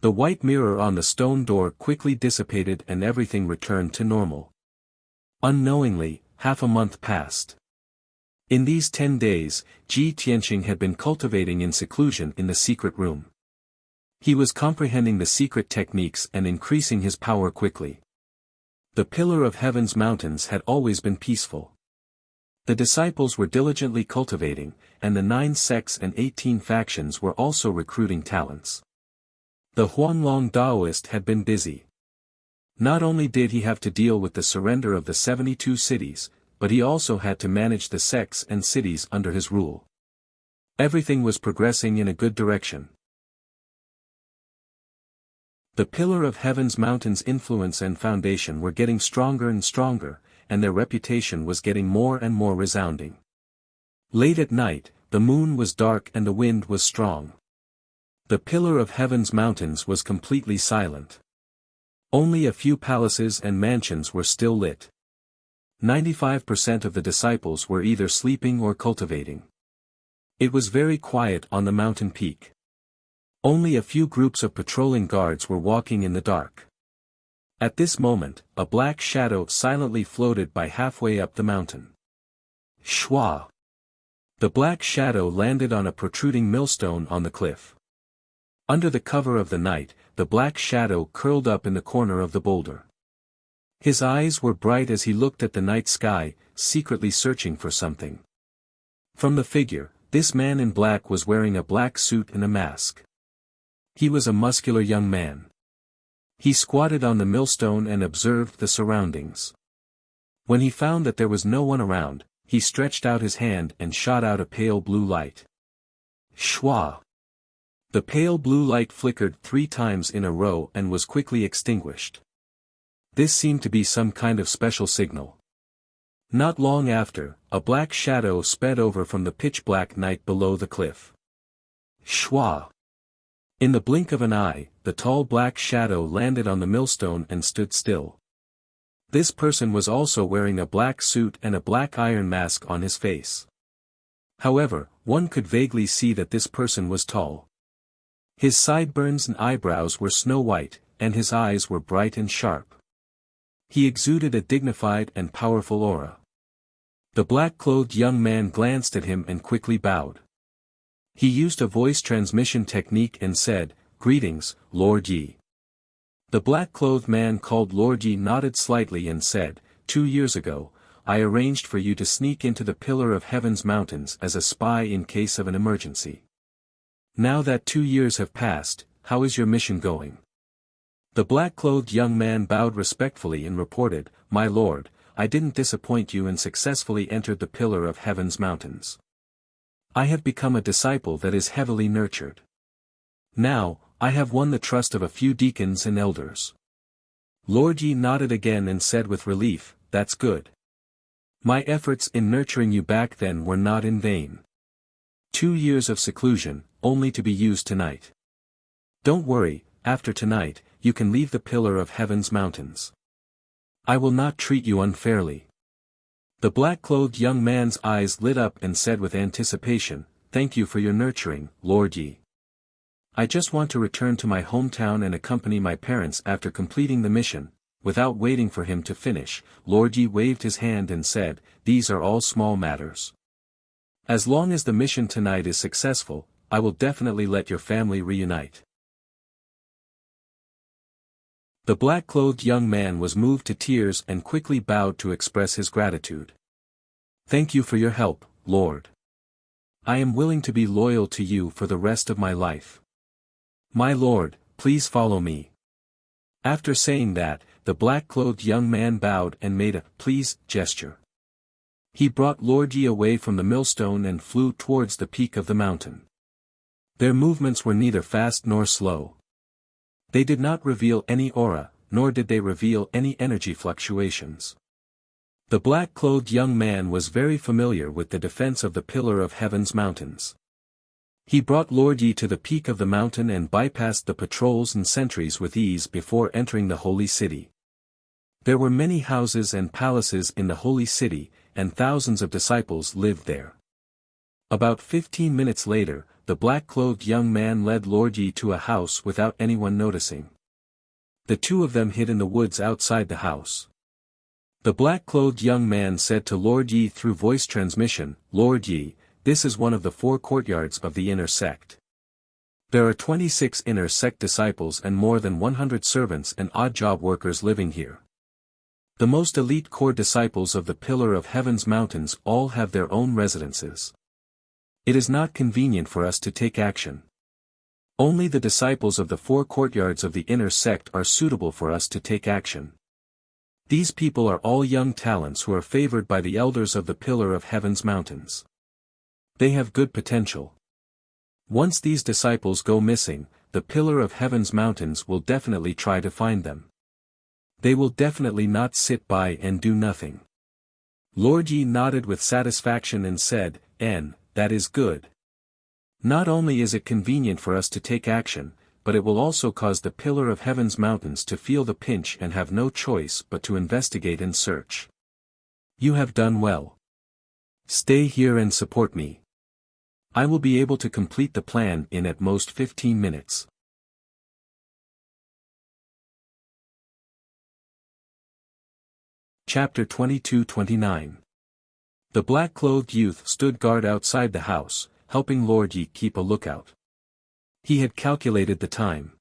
The white mirror on the stone door quickly dissipated and everything returned to normal. Unknowingly, half a month passed. In these 10 days, Ji Tianxing had been cultivating in seclusion in the secret room. He was comprehending the secret techniques and increasing his power quickly. The pillar of heaven's mountains had always been peaceful. The disciples were diligently cultivating, and the 9 sects and 18 factions were also recruiting talents. The Huanglong Daoist had been busy. Not only did he have to deal with the surrender of the 72 cities, but he also had to manage the sects and cities under his rule. Everything was progressing in a good direction. The pillar of heaven's mountains' influence and foundation were getting stronger and stronger, and their reputation was getting more and more resounding. Late at night, the moon was dark and the wind was strong. The pillar of heaven's mountains was completely silent. Only a few palaces and mansions were still lit. 95% of the disciples were either sleeping or cultivating. It was very quiet on the mountain peak. Only a few groups of patrolling guards were walking in the dark. At this moment, a black shadow silently floated by halfway up the mountain. Shwa! The black shadow landed on a protruding millstone on the cliff. Under the cover of the night, the black shadow curled up in the corner of the boulder. His eyes were bright as he looked at the night sky, secretly searching for something. From the figure, this man in black was wearing a black suit and a mask. He was a muscular young man. He squatted on the millstone and observed the surroundings. When he found that there was no one around, he stretched out his hand and shot out a pale blue light. Shwa! The pale blue light flickered 3 times in a row and was quickly extinguished. This seemed to be some kind of special signal. Not long after, a black shadow sped over from the pitch-black night below the cliff. Shwa! In the blink of an eye, the tall black shadow landed on the millstone and stood still. This person was also wearing a black suit and a black iron mask on his face. However, one could vaguely see that this person was tall. His sideburns and eyebrows were snow-white, and his eyes were bright and sharp. He exuded a dignified and powerful aura. The black-clothed young man glanced at him and quickly bowed. He used a voice transmission technique and said, "Greetings, Lord Yi." The black-clothed man called Lord Yi nodded slightly and said, "2 years ago, I arranged for you to sneak into the Pillar of Heaven's mountains as a spy in case of an emergency. Now that 2 years have passed, how is your mission going?" The black-clothed young man bowed respectfully and reported, "My lord, I didn't disappoint you and successfully entered the Pillar of Heaven's mountains. I have become a disciple that is heavily nurtured. Now, I have won the trust of a few deacons and elders." Lord Yi nodded again and said with relief, "That's good. My efforts in nurturing you back then were not in vain. 2 years of seclusion, only to be used tonight. Don't worry, after tonight, you can leave the Pillar of Heaven's mountains. I will not treat you unfairly." The black-clothed young man's eyes lit up and said with anticipation, "Thank you for your nurturing, Lord Yi. I just want to return to my hometown and accompany my parents after completing the mission." Without waiting for him to finish, Lord Yi waved his hand and said, "These are all small matters. As long as the mission tonight is successful, I will definitely let your family reunite." The black-clothed young man was moved to tears and quickly bowed to express his gratitude. "Thank you for your help, Lord. I am willing to be loyal to you for the rest of my life. My lord, please follow me." After saying that, the black-clothed young man bowed and made a "please" gesture. He brought Lord Yi away from the millstone and flew towards the peak of the mountain. Their movements were neither fast nor slow. They did not reveal any aura, nor did they reveal any energy fluctuations. The black-clothed young man was very familiar with the defense of the Pillar of Heaven's mountains. He brought Lord Yi to the peak of the mountain and bypassed the patrols and sentries with ease before entering the holy city. There were many houses and palaces in the holy city, and thousands of disciples lived there. About 15 minutes later, the black-clothed young man led Lord Yi to a house without anyone noticing. The two of them hid in the woods outside the house. The black-clothed young man said to Lord Yi through voice transmission, "Lord Yi, this is one of the 4 courtyards of the inner sect. There are 26 inner sect disciples and more than 100 servants and odd job workers living here. The most elite core disciples of the Pillar of Heaven's mountains all have their own residences. It is not convenient for us to take action. Only the disciples of the 4 courtyards of the inner sect are suitable for us to take action. These people are all young talents who are favored by the elders of the Pillar of Heaven's mountains. They have good potential. Once these disciples go missing, the Pillar of Heaven's mountains will definitely try to find them. They will definitely not sit by and do nothing." Lord Yi nodded with satisfaction and said, That is good. Not only is it convenient for us to take action, but it will also cause the Pillar of Heaven's mountains to feel the pinch and have no choice but to investigate and search. You have done well. Stay here and support me. I will be able to complete the plan in at most 15 minutes. Chapter 22-29. The black-clothed youth stood guard outside the house, helping Lord Yi keep a lookout. He had calculated the time.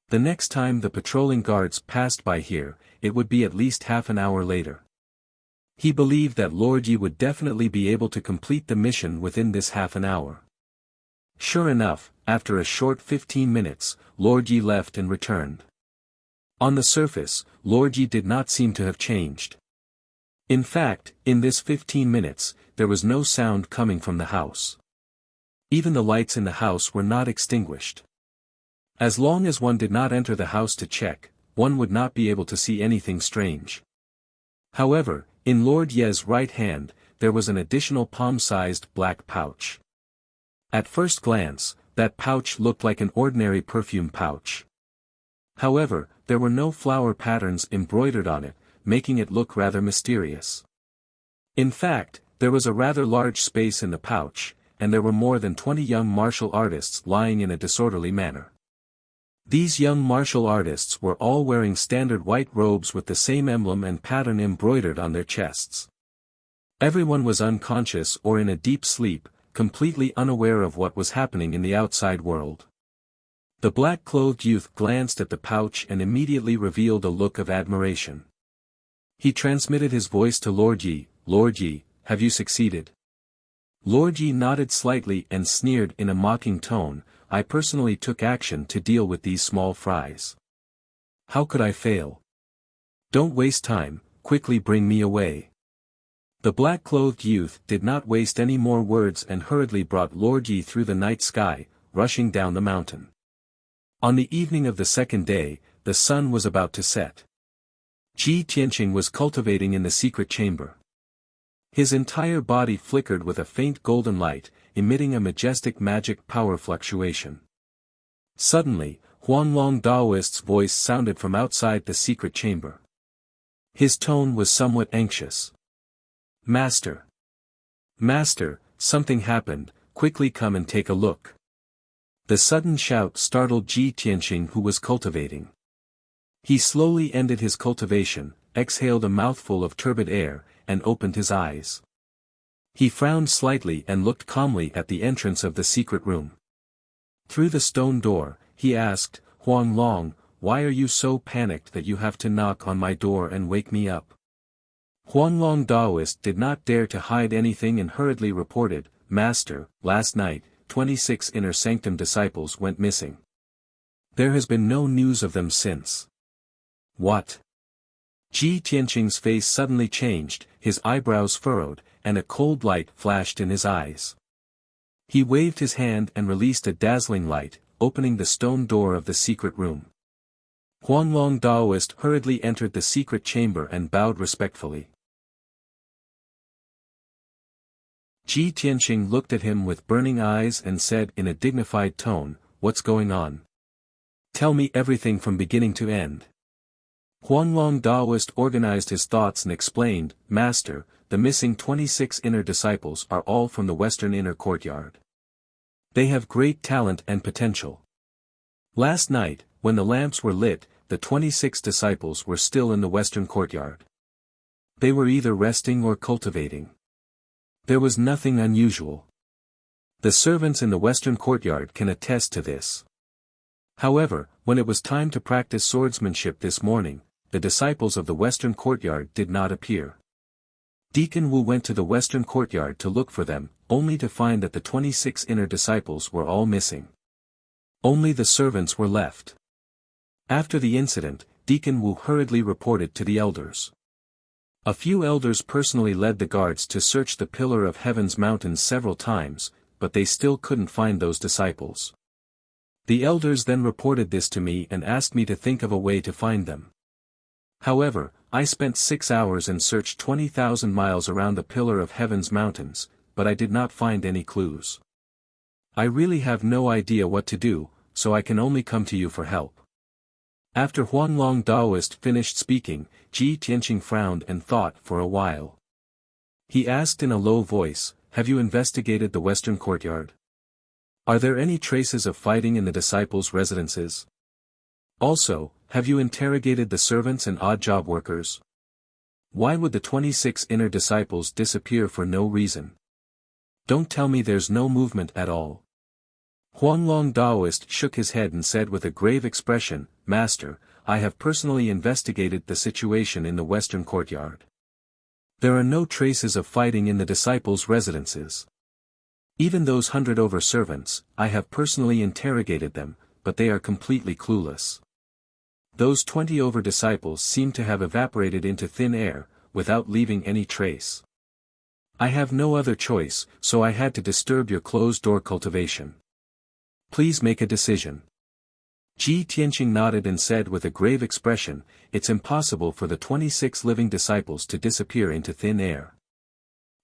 The next time the patrolling guards passed by here, it would be at least half an hour later. He believed that Lord Yi would definitely be able to complete the mission within this half an hour. Sure enough, after a short 15 minutes, Lord Yi left and returned. On the surface, Lord Yi did not seem to have changed. In fact, in this 15 minutes, there was no sound coming from the house. Even the lights in the house were not extinguished. As long as one did not enter the house to check, one would not be able to see anything strange. However, in Lord Ye's right hand, there was an additional palm-sized black pouch. At first glance, that pouch looked like an ordinary perfume pouch. However, there were no flower patterns embroidered on it, making it look rather mysterious. In fact, there was a rather large space in the pouch, and there were more than 20 young martial artists lying in a disorderly manner. These young martial artists were all wearing standard white robes with the same emblem and pattern embroidered on their chests. Everyone was unconscious or in a deep sleep, completely unaware of what was happening in the outside world. The black-clothed youth glanced at the pouch and immediately revealed a look of admiration. He transmitted his voice to Lord Yi. "Lord Yi, have you succeeded?" Lord Yi nodded slightly and sneered in a mocking tone, "I personally took action to deal with these small fries. How could I fail? Don't waste time, quickly bring me away." The black-clothed youth did not waste any more words and hurriedly brought Lord Yi through the night sky, rushing down the mountain. On the evening of the second day, the sun was about to set. Ji Tianqing was cultivating in the secret chamber. His entire body flickered with a faint golden light, emitting a majestic magic power fluctuation. Suddenly, Huanglong Daoist's voice sounded from outside the secret chamber. His tone was somewhat anxious. "Master! Master, something happened, quickly come and take a look." The sudden shout startled Ji Tianqing, who was cultivating. He slowly ended his cultivation, exhaled a mouthful of turbid air, and opened his eyes. He frowned slightly and looked calmly at the entrance of the secret room. Through the stone door, he asked, "Huanglong, why are you so panicked that you have to knock on my door and wake me up?" Huanglong Daoist did not dare to hide anything and hurriedly reported, "Master, last night, 26 inner sanctum disciples went missing. There has been no news of them since." "What?" Ji Tianqing's face suddenly changed, his eyebrows furrowed, and a cold light flashed in his eyes. He waved his hand and released a dazzling light, opening the stone door of the secret room. Huanglong Daoist hurriedly entered the secret chamber and bowed respectfully. Ji Tianqing looked at him with burning eyes and said in a dignified tone, "What's going on? Tell me everything from beginning to end." Huanglong Daoist organized his thoughts and explained, "Master, the missing 26 inner disciples are all from the western inner courtyard. They have great talent and potential. Last night, when the lamps were lit, the 26 disciples were still in the western courtyard. They were either resting or cultivating. There was nothing unusual. The servants in the western courtyard can attest to this. However, when it was time to practice swordsmanship this morning, the disciples of the western courtyard did not appear. Deacon Wu went to the western courtyard to look for them, only to find that the 26 inner disciples were all missing. Only the servants were left. After the incident, Deacon Wu hurriedly reported to the elders. A few elders personally led the guards to search the Pillar of Heaven's mountains several times, but they still couldn't find those disciples. The elders then reported this to me and asked me to think of a way to find them. However, I spent 6 hours and searched 20,000 miles around the Pillar of Heaven's mountains, but I did not find any clues. I really have no idea what to do, so I can only come to you for help." After Huanglong Daoist finished speaking, Ji Tianqing frowned and thought for a while. He asked in a low voice, "Have you investigated the western courtyard? Are there any traces of fighting in the disciples' residences? Also, have you interrogated the servants and odd job workers? Why would the 26 inner disciples disappear for no reason? Don't tell me there's no movement at all." Huanglong Daoist shook his head and said with a grave expression, "Master, I have personally investigated the situation in the western courtyard. There are no traces of fighting in the disciples' residences. Even those 100 over servants, I have personally interrogated them, but they are completely clueless. Those 20 over disciples seem to have evaporated into thin air, without leaving any trace. I have no other choice, so I had to disturb your closed-door cultivation. Please make a decision. Ji Tianqing nodded and said with a grave expression, it's impossible for the 26 living disciples to disappear into thin air.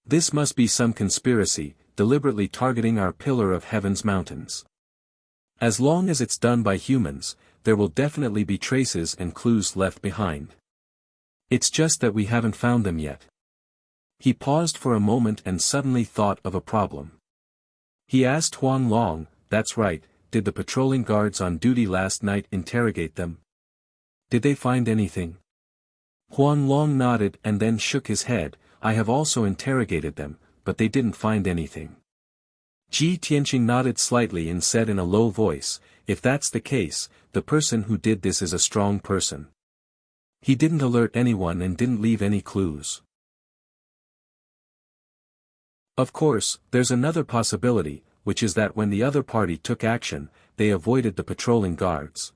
This must be some conspiracy, deliberately targeting our pillar of heaven's mountains. As long as it's done by humans, there will definitely be traces and clues left behind. It's just that we haven't found them yet. He paused for a moment and suddenly thought of a problem. He asked Huang Long, that's right, did the patrolling guards on duty last night interrogate them? Did they find anything? Huang Long nodded and then shook his head, I have also interrogated them, but they didn't find anything. Ji Tianqing nodded slightly and said in a low voice, if that's the case, the person who did this is a strong person. He didn't alert anyone and didn't leave any clues. Of course, there's another possibility, which is that when the other party took action, they avoided the patrolling guards.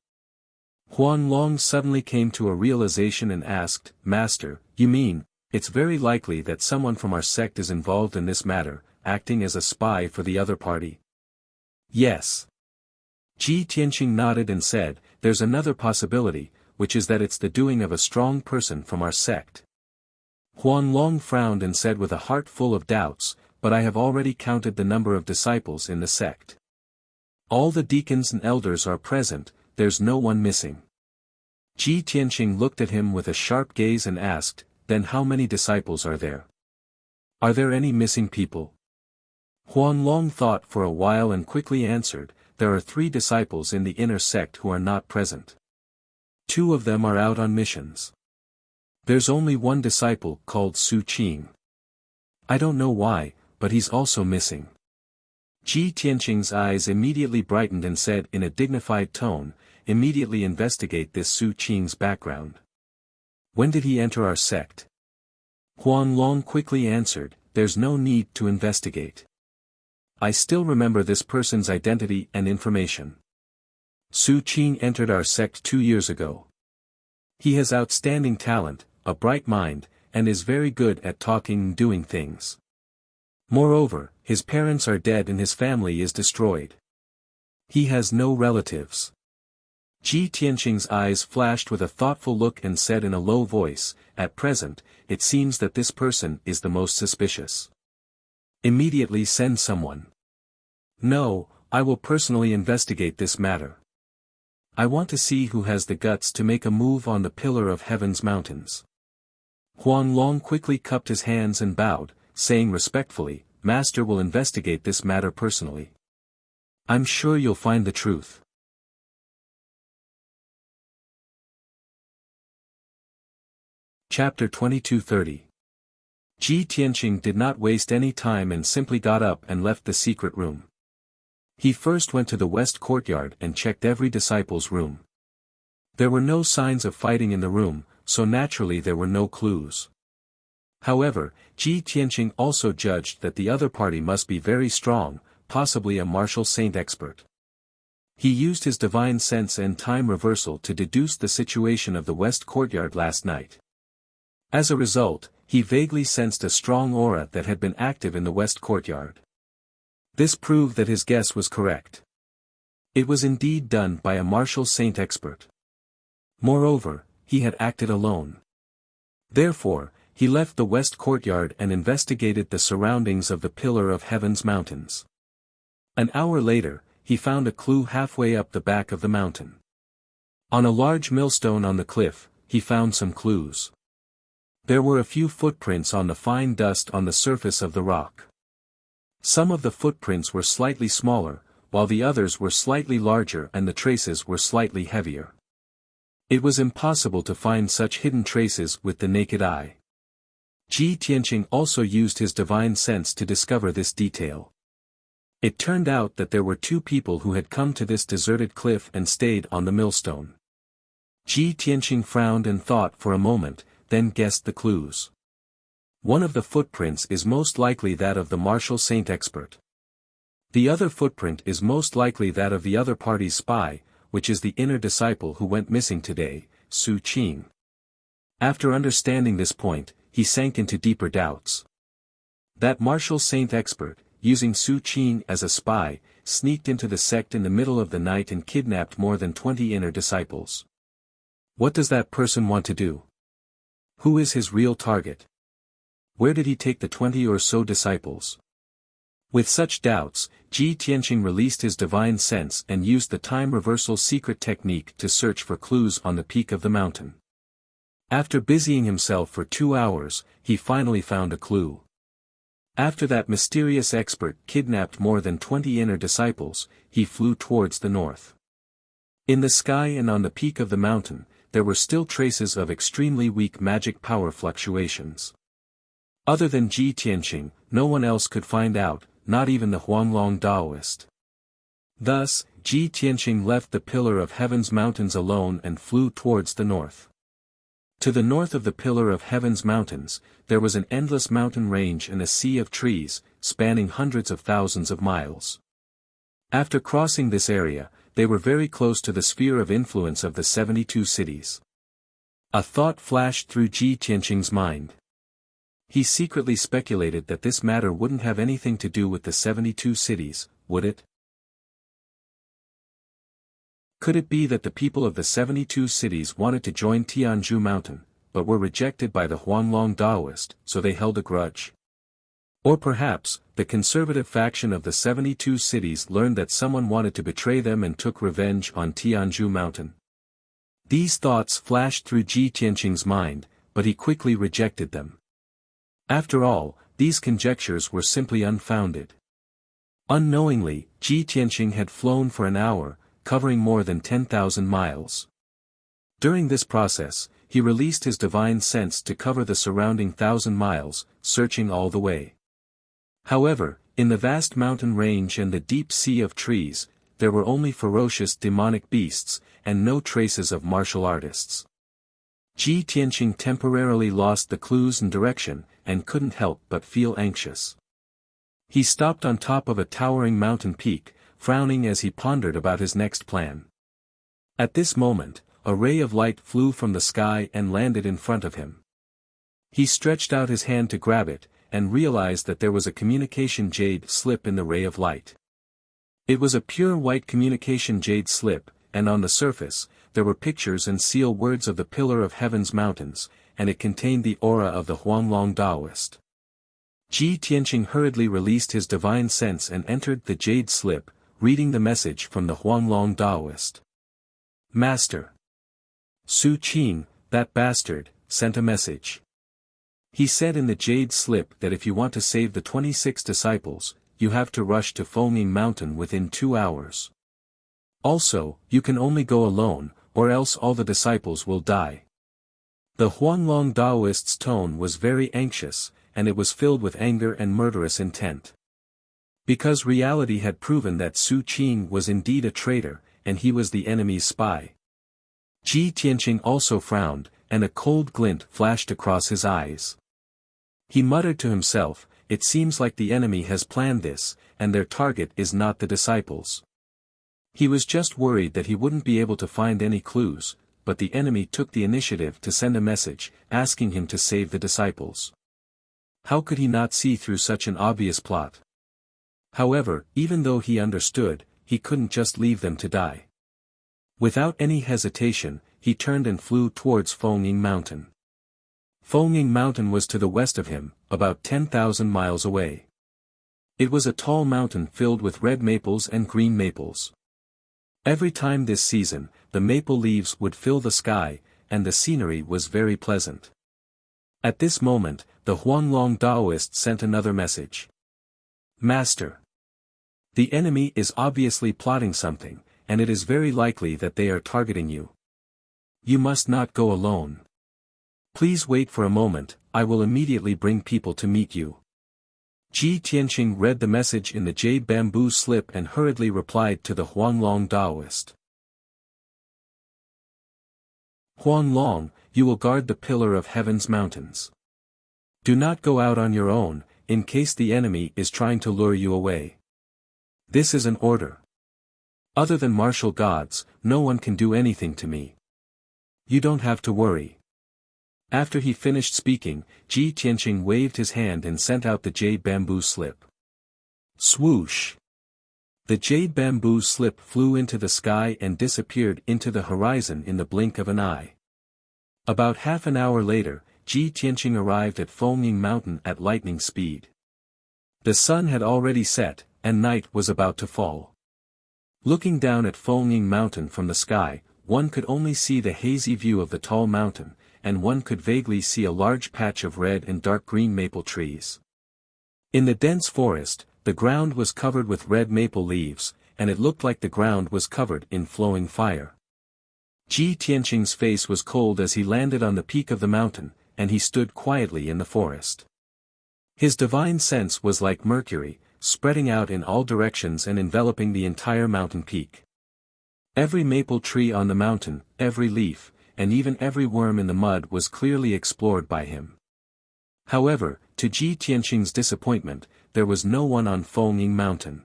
Huang Long suddenly came to a realization and asked, Master, you mean, it's very likely that someone from our sect is involved in this matter, acting as a spy for the other party? Yes. Ji Tianqing nodded and said, there's another possibility, which is that it's the doing of a strong person from our sect. Huang Long frowned and said with a heart full of doubts, but I have already counted the number of disciples in the sect. All the deacons and elders are present, there's no one missing. Ji Tianqing looked at him with a sharp gaze and asked, then how many disciples are there? Are there any missing people? Huang Long thought for a while and quickly answered, there are 3 disciples in the inner sect who are not present. 2 of them are out on missions. There's only one disciple called Su Qing. I don't know why, but he's also missing. Ji Tianqing's eyes immediately brightened and said in a dignified tone, immediately investigate this Su Qing's background. When did he enter our sect? Huang Long quickly answered, there's no need to investigate. I still remember this person's identity and information. Su Qing entered our sect 2 years ago. He has outstanding talent, a bright mind, and is very good at talking and doing things. Moreover, his parents are dead and his family is destroyed. He has no relatives. Ji Tianqing's eyes flashed with a thoughtful look and said in a low voice, at present, it seems that this person is the most suspicious. Immediately send someone. No, I will personally investigate this matter. I want to see who has the guts to make a move on the pillar of heaven's mountains. Huang Long quickly cupped his hands and bowed, saying respectfully, Master will investigate this matter personally. I'm sure you'll find the truth. Chapter 2230. Ji Tianqing did not waste any time and simply got up and left the secret room. He first went to the west courtyard and checked every disciple's room. There were no signs of fighting in the room, so naturally there were no clues. However, Ji Tianqing also judged that the other party must be very strong, possibly a martial saint expert. He used his divine sense and time reversal to deduce the situation of the west courtyard last night. As a result, he vaguely sensed a strong aura that had been active in the west courtyard. This proved that his guess was correct. It was indeed done by a martial saint expert. Moreover, he had acted alone. Therefore, he left the west courtyard and investigated the surroundings of the pillar of heaven's mountains. An hour later, he found a clue halfway up the back of the mountain. On a large millstone on the cliff, he found some clues. There were a few footprints on the fine dust on the surface of the rock. Some of the footprints were slightly smaller, while the others were slightly larger and the traces were slightly heavier. It was impossible to find such hidden traces with the naked eye. Ji Tianqing also used his divine sense to discover this detail. It turned out that there were 2 people who had come to this deserted cliff and stayed on the millstone. Ji Tianqing frowned and thought for a moment, then guessed the clues. One of the footprints is most likely that of the martial saint expert. The other footprint is most likely that of the other party's spy, which is the inner disciple who went missing today, Su Qing. After understanding this point, he sank into deeper doubts. That martial saint expert, using Su Qing as a spy, sneaked into the sect in the middle of the night and kidnapped more than 20 inner disciples. What does that person want to do? Who is his real target? Where did he take the 20 or so disciples? With such doubts, Ji Tianqing released his divine sense and used the time reversal secret technique to search for clues on the peak of the mountain. After busying himself for 2 hours, he finally found a clue. After that mysterious expert kidnapped more than 20 inner disciples, he flew towards the north. In the sky and on the peak of the mountain, there were still traces of extremely weak magic power fluctuations. Other than Ji Tianqing, no one else could find out, not even the Huanglong Taoist. Thus, Ji Tianqing left the Pillar of Heaven's mountains alone and flew towards the north. To the north of the Pillar of Heaven's mountains, there was an endless mountain range and a sea of trees, spanning hundreds of thousands of miles. After crossing this area, they were very close to the sphere of influence of the 72 cities. A thought flashed through Ji Tianqing's mind. He secretly speculated that this matter wouldn't have anything to do with the 72 cities, would it? Could it be that the people of the 72 cities wanted to join Tianzhu Mountain, but were rejected by the Huanglong Taoist, so they held a grudge? Or perhaps, the conservative faction of the 72 cities learned that someone wanted to betray them and took revenge on Tianzhu Mountain. These thoughts flashed through Ji Tianqing's mind, but he quickly rejected them. After all, these conjectures were simply unfounded. Unknowingly, Ji Tianqing had flown for an hour, covering more than 10,000 miles. During this process, he released his divine sense to cover the surrounding 1,000 miles, searching all the way. However, in the vast mountain range and the deep sea of trees, there were only ferocious demonic beasts, and no traces of martial artists. Ji Tianqing temporarily lost the clues and direction, and couldn't help but feel anxious. He stopped on top of a towering mountain peak, frowning as he pondered about his next plan. At this moment, a ray of light flew from the sky and landed in front of him. He stretched out his hand to grab it, and realized that there was a communication jade slip in the ray of light. It was a pure white communication jade slip, and on the surface, there were pictures and seal words of the Pillar of Heaven's mountains, and it contained the aura of the Huanglong Taoist. Ji Tianqing hurriedly released his divine sense and entered the jade slip, reading the message from the Huanglong Taoist. Master. Su Qing, that bastard, sent a message. He said in the jade slip that if you want to save the 26 disciples, you have to rush to Fengming Mountain within 2 hours. Also, you can only go alone, or else all the disciples will die. The Huanglong Taoist's tone was very anxious, and it was filled with anger and murderous intent. Because reality had proven that Su Qing was indeed a traitor, and he was the enemy's spy. Ji Tianqing also frowned, and a cold glint flashed across his eyes. He muttered to himself, it seems like the enemy has planned this, and their target is not the disciples. He was just worried that he wouldn't be able to find any clues, but the enemy took the initiative to send a message, asking him to save the disciples. How could he not see through such an obvious plot? However, even though he understood, he couldn't just leave them to die. Without any hesitation, he turned and flew towards Fengming Mountain. Fengming Mountain was to the west of him, about 10,000 miles away. It was a tall mountain filled with red maples and green maples. Every time this season, the maple leaves would fill the sky, and the scenery was very pleasant. At this moment, the Huanglong Taoist sent another message. Master. The enemy is obviously plotting something, and it is very likely that they are targeting you. You must not go alone. Please wait for a moment, I will immediately bring people to meet you. Ji Tianqing read the message in the jade bamboo slip and hurriedly replied to the Huanglong Taoist. Huanglong, you will guard the Pillar of Heaven's mountains. Do not go out on your own, in case the enemy is trying to lure you away. This is an order. Other than martial gods, no one can do anything to me. You don't have to worry. After he finished speaking, Ji Tianqing waved his hand and sent out the jade bamboo slip. Swoosh! The jade bamboo slip flew into the sky and disappeared into the horizon in the blink of an eye. About half an hour later, Ji Tianqing arrived at Fengning Mountain at lightning speed. The sun had already set, and night was about to fall. Looking down at Fengning Mountain from the sky, one could only see the hazy view of the tall mountain, and one could vaguely see a large patch of red and dark green maple trees. In the dense forest, the ground was covered with red maple leaves, and it looked like the ground was covered in flowing fire. Ji Tianqing's face was cold as he landed on the peak of the mountain, and he stood quietly in the forest. His divine sense was like mercury, spreading out in all directions and enveloping the entire mountain peak. Every maple tree on the mountain, every leaf, and even every worm in the mud was clearly explored by him. However, to Ji Tianqing's disappointment, there was no one on Fengning Mountain.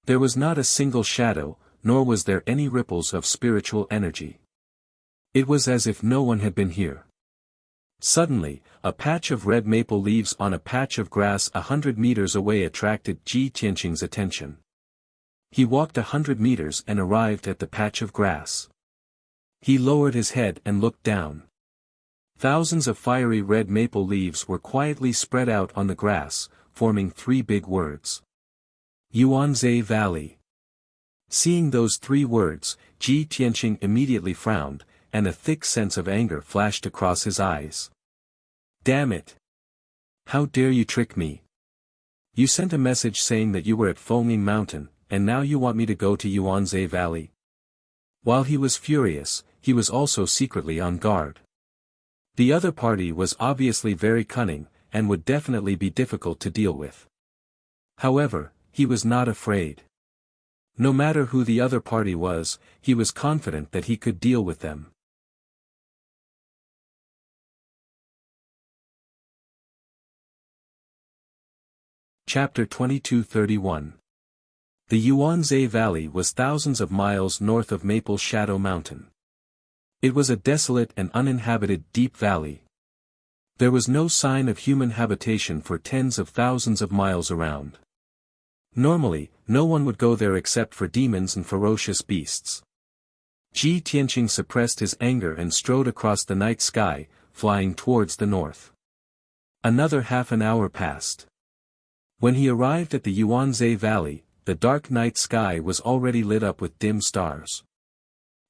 There was not a single shadow, nor was there any ripples of spiritual energy. It was as if no one had been here. Suddenly, a patch of red maple leaves on a patch of grass 100 meters away attracted Ji Tianqing's attention. He walked 100 meters and arrived at the patch of grass. He lowered his head and looked down. Thousands of fiery red maple leaves were quietly spread out on the grass, forming 3 big words. Yuanzhe Valley. Seeing those 3 words, Ji Tianqing immediately frowned, and a thick sense of anger flashed across his eyes. Damn it! How dare you trick me? You sent a message saying that you were at Fengning Mountain, and now you want me to go to Yuanzhe Valley? While he was furious, he was also secretly on guard. The other party was obviously very cunning, and would definitely be difficult to deal with. However, he was not afraid. No matter who the other party was, he was confident that he could deal with them. Chapter 22:31. The Yuanzhe Valley was thousands of miles north of Maple Shadow Mountain. It was a desolate and uninhabited deep valley. There was no sign of human habitation for tens of thousands of miles around. Normally, no one would go there except for demons and ferocious beasts. Ji Tianqing suppressed his anger and strode across the night sky, flying towards the north. Another half an hour passed. When he arrived at the Yuanzhe Valley, the dark night sky was already lit up with dim stars.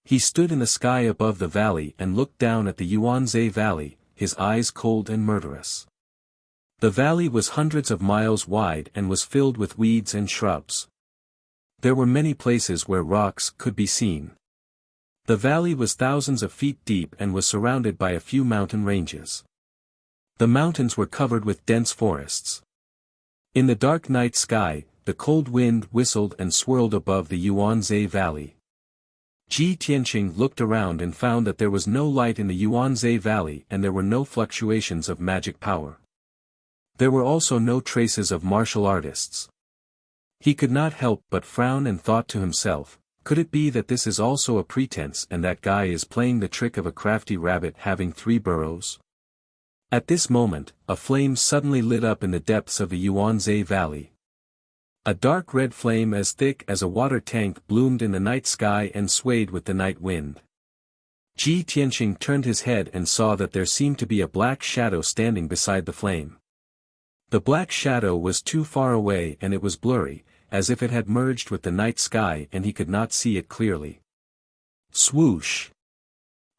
He stood in the sky above the valley and looked down at the Yuanzhe Valley, his eyes cold and murderous. The valley was hundreds of miles wide and was filled with weeds and shrubs. There were many places where rocks could be seen. The valley was thousands of feet deep and was surrounded by a few mountain ranges. The mountains were covered with dense forests. In the dark night sky, the cold wind whistled and swirled above the Yuanzhe Valley. Ji Tianqing looked around and found that there was no light in the Yuanzhe Valley and there were no fluctuations of magic power. There were also no traces of martial artists. He could not help but frown and thought to himself, could it be that this is also a pretense and that guy is playing the trick of a crafty rabbit having 3 burrows? At this moment, a flame suddenly lit up in the depths of the Yuanzhe Valley. A dark red flame as thick as a water tank bloomed in the night sky and swayed with the night wind. Ji Tianqing turned his head and saw that there seemed to be a black shadow standing beside the flame. The black shadow was too far away and it was blurry, as if it had merged with the night sky and he could not see it clearly. Swoosh!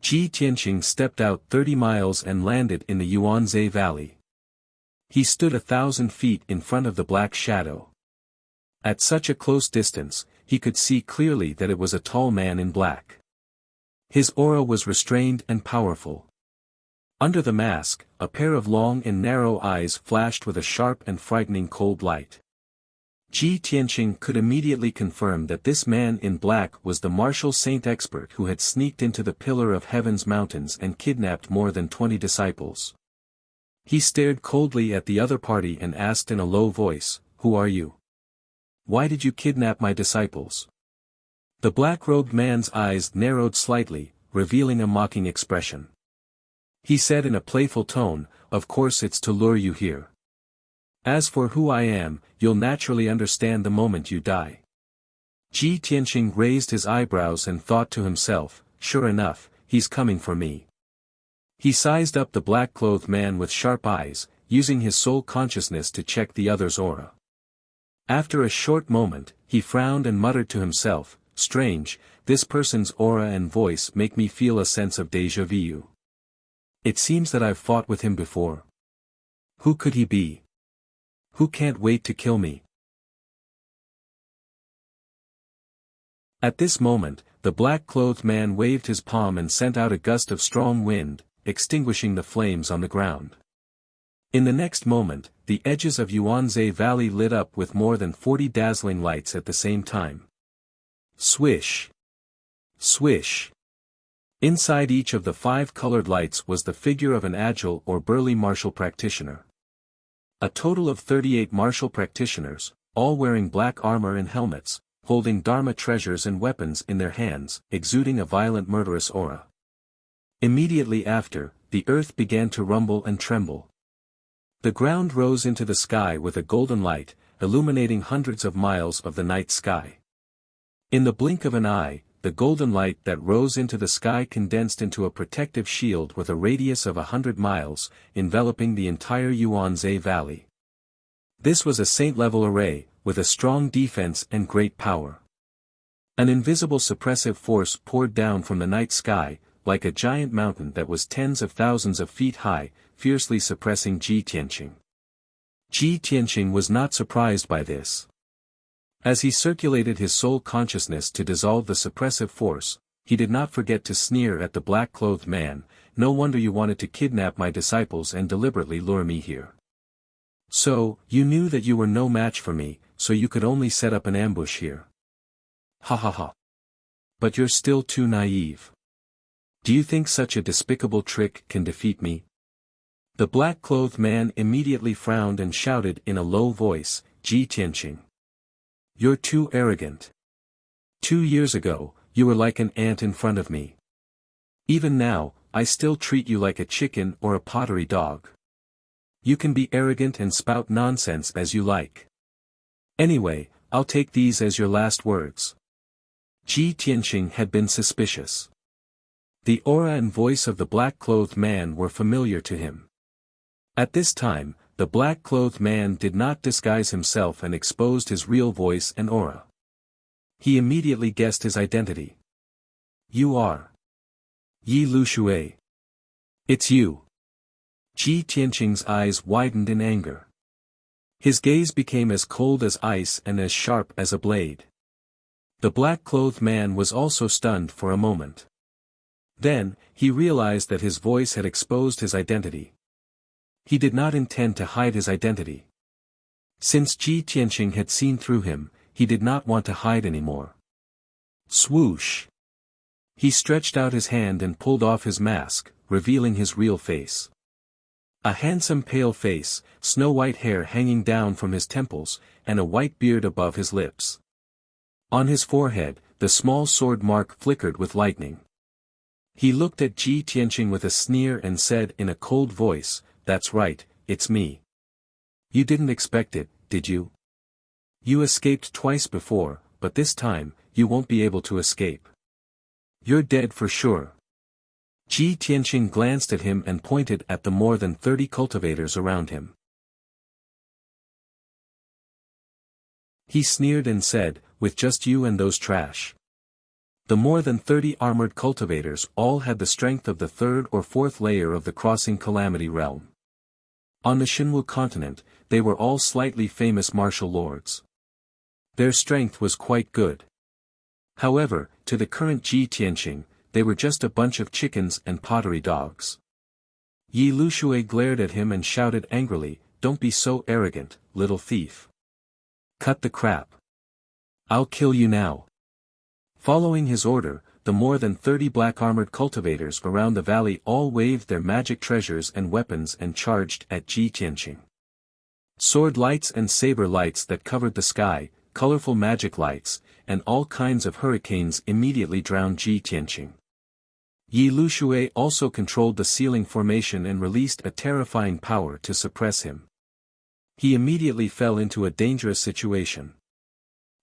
Ji Tianqing stepped out 30 miles and landed in the Yuanzhe Valley. He stood 1,000 feet in front of the black shadow. At such a close distance, he could see clearly that it was a tall man in black. His aura was restrained and powerful. Under the mask, a pair of long and narrow eyes flashed with a sharp and frightening cold light. Ji Tianqing could immediately confirm that this man in black was the martial saint expert who had sneaked into the Pillar of Heaven's mountains and kidnapped more than 20 disciples. He stared coldly at the other party and asked in a low voice, "Who are you?" Why did you kidnap my disciples? The black-robed man's eyes narrowed slightly, revealing a mocking expression. He said in a playful tone, "Of course it's to lure you here. As for who I am, you'll naturally understand the moment you die." Ji Tianqing raised his eyebrows and thought to himself, "Sure enough, he's coming for me." He sized up the black-clothed man with sharp eyes, using his soul consciousness to check the other's aura. After a short moment, he frowned and muttered to himself, "Strange, this person's aura and voice make me feel a sense of déjà vu. It seems that I've fought with him before. Who could he be? Who can't wait to kill me?" At this moment, the black-clothed man waved his palm and sent out a gust of strong wind, extinguishing the flames on the ground. In the next moment, the edges of Yuanzhe Valley lit up with more than 40 dazzling lights at the same time. Swish! Swish! Inside each of the 5 colored lights was the figure of an agile or burly martial practitioner. A total of 38 martial practitioners, all wearing black armor and helmets, holding Dharma treasures and weapons in their hands, exuding a violent murderous aura. Immediately after, the earth began to rumble and tremble. The ground rose into the sky with a golden light, illuminating hundreds of miles of the night sky. In the blink of an eye, the golden light that rose into the sky condensed into a protective shield with a radius of 100 miles, enveloping the entire Yuanzhe Valley. This was a saint-level array, with a strong defense and great power. An invisible suppressive force poured down from the night sky, like a giant mountain that was tens of thousands of feet high, fiercely suppressing Ji Tianqing. Ji Tianqing was not surprised by this. As he circulated his soul consciousness to dissolve the suppressive force, he did not forget to sneer at the black-clothed man, "No wonder you wanted to kidnap my disciples and deliberately lure me here. So, you knew that you were no match for me, so you could only set up an ambush here. Ha ha ha. But you're still too naive. Do you think such a despicable trick can defeat me?" The black-clothed man immediately frowned and shouted in a low voice, "Ji Tianqing. You're too arrogant. 2 years ago, you were like an ant in front of me. Even now, I still treat you like a chicken or a pottery dog. You can be arrogant and spout nonsense as you like. Anyway, I'll take these as your last words." Ji Tianqing had been suspicious. The aura and voice of the black-clothed man were familiar to him. At this time, the black-clothed man did not disguise himself and exposed his real voice and aura. He immediately guessed his identity. "You are Yi Lushui. It's you." Ji Tianqing's eyes widened in anger. His gaze became as cold as ice and as sharp as a blade. The black-clothed man was also stunned for a moment. Then, he realized that his voice had exposed his identity. He did not intend to hide his identity. Since Ji Tianqing had seen through him, he did not want to hide anymore. Swoosh! He stretched out his hand and pulled off his mask, revealing his real face. A handsome pale face, snow-white hair hanging down from his temples, and a white beard above his lips. On his forehead, the small sword mark flickered with lightning. He looked at Ji Tianqing with a sneer and said in a cold voice, "That's right, it's me. You didn't expect it, did you? You escaped twice before, but this time, you won't be able to escape. You're dead for sure." Ji Tianqing glanced at him and pointed at the more than 30 cultivators around him. He sneered and said, "With just you and those trash." The more than 30 armored cultivators all had the strength of the 3rd or 4th layer of the crossing calamity realm. On the Xinwu continent, they were all slightly famous martial lords. Their strength was quite good. However, to the current Ji Tianqing, they were just a bunch of chickens and pottery dogs. Yi Lushui glared at him and shouted angrily, "Don't be so arrogant, little thief. Cut the crap. I'll kill you now." Following his order, the more than 30 black-armored cultivators around the valley all waved their magic treasures and weapons and charged at Ji Tianqing. Sword lights and saber lights that covered the sky, colorful magic lights, and all kinds of hurricanes immediately drowned Ji Tianqing. Yi Lushui also controlled the ceiling formation and released a terrifying power to suppress him. He immediately fell into a dangerous situation.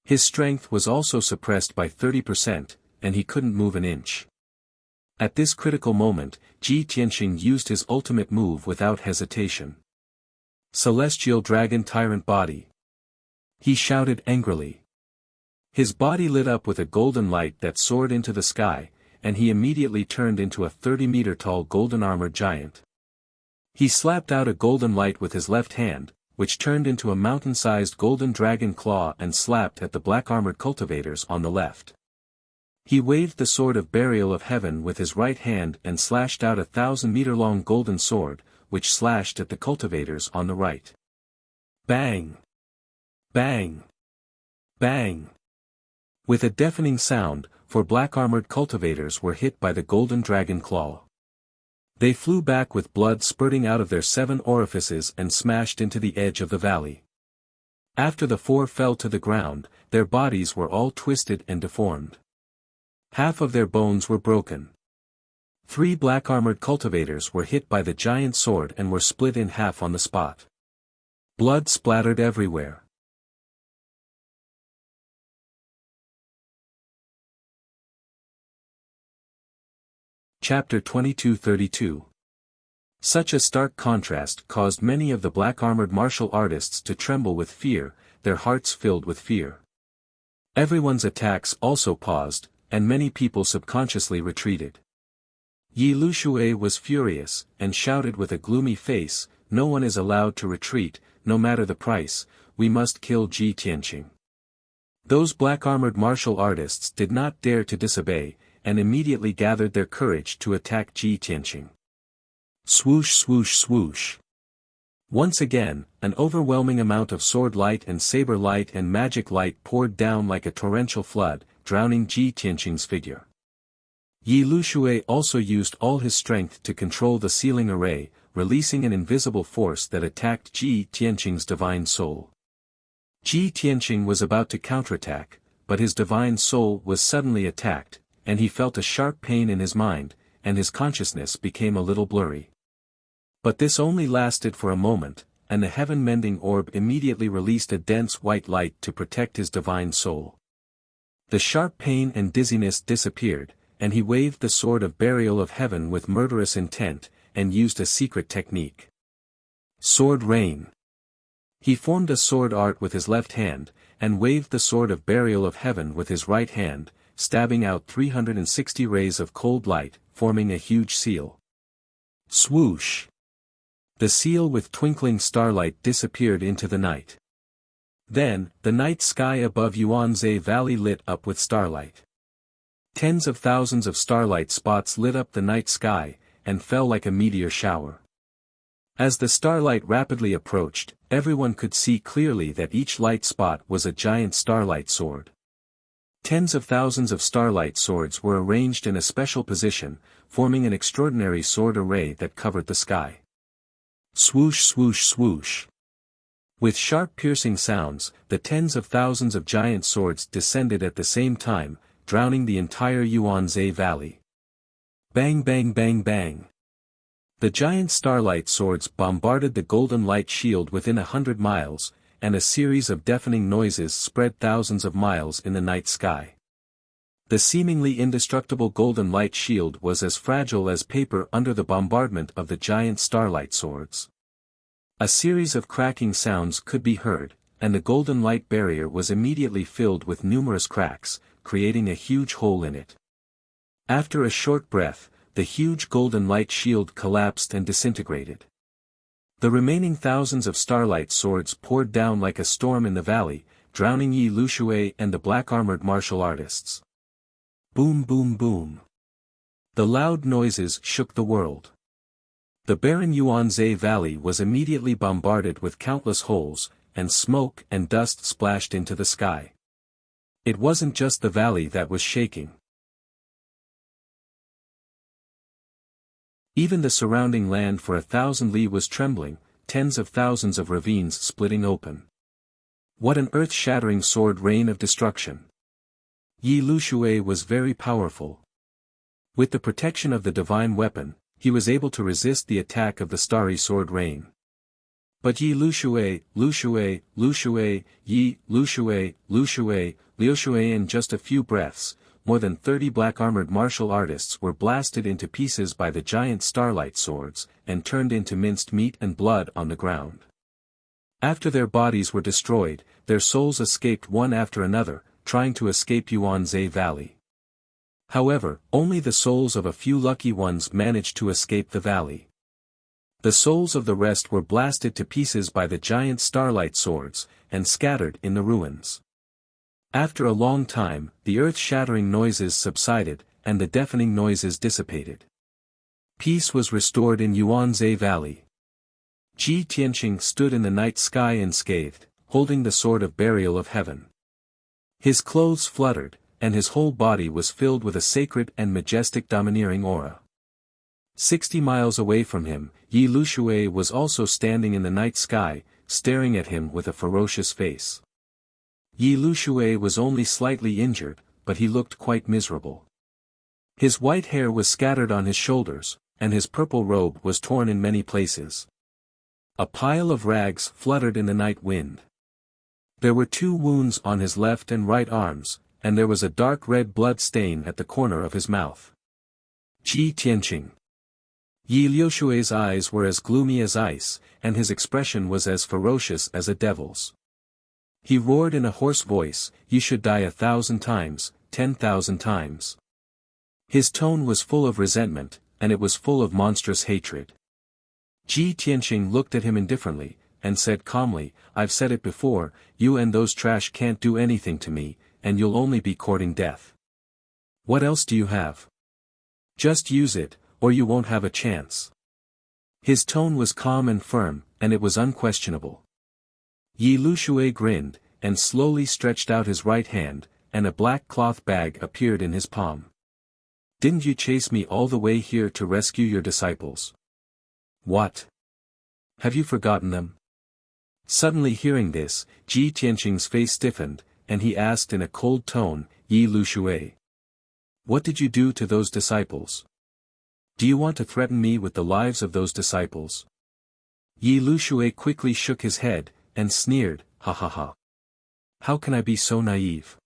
His strength was also suppressed by 30%, and he couldn't move an inch. At this critical moment, Ji Tianqing used his ultimate move without hesitation. Celestial Dragon Tyrant Body. He shouted angrily. His body lit up with a golden light that soared into the sky, and he immediately turned into a 30-meter-tall golden-armored giant. He slapped out a golden light with his left hand, which turned into a mountain-sized golden dragon claw and slapped at the black-armored cultivators on the left. He waved the sword of burial of heaven with his right hand and slashed out a 1,000-meter-long golden sword, which slashed at the cultivators on the right. Bang! Bang! Bang! With a deafening sound, 4 black-armored cultivators were hit by the golden dragon claw. They flew back with blood spurting out of their 7 orifices and smashed into the edge of the valley. After the 4 fell to the ground, their bodies were all twisted and deformed. Half of their bones were broken. 3 black-armored cultivators were hit by the giant sword and were split in half on the spot. Blood splattered everywhere. Chapter 2232. Such a stark contrast caused many of the black-armored martial artists to tremble with fear, their hearts filled with fear. Everyone's attacks also paused, and many people subconsciously retreated. Yi Lushui was furious, and shouted with a gloomy face, "No one is allowed to retreat, no matter the price, we must kill Ji Tianqing." Those black-armored martial artists did not dare to disobey, and immediately gathered their courage to attack Ji Tianqing. Swoosh swoosh swoosh. Once again, an overwhelming amount of sword light and saber light and magic light poured down like a torrential flood, drowning Ji Tianqing's figure. Yi Lushui also used all his strength to control the sealing array, releasing an invisible force that attacked Ji Tianqing's divine soul. Ji Tianqing was about to counterattack, but his divine soul was suddenly attacked, and he felt a sharp pain in his mind, and his consciousness became a little blurry. But this only lasted for a moment, and the heaven-mending orb immediately released a dense white light to protect his divine soul. The sharp pain and dizziness disappeared, and he waved the sword of burial of heaven with murderous intent, and used a secret technique. Sword Rain. He formed a sword art with his left hand, and waved the sword of burial of heaven with his right hand, stabbing out 360 rays of cold light, forming a huge seal. Swoosh! The seal with twinkling starlight disappeared into the night. Then, the night sky above Yuanzhe Valley lit up with starlight. Tens of thousands of starlight spots lit up the night sky, and fell like a meteor shower. As the starlight rapidly approached, everyone could see clearly that each light spot was a giant starlight sword. Tens of thousands of starlight swords were arranged in a special position, forming an extraordinary sword array that covered the sky. Swoosh swoosh swoosh. With sharp piercing sounds, the tens of thousands of giant swords descended at the same time, drowning the entire Yuanzhe Valley. Bang bang bang bang. The giant starlight swords bombarded the golden light shield within 100 miles, and a series of deafening noises spread thousands of miles in the night sky. The seemingly indestructible golden light shield was as fragile as paper under the bombardment of the giant starlight swords. A series of cracking sounds could be heard, and the golden light barrier was immediately filled with numerous cracks, creating a huge hole in it. After a short breath, the huge golden light shield collapsed and disintegrated. The remaining thousands of starlight swords poured down like a storm in the valley, drowning Yi Lushui and the black-armored martial artists. Boom boom boom. The loud noises shook the world. The barren Yuanzhe Valley was immediately bombarded with countless holes, and smoke and dust splashed into the sky. It wasn't just the valley that was shaking. Even the surrounding land for 1,000 li was trembling, tens of thousands of ravines splitting open. What an earth-shattering sword rain of destruction! Yi Lushui was very powerful. With the protection of the divine weapon, he was able to resist the attack of the starry sword rain. But Yi Lushui, Yi Lushui, Liushui in just a few breaths, more than 30 black-armored martial artists were blasted into pieces by the giant starlight swords, and turned into minced meat and blood on the ground. After their bodies were destroyed, their souls escaped one after another, trying to escape Yuanzhe Valley. However, only the souls of a few lucky ones managed to escape the valley. The souls of the rest were blasted to pieces by the giant starlight swords, and scattered in the ruins. After a long time, the earth-shattering noises subsided, and the deafening noises dissipated. Peace was restored in Yuanzhe Valley. Ji Tianqing stood in the night sky unscathed, holding the sword of burial of heaven. His clothes fluttered, and his whole body was filled with a sacred and majestic domineering aura. 60 miles away from him, Yi Lushui was also standing in the night sky, staring at him with a ferocious face. Yi Lushui was only slightly injured, but he looked quite miserable. His white hair was scattered on his shoulders, and his purple robe was torn in many places. A pile of rags fluttered in the night wind. There were 2 wounds on his left and right arms, and there was a dark red blood stain at the corner of his mouth. Ji Tianqing. Yi Liushui's eyes were as gloomy as ice, and his expression was as ferocious as a devil's. He roared in a hoarse voice, "You should die 1,000 times, 10,000 times." His tone was full of resentment, and it was full of monstrous hatred. Ji Tianqing looked at him indifferently, and said calmly, "I've said it before, you and those trash can't do anything to me, and you'll only be courting death. What else do you have? Just use it, or you won't have a chance." His tone was calm and firm, and it was unquestionable. Yi Lushui grinned, and slowly stretched out his right hand, and a black cloth bag appeared in his palm. "Didn't you chase me all the way here to rescue your disciples? What? Have you forgotten them?" Suddenly hearing this, Ji Tianqing's face stiffened, and he asked in a cold tone, "Yi Lushui, what did you do to those disciples? Do you want to threaten me with the lives of those disciples?" Yi Lushui quickly shook his head, and sneered, "Ha ha ha. How can I be so naive?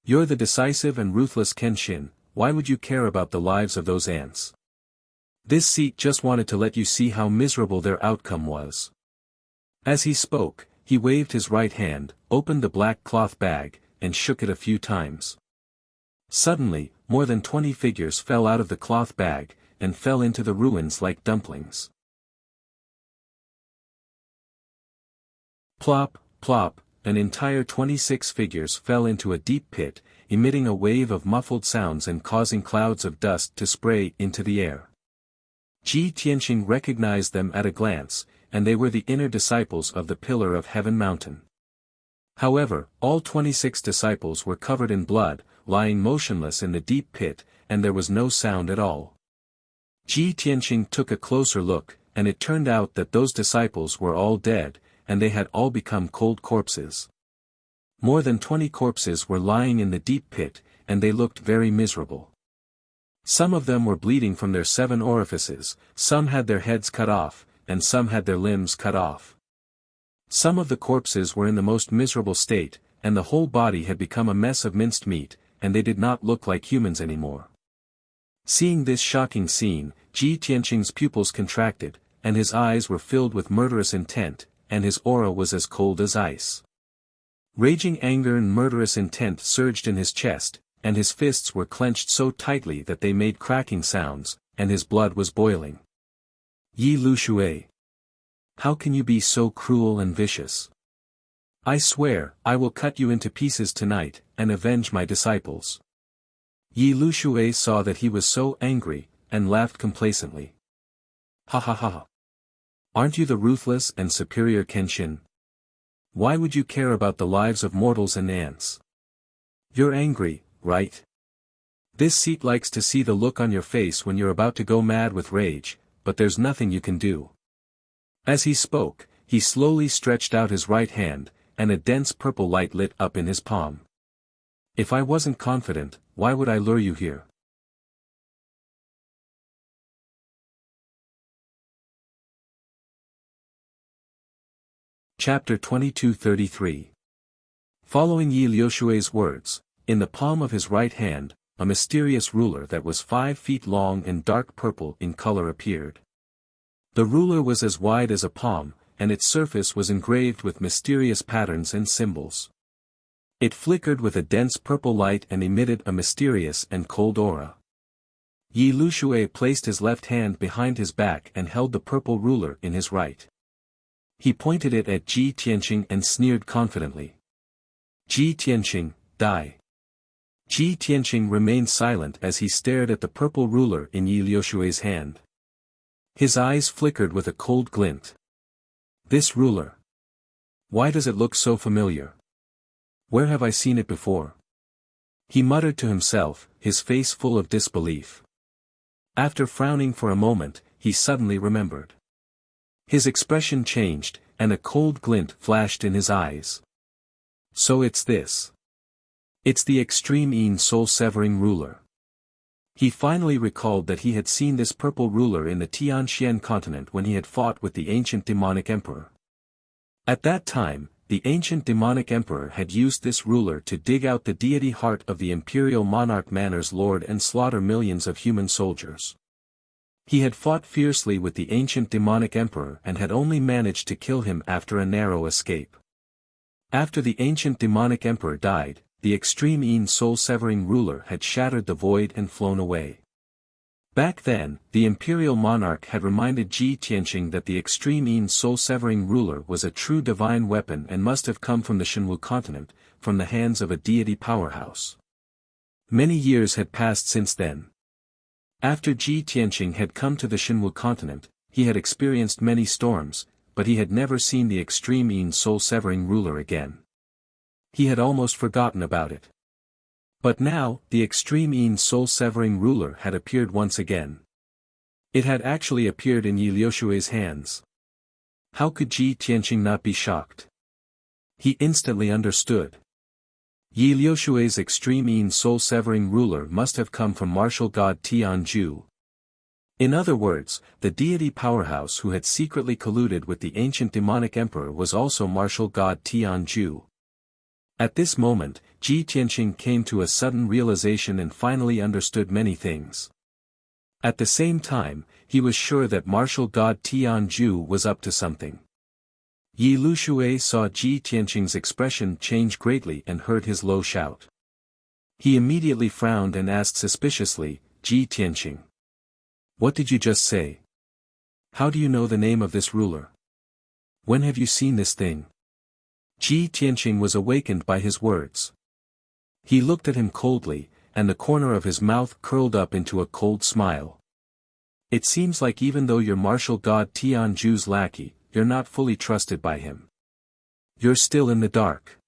You're the decisive and ruthless Kenshin, why would you care about the lives of those ants? This seat just wanted to let you see how miserable their outcome was." As he spoke, he waved his right hand, opened the black cloth bag, and shook it a few times. Suddenly, more than 20 figures fell out of the cloth bag, and fell into the ruins like dumplings. Plop, plop, an entire 26 figures fell into a deep pit, emitting a wave of muffled sounds and causing clouds of dust to spray into the air. Ji Tianqing recognized them at a glance, and they were the inner disciples of the Pillar of Heaven Mountain. However, all 26 disciples were covered in blood, lying motionless in the deep pit, and there was no sound at all. Ji Tianqing took a closer look, and it turned out that those disciples were all dead, and they had all become cold corpses. More than 20 corpses were lying in the deep pit, and they looked very miserable. Some of them were bleeding from their 7 orifices, some had their heads cut off, and some had their limbs cut off. Some of the corpses were in the most miserable state, and the whole body had become a mess of minced meat, and they did not look like humans anymore. Seeing this shocking scene, Ji Tianqing's pupils contracted, and his eyes were filled with murderous intent, and his aura was as cold as ice. Raging anger and murderous intent surged in his chest, and his fists were clenched so tightly that they made cracking sounds, and his blood was boiling. "Yi Lushui, how can you be so cruel and vicious? I swear, I will cut you into pieces tonight, and avenge my disciples." Yi Lushui saw that he was so angry, and laughed complacently. "Ha ha ha. Aren't you the ruthless and superior Kenshin? Why would you care about the lives of mortals and ants? You're angry, right? This seat likes to see the look on your face when you're about to go mad with rage, but there's nothing you can do." As he spoke, he slowly stretched out his right hand, and a dense purple light lit up in his palm. If I wasn't confident, why would I lure you here? Chapter 22:33. Following Yi Liushui's words, in the palm of his right hand, a mysterious ruler that was 5 feet long and dark purple in color appeared. The ruler was as wide as a palm, and its surface was engraved with mysterious patterns and symbols. It flickered with a dense purple light and emitted a mysterious and cold aura. Yi Liushui placed his left hand behind his back and held the purple ruler in his right. He pointed it at Ji Tianqing and sneered confidently. Ji Tianqing, die. Ji Tianqing remained silent as he stared at the purple ruler in Yi Liushui's hand. His eyes flickered with a cold glint. This ruler. Why does it look so familiar? Where have I seen it before? He muttered to himself, his face full of disbelief. After frowning for a moment, he suddenly remembered. His expression changed, and a cold glint flashed in his eyes. So it's this. It's the extreme Yin soul-severing ruler. He finally recalled that he had seen this purple ruler in the Tianxian continent when he had fought with the ancient demonic emperor. At that time, the ancient demonic emperor had used this ruler to dig out the deity heart of the imperial monarch Manor's lord and slaughter millions of human soldiers. He had fought fiercely with the ancient demonic emperor and had only managed to kill him after a narrow escape. After the ancient demonic emperor died, the extreme Yin soul-severing ruler had shattered the void and flown away. Back then, the imperial monarch had reminded Ji Tianqing that the extreme Yin soul-severing ruler was a true divine weapon and must have come from the Shenwu continent, from the hands of a deity powerhouse. Many years had passed since then. After Ji Tianqing had come to the Shenwu continent, he had experienced many storms, but he had never seen the extreme Yin soul-severing ruler again. He had almost forgotten about it. But now, the extreme Yin soul-severing ruler had appeared once again. It had actually appeared in Yi Liushui's hands. How could Ji Tianqing not be shocked? He instantly understood. Yi Liushui's extreme Yin soul-severing ruler must have come from martial god Tianju. In other words, the deity powerhouse who had secretly colluded with the ancient demonic emperor was also martial god Tianju. At this moment, Ji Tianqing came to a sudden realization and finally understood many things. At the same time, he was sure that martial god Tianju was up to something. Yi Liushui saw Ji Tianqing's expression change greatly and heard his low shout. He immediately frowned and asked suspiciously, Ji Tianqing. What did you just say? How do you know the name of this ruler? When have you seen this thing? Ji Tianqing was awakened by his words. He looked at him coldly, and the corner of his mouth curled up into a cold smile. It seems like even though you're martial god Tianju's lackey, you're not fully trusted by him. You're still in the dark.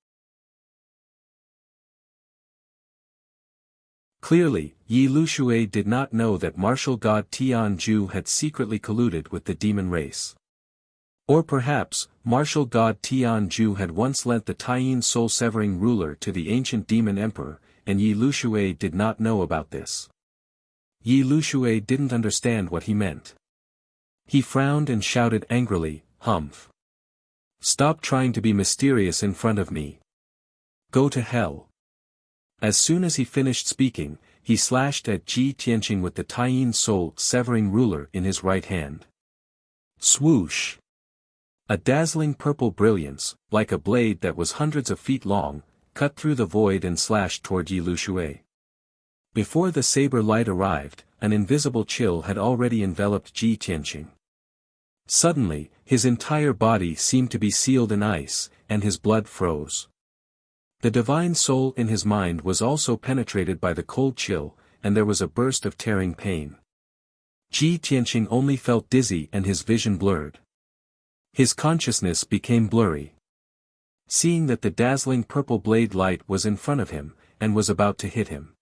Clearly, Yi Liushui did not know that martial god Tianju had secretly colluded with the demon race. Or perhaps, martial god Tianju had once lent the Taiyin soul-severing ruler to the ancient demon emperor, and Yi Liushui did not know about this. Yi Liushui didn't understand what he meant. He frowned and shouted angrily, "Humph! Stop trying to be mysterious in front of me. Go to hell." As soon as he finished speaking, he slashed at Ji Tianqing with the Taiyin soul-severing ruler in his right hand. Swoosh! A dazzling purple brilliance, like a blade that was hundreds of feet long, cut through the void and slashed toward Yi Liushui. Before the saber light arrived, an invisible chill had already enveloped Ji Tianqing. Suddenly, his entire body seemed to be sealed in ice, and his blood froze. The divine soul in his mind was also penetrated by the cold chill, and there was a burst of tearing pain. Ji Tianqing only felt dizzy and his vision blurred. His consciousness became blurry. Seeing that the dazzling purple blade light was in front of him, and was about to hit him.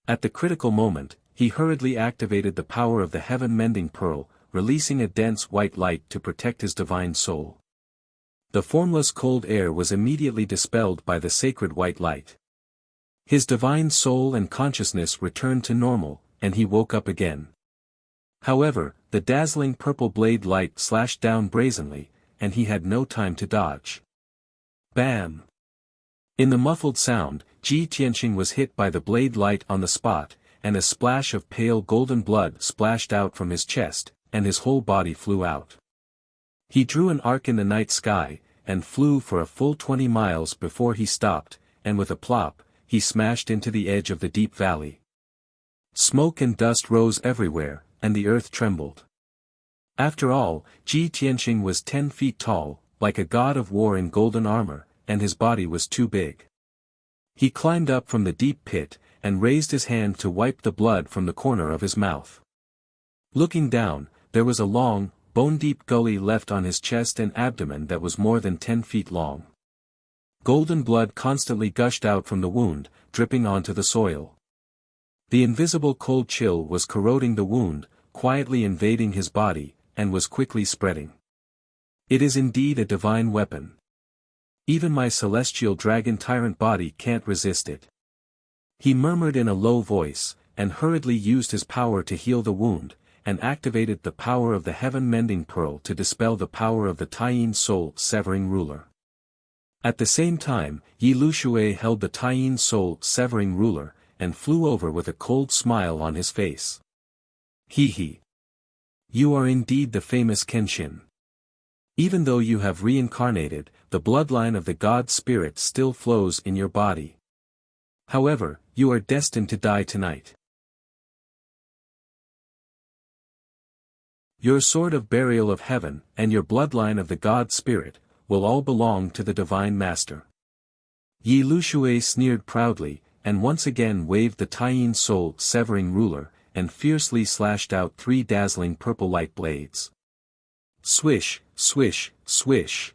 At the critical moment, he hurriedly activated the power of the heaven-mending pearl, releasing a dense white light to protect his divine soul. The formless cold air was immediately dispelled by the sacred white light. His divine soul and consciousness returned to normal, and he woke up again. However, the dazzling purple blade light slashed down brazenly, and he had no time to dodge. Bam! In the muffled sound, Ji Tianqing was hit by the blade light on the spot, and a splash of pale golden blood splashed out from his chest, and his whole body flew out. He drew an arc in the night sky, and flew for a full 20 miles before he stopped, and with a plop, he smashed into the edge of the deep valley. Smoke and dust rose everywhere, and the earth trembled. After all, Ji Tianqing was 10 feet tall, like a god of war in golden armor, and his body was too big. He climbed up from the deep pit, and raised his hand to wipe the blood from the corner of his mouth. Looking down, there was a long, bone-deep gully left on his chest and abdomen that was more than 10 feet long. Golden blood constantly gushed out from the wound, dripping onto the soil. The invisible cold chill was corroding the wound, quietly invading his body, and was quickly spreading. It is indeed a divine weapon. Even my celestial dragon tyrant body can't resist it. He murmured in a low voice, and hurriedly used his power to heal the wound, and activated the power of the heaven-mending pearl to dispel the power of the Taiyin soul-severing ruler. At the same time, Yi Lushui held the Taiyin soul-severing ruler, and flew over with a cold smile on his face. He. You are indeed the famous Kenshin. Even though you have reincarnated, the bloodline of the god spirit still flows in your body. However, you are destined to die tonight. Your sword of burial of heaven, and your bloodline of the god spirit, will all belong to the divine master. Yi Lushui sneered proudly, and once again waved the Taiyin soul-severing ruler, and fiercely slashed out 3 dazzling purple light blades. Swish, swish, swish.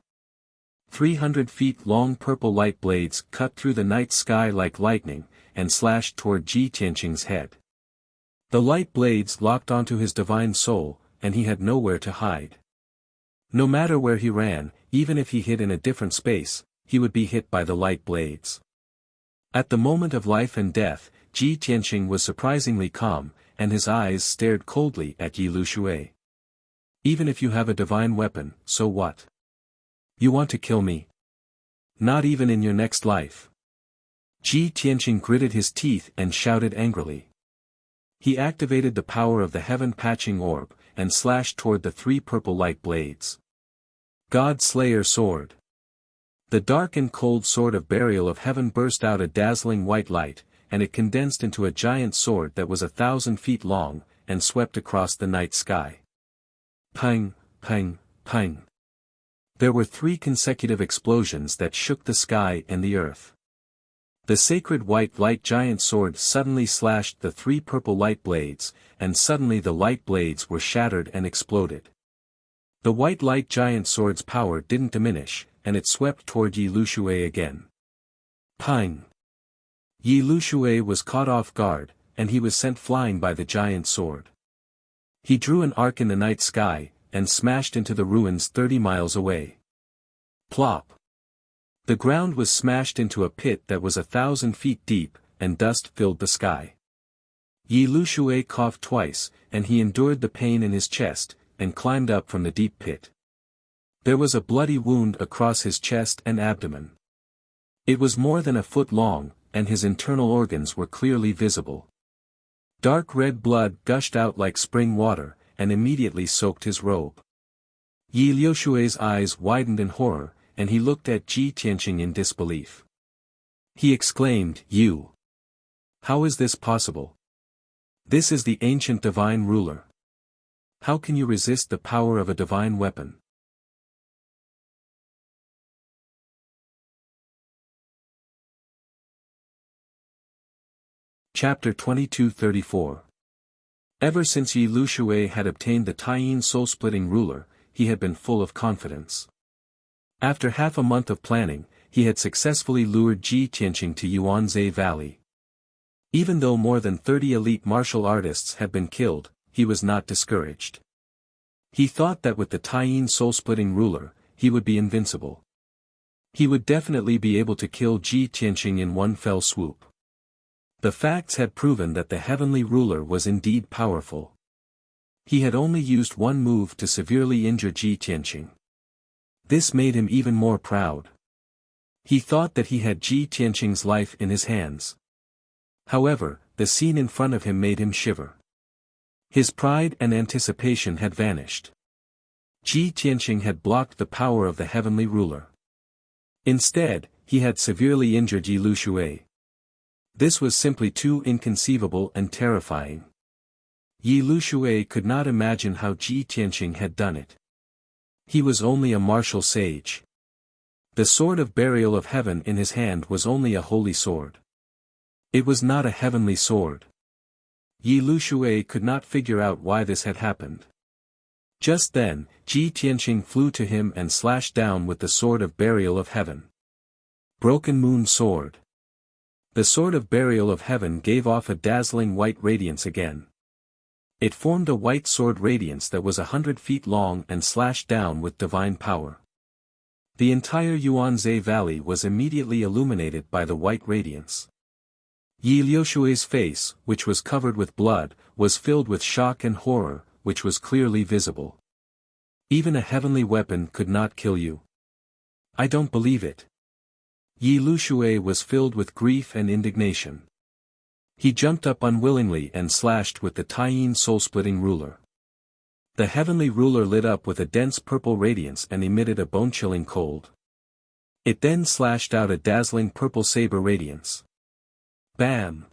300 feet long purple light blades cut through the night sky like lightning, and slashed toward Ji Tianqing's head. The light blades locked onto his divine soul, and he had nowhere to hide. No matter where he ran, even if he hid in a different space, he would be hit by the light blades. At the moment of life and death, Ji Tianqing was surprisingly calm, and his eyes stared coldly at Yi Lushui. Even if you have a divine weapon, so what? You want to kill me? Not even in your next life. Ji Tianqing gritted his teeth and shouted angrily. He activated the power of the heaven-patching orb, and slashed toward the 3 purple light blades. God Slayer Sword. The dark and cold sword of burial of heaven burst out a dazzling white light, and it condensed into a giant sword that was 1,000 feet long, and swept across the night sky. Pang, pang, pang. There were 3 consecutive explosions that shook the sky and the earth. The sacred white light giant sword suddenly slashed the 3 purple light blades, and suddenly the light blades were shattered and exploded. The white light giant sword's power didn't diminish, and it swept toward Yi Lushui again. Pang! Yi Lushui was caught off guard, and he was sent flying by the giant sword. He drew an arc in the night sky, and smashed into the ruins 30 miles away. Plop! The ground was smashed into a pit that was 1,000 feet deep, and dust filled the sky. Yi Lushui coughed twice, and he endured the pain in his chest, and climbed up from the deep pit. There was a bloody wound across his chest and abdomen. It was more than a foot long, and his internal organs were clearly visible. Dark red blood gushed out like spring water, and immediately soaked his robe. Yi Lushui's eyes widened in horror, and he looked at Ji Tianqing in disbelief. He exclaimed, "You! How is this possible? This is the ancient divine ruler. How can you resist the power of a divine weapon?" Chapter 22-34. Ever since Yi Lushui had obtained the Taiyin soul-splitting ruler, he had been full of confidence. After half a month of planning, he had successfully lured Ji Tianqing to Yuanzhe Valley. Even though more than 30 elite martial artists had been killed, he was not discouraged. He thought that with the Taiyin soul-splitting ruler, he would be invincible. He would definitely be able to kill Ji Tianqing in one fell swoop. The facts had proven that the heavenly ruler was indeed powerful. He had only used one move to severely injure Ji Tianqing. This made him even more proud. He thought that he had Ji Tianqing's life in his hands. However, the scene in front of him made him shiver. His pride and anticipation had vanished. Ji Tianqing had blocked the power of the heavenly ruler. Instead, he had severely injured Yi Lushui. This was simply too inconceivable and terrifying. Yi Lushui could not imagine how Ji Tianqing had done it. He was only a martial sage. The sword of burial of heaven in his hand was only a holy sword. It was not a heavenly sword. Yi Lushui could not figure out why this had happened. Just then, Ji Tianqing flew to him and slashed down with the sword of burial of heaven. Broken Moon Sword. The sword of burial of heaven gave off a dazzling white radiance again. It formed a white sword radiance that was 100 feet long and slashed down with divine power. The entire Yuanzhe Valley was immediately illuminated by the white radiance. Yi Lushui's face, which was covered with blood, was filled with shock and horror, which was clearly visible. Even a heavenly weapon could not kill you. I don't believe it. Yi Lushui was filled with grief and indignation. He jumped up unwillingly and slashed with the Taiyin soul-splitting ruler. The heavenly ruler lit up with a dense purple radiance and emitted a bone-chilling cold. It then slashed out a dazzling purple saber radiance. Bam!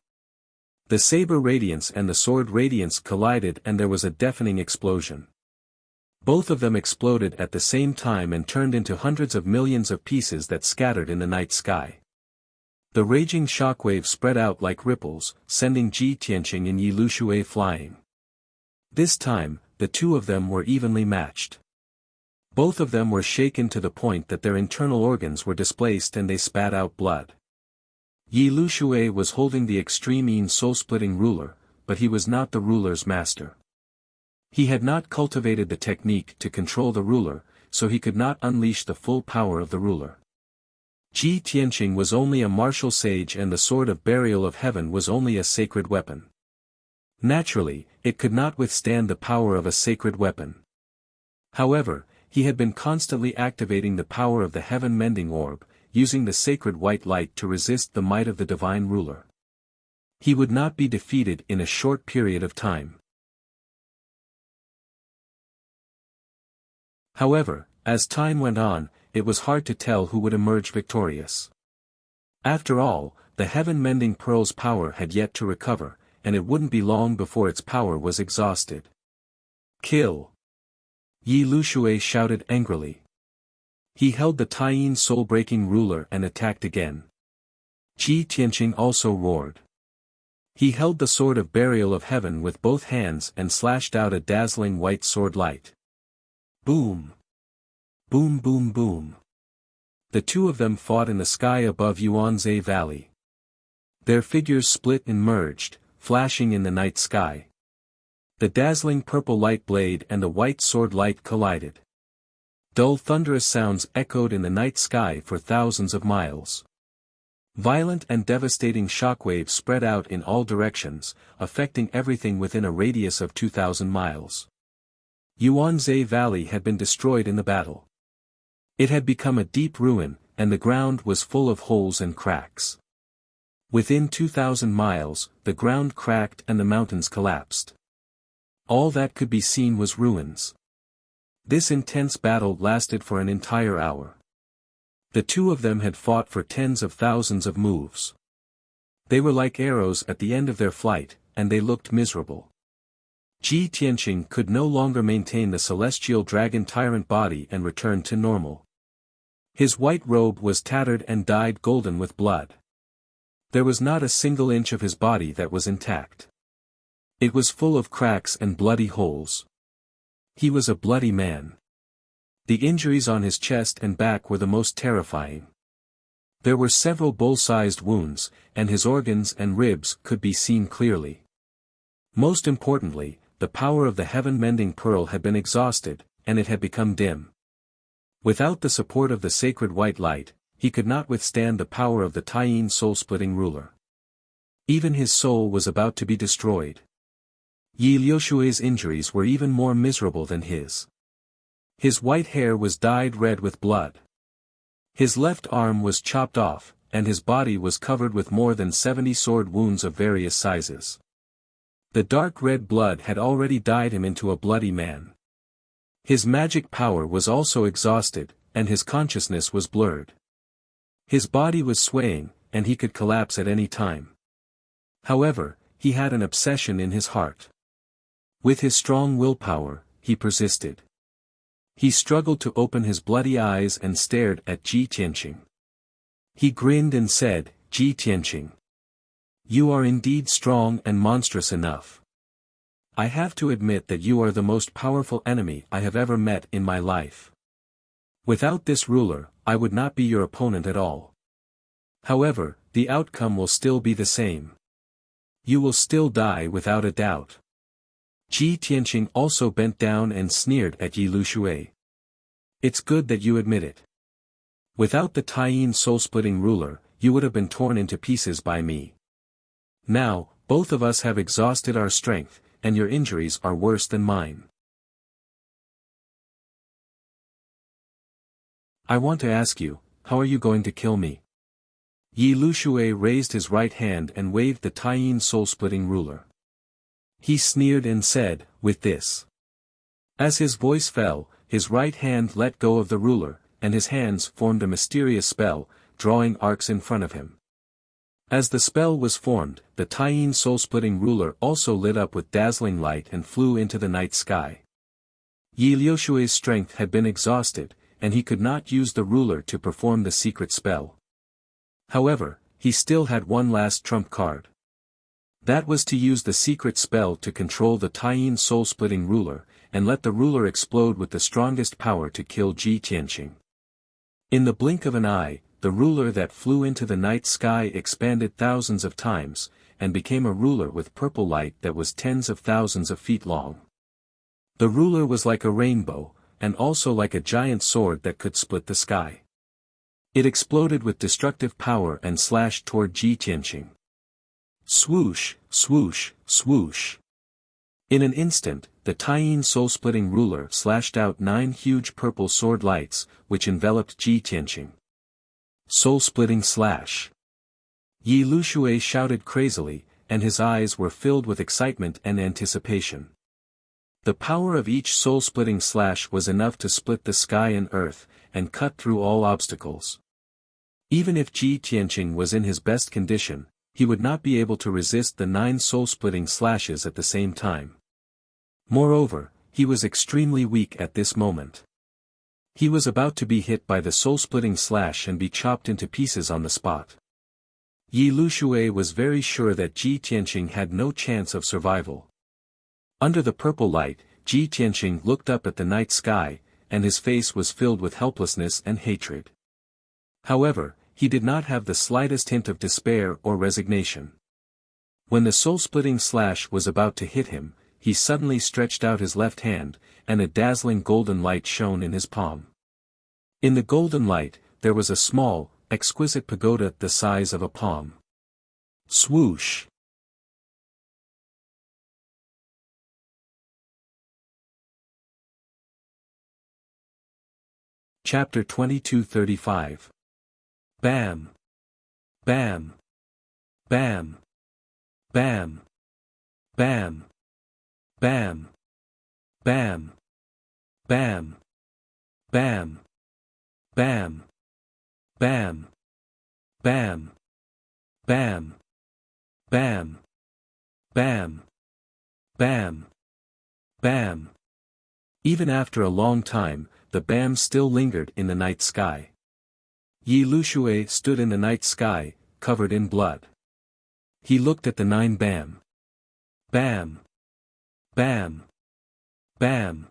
The saber radiance and the sword radiance collided and there was a deafening explosion. Both of them exploded at the same time and turned into hundreds of millions of pieces that scattered in the night sky. The raging shockwave spread out like ripples, sending Ji Tianqing and Yi Lushui flying. This time, the two of them were evenly matched. Both of them were shaken to the point that their internal organs were displaced and they spat out blood. Yi Lushui was holding the extreme Yin soul-splitting ruler, but he was not the ruler's master. He had not cultivated the technique to control the ruler, so he could not unleash the full power of the ruler. Ji Tianqing was only a martial sage and the sword of burial of heaven was only a sacred weapon. Naturally, it could not withstand the power of a sacred weapon. However, he had been constantly activating the power of the heaven-mending orb, using the sacred white light to resist the might of the divine ruler. He would not be defeated in a short period of time. However, as time went on, it was hard to tell who would emerge victorious. After all, the heaven-mending pearl's power had yet to recover, and it wouldn't be long before its power was exhausted. Kill! Yi Lushui shouted angrily. He held the Taiyin soul-breaking ruler and attacked again. Ji Tianqing also roared. He held the sword of burial of heaven with both hands and slashed out a dazzling white sword light. Boom! Boom boom boom. The two of them fought in the sky above Yuanzhe Valley. Their figures split and merged, flashing in the night sky. The dazzling purple light blade and the white sword light collided. Dull thunderous sounds echoed in the night sky for thousands of miles. Violent and devastating shockwaves spread out in all directions, affecting everything within a radius of 2,000 miles. Yuanzhe Valley had been destroyed in the battle. It had become a deep ruin, and the ground was full of holes and cracks. Within 2,000 miles, the ground cracked and the mountains collapsed. All that could be seen was ruins. This intense battle lasted for an entire hour. The two of them had fought for tens of thousands of moves. They were like arrows at the end of their flight, and they looked miserable. Ji Tianqing could no longer maintain the celestial dragon tyrant body and returned to normal. His white robe was tattered and dyed golden with blood. There was not a single inch of his body that was intact. It was full of cracks and bloody holes. He was a bloody man. The injuries on his chest and back were the most terrifying. There were several bull-sized wounds, and his organs and ribs could be seen clearly. Most importantly, the power of the heaven-mending pearl had been exhausted, and it had become dim. Without the support of the sacred white light, he could not withstand the power of the Taiyin soul-splitting ruler. Even his soul was about to be destroyed. Yi Liushui's injuries were even more miserable than his. His white hair was dyed red with blood. His left arm was chopped off, and his body was covered with more than 70 sword wounds of various sizes. The dark red blood had already dyed him into a bloody man. His magic power was also exhausted, and his consciousness was blurred. His body was swaying, and he could collapse at any time. However, he had an obsession in his heart. With his strong willpower, he persisted. He struggled to open his bloody eyes and stared at Ji Tianqing. He grinned and said, "Ji Tianqing. You are indeed strong and monstrous enough. I have to admit that you are the most powerful enemy I have ever met in my life. Without this ruler, I would not be your opponent at all. However, the outcome will still be the same. You will still die without a doubt." Ji Tianqing also bent down and sneered at Yi Liushui. "It's good that you admit it. Without the Taiyin soul-splitting ruler, you would have been torn into pieces by me. Now, both of us have exhausted our strength, and your injuries are worse than mine. I want to ask you, how are you going to kill me?" Yi Liushui raised his right hand and waved the Taiyin soul-splitting ruler. He sneered and said, "With this." As his voice fell, his right hand let go of the ruler, and his hands formed a mysterious spell, drawing arcs in front of him. As the spell was formed, the Taiyin soul-splitting ruler also lit up with dazzling light and flew into the night sky. Yi Liushui's strength had been exhausted, and he could not use the ruler to perform the secret spell. However, he still had one last trump card. That was to use the secret spell to control the Taiyin soul-splitting ruler, and let the ruler explode with the strongest power to kill Ji Tianqing. In the blink of an eye, the ruler that flew into the night sky expanded thousands of times, and became a ruler with purple light that was tens of thousands of feet long. The ruler was like a rainbow, and also like a giant sword that could split the sky. It exploded with destructive power and slashed toward Ji Tianqing. Swoosh, swoosh, swoosh. In an instant, the Taiyin soul-splitting ruler slashed out 9 huge purple sword lights, which enveloped Ji Tianqing. Soul-splitting slash. Yi Liushui shouted crazily, and his eyes were filled with excitement and anticipation. The power of each soul-splitting slash was enough to split the sky and earth, and cut through all obstacles. Even if Ji Tianqing was in his best condition, he would not be able to resist the 9 soul-splitting slashes at the same time. Moreover, he was extremely weak at this moment. He was about to be hit by the soul-splitting slash and be chopped into pieces on the spot. Yi Liushui was very sure that Ji Tianqing had no chance of survival. Under the purple light, Ji Tianqing looked up at the night sky, and his face was filled with helplessness and hatred. However, he did not have the slightest hint of despair or resignation. When the soul-splitting slash was about to hit him, he suddenly stretched out his left hand, and a dazzling golden light shone in his palm. In the golden light, there was a small, exquisite pagoda the size of a palm. Swoosh! Chapter 2235. Bam! Bam! Bam! Bam! Bam! Bam! Bam! Bam! Bam! Bam! Bam! Bam! Bam! Bam! Bam! Bam! Bam! Even after a long time, the bam still lingered in the night sky. Yi Liushui stood in the night sky, covered in blood. He looked at the 9 bam. Bam! Bam! Bam!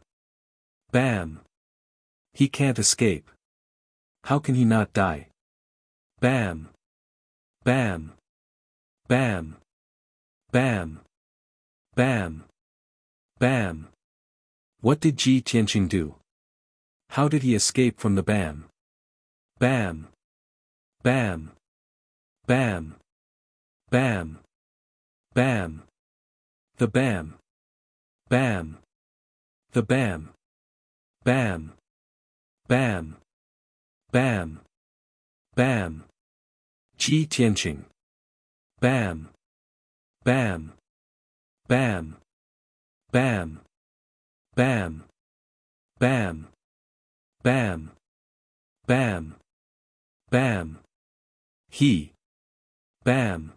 Bam! He can't escape. How can he not die? Bam! Bam! Bam! Bam! Bam! Bam! What did Ji Tianqing do? How did he escape from the bam? Bam! Bam. Bam. Bam. Bam. The bam. Bam. The bam. Bam. Bam. Bam. Bam. Ji Tianqing. Bam. Bam. Bam. Bam. Bam. Bam. Bam. Bam. Bam. He. Bam.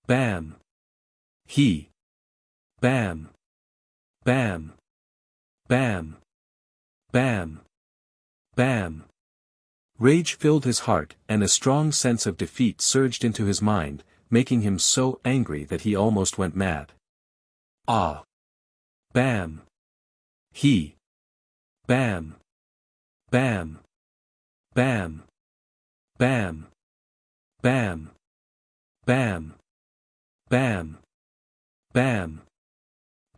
Bam. He. Bam. Bam. Bam. Bam. Bam. Rage filled his heart, and a strong sense of defeat surged into his mind, making him so angry that he almost went mad. Ah! Bam! He! Bam! Bam! Bam! Bam! Bam! Bam! Bam! Bam!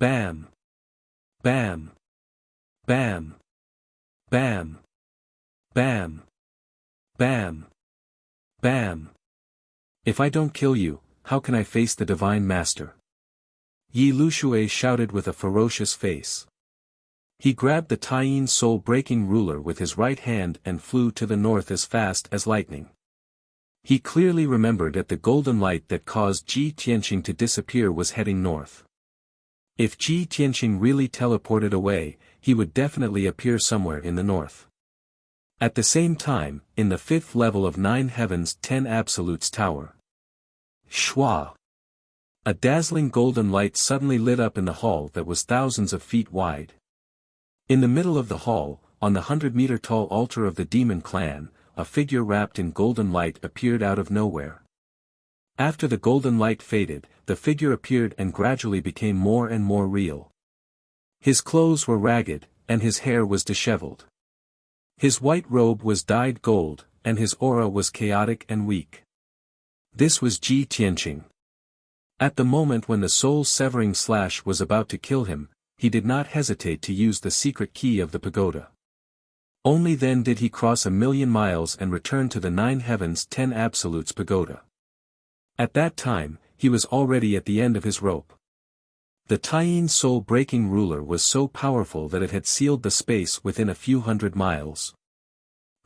Bam! Bam! Bam! Bam! Bam! Bam! Bam! If I don't kill you, how can I face the Divine Master? Yi Lushui shouted with a ferocious face. He grabbed the Taiyin soul-breaking ruler with his right hand and flew to the north as fast as lightning. He clearly remembered that the golden light that caused Ji Tianqing to disappear was heading north. If Ji Tianqing really teleported away, he would definitely appear somewhere in the north. At the same time, in the 5th level of 9 Heavens 10 Absolutes Tower. Shwa! A dazzling golden light suddenly lit up in the hall that was thousands of feet wide. In the middle of the hall, on the 100-meter-tall altar of the demon clan, a figure wrapped in golden light appeared out of nowhere. After the golden light faded, the figure appeared and gradually became more and more real. His clothes were ragged, and his hair was disheveled. His white robe was dyed gold, and his aura was chaotic and weak. This was Ji Tianqing. At the moment when the soul-severing slash was about to kill him, he did not hesitate to use the secret key of the pagoda. Only then did he cross 1,000,000 miles and return to the 9 Heavens 10 Absolutes pagoda. At that time, he was already at the end of his rope. The Taiyin soul-breaking ruler was so powerful that it had sealed the space within a few hundred miles.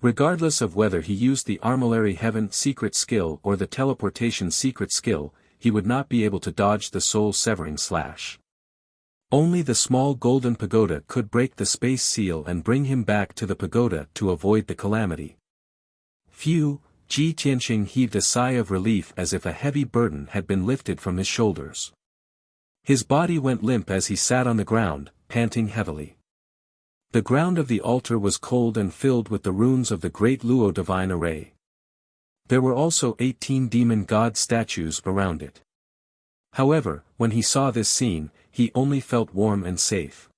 Regardless of whether he used the Armillary Heaven secret skill or the teleportation secret skill, he would not be able to dodge the soul-severing slash. Only the small golden pagoda could break the space seal and bring him back to the pagoda to avoid the calamity. Phew! Ji Tianqing heaved a sigh of relief as if a heavy burden had been lifted from his shoulders. His body went limp as he sat on the ground, panting heavily. The ground of the altar was cold and filled with the runes of the Great Luo Divine Array. There were also 18 demon god statues around it. However, when he saw this scene, he only felt warm and safe.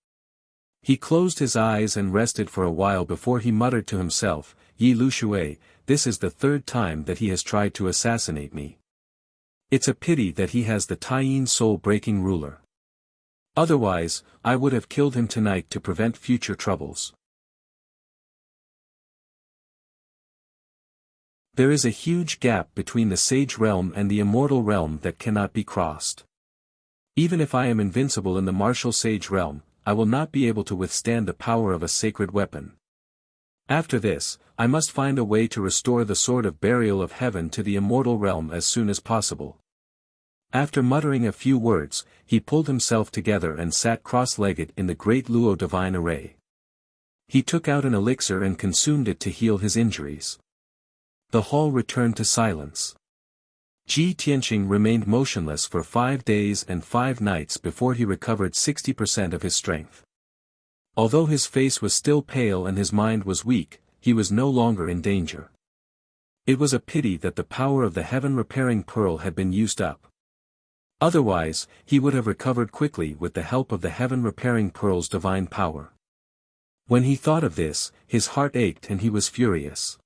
He closed his eyes and rested for a while before he muttered to himself, Yi Lushui, this is the 3rd time that he has tried to assassinate me. It's a pity that he has the Taiyin soul-breaking ruler. Otherwise, I would have killed him tonight to prevent future troubles. There is a huge gap between the Sage Realm and the Immortal Realm that cannot be crossed. Even if I am invincible in the Martial Sage Realm, I will not be able to withstand the power of a sacred weapon. After this, I must find a way to restore the Sword of Burial of Heaven to the Immortal Realm as soon as possible. After muttering a few words, he pulled himself together and sat cross-legged in the Great Luo Divine Array. He took out an elixir and consumed it to heal his injuries. The hall returned to silence. Ji Tianqing remained motionless for 5 days and 5 nights before he recovered 60% of his strength. Although his face was still pale and his mind was weak, he was no longer in danger. It was a pity that the power of the heaven-repairing pearl had been used up. Otherwise, he would have recovered quickly with the help of the heaven-repairing pearl's divine power. When he thought of this, his heart ached and he was furious.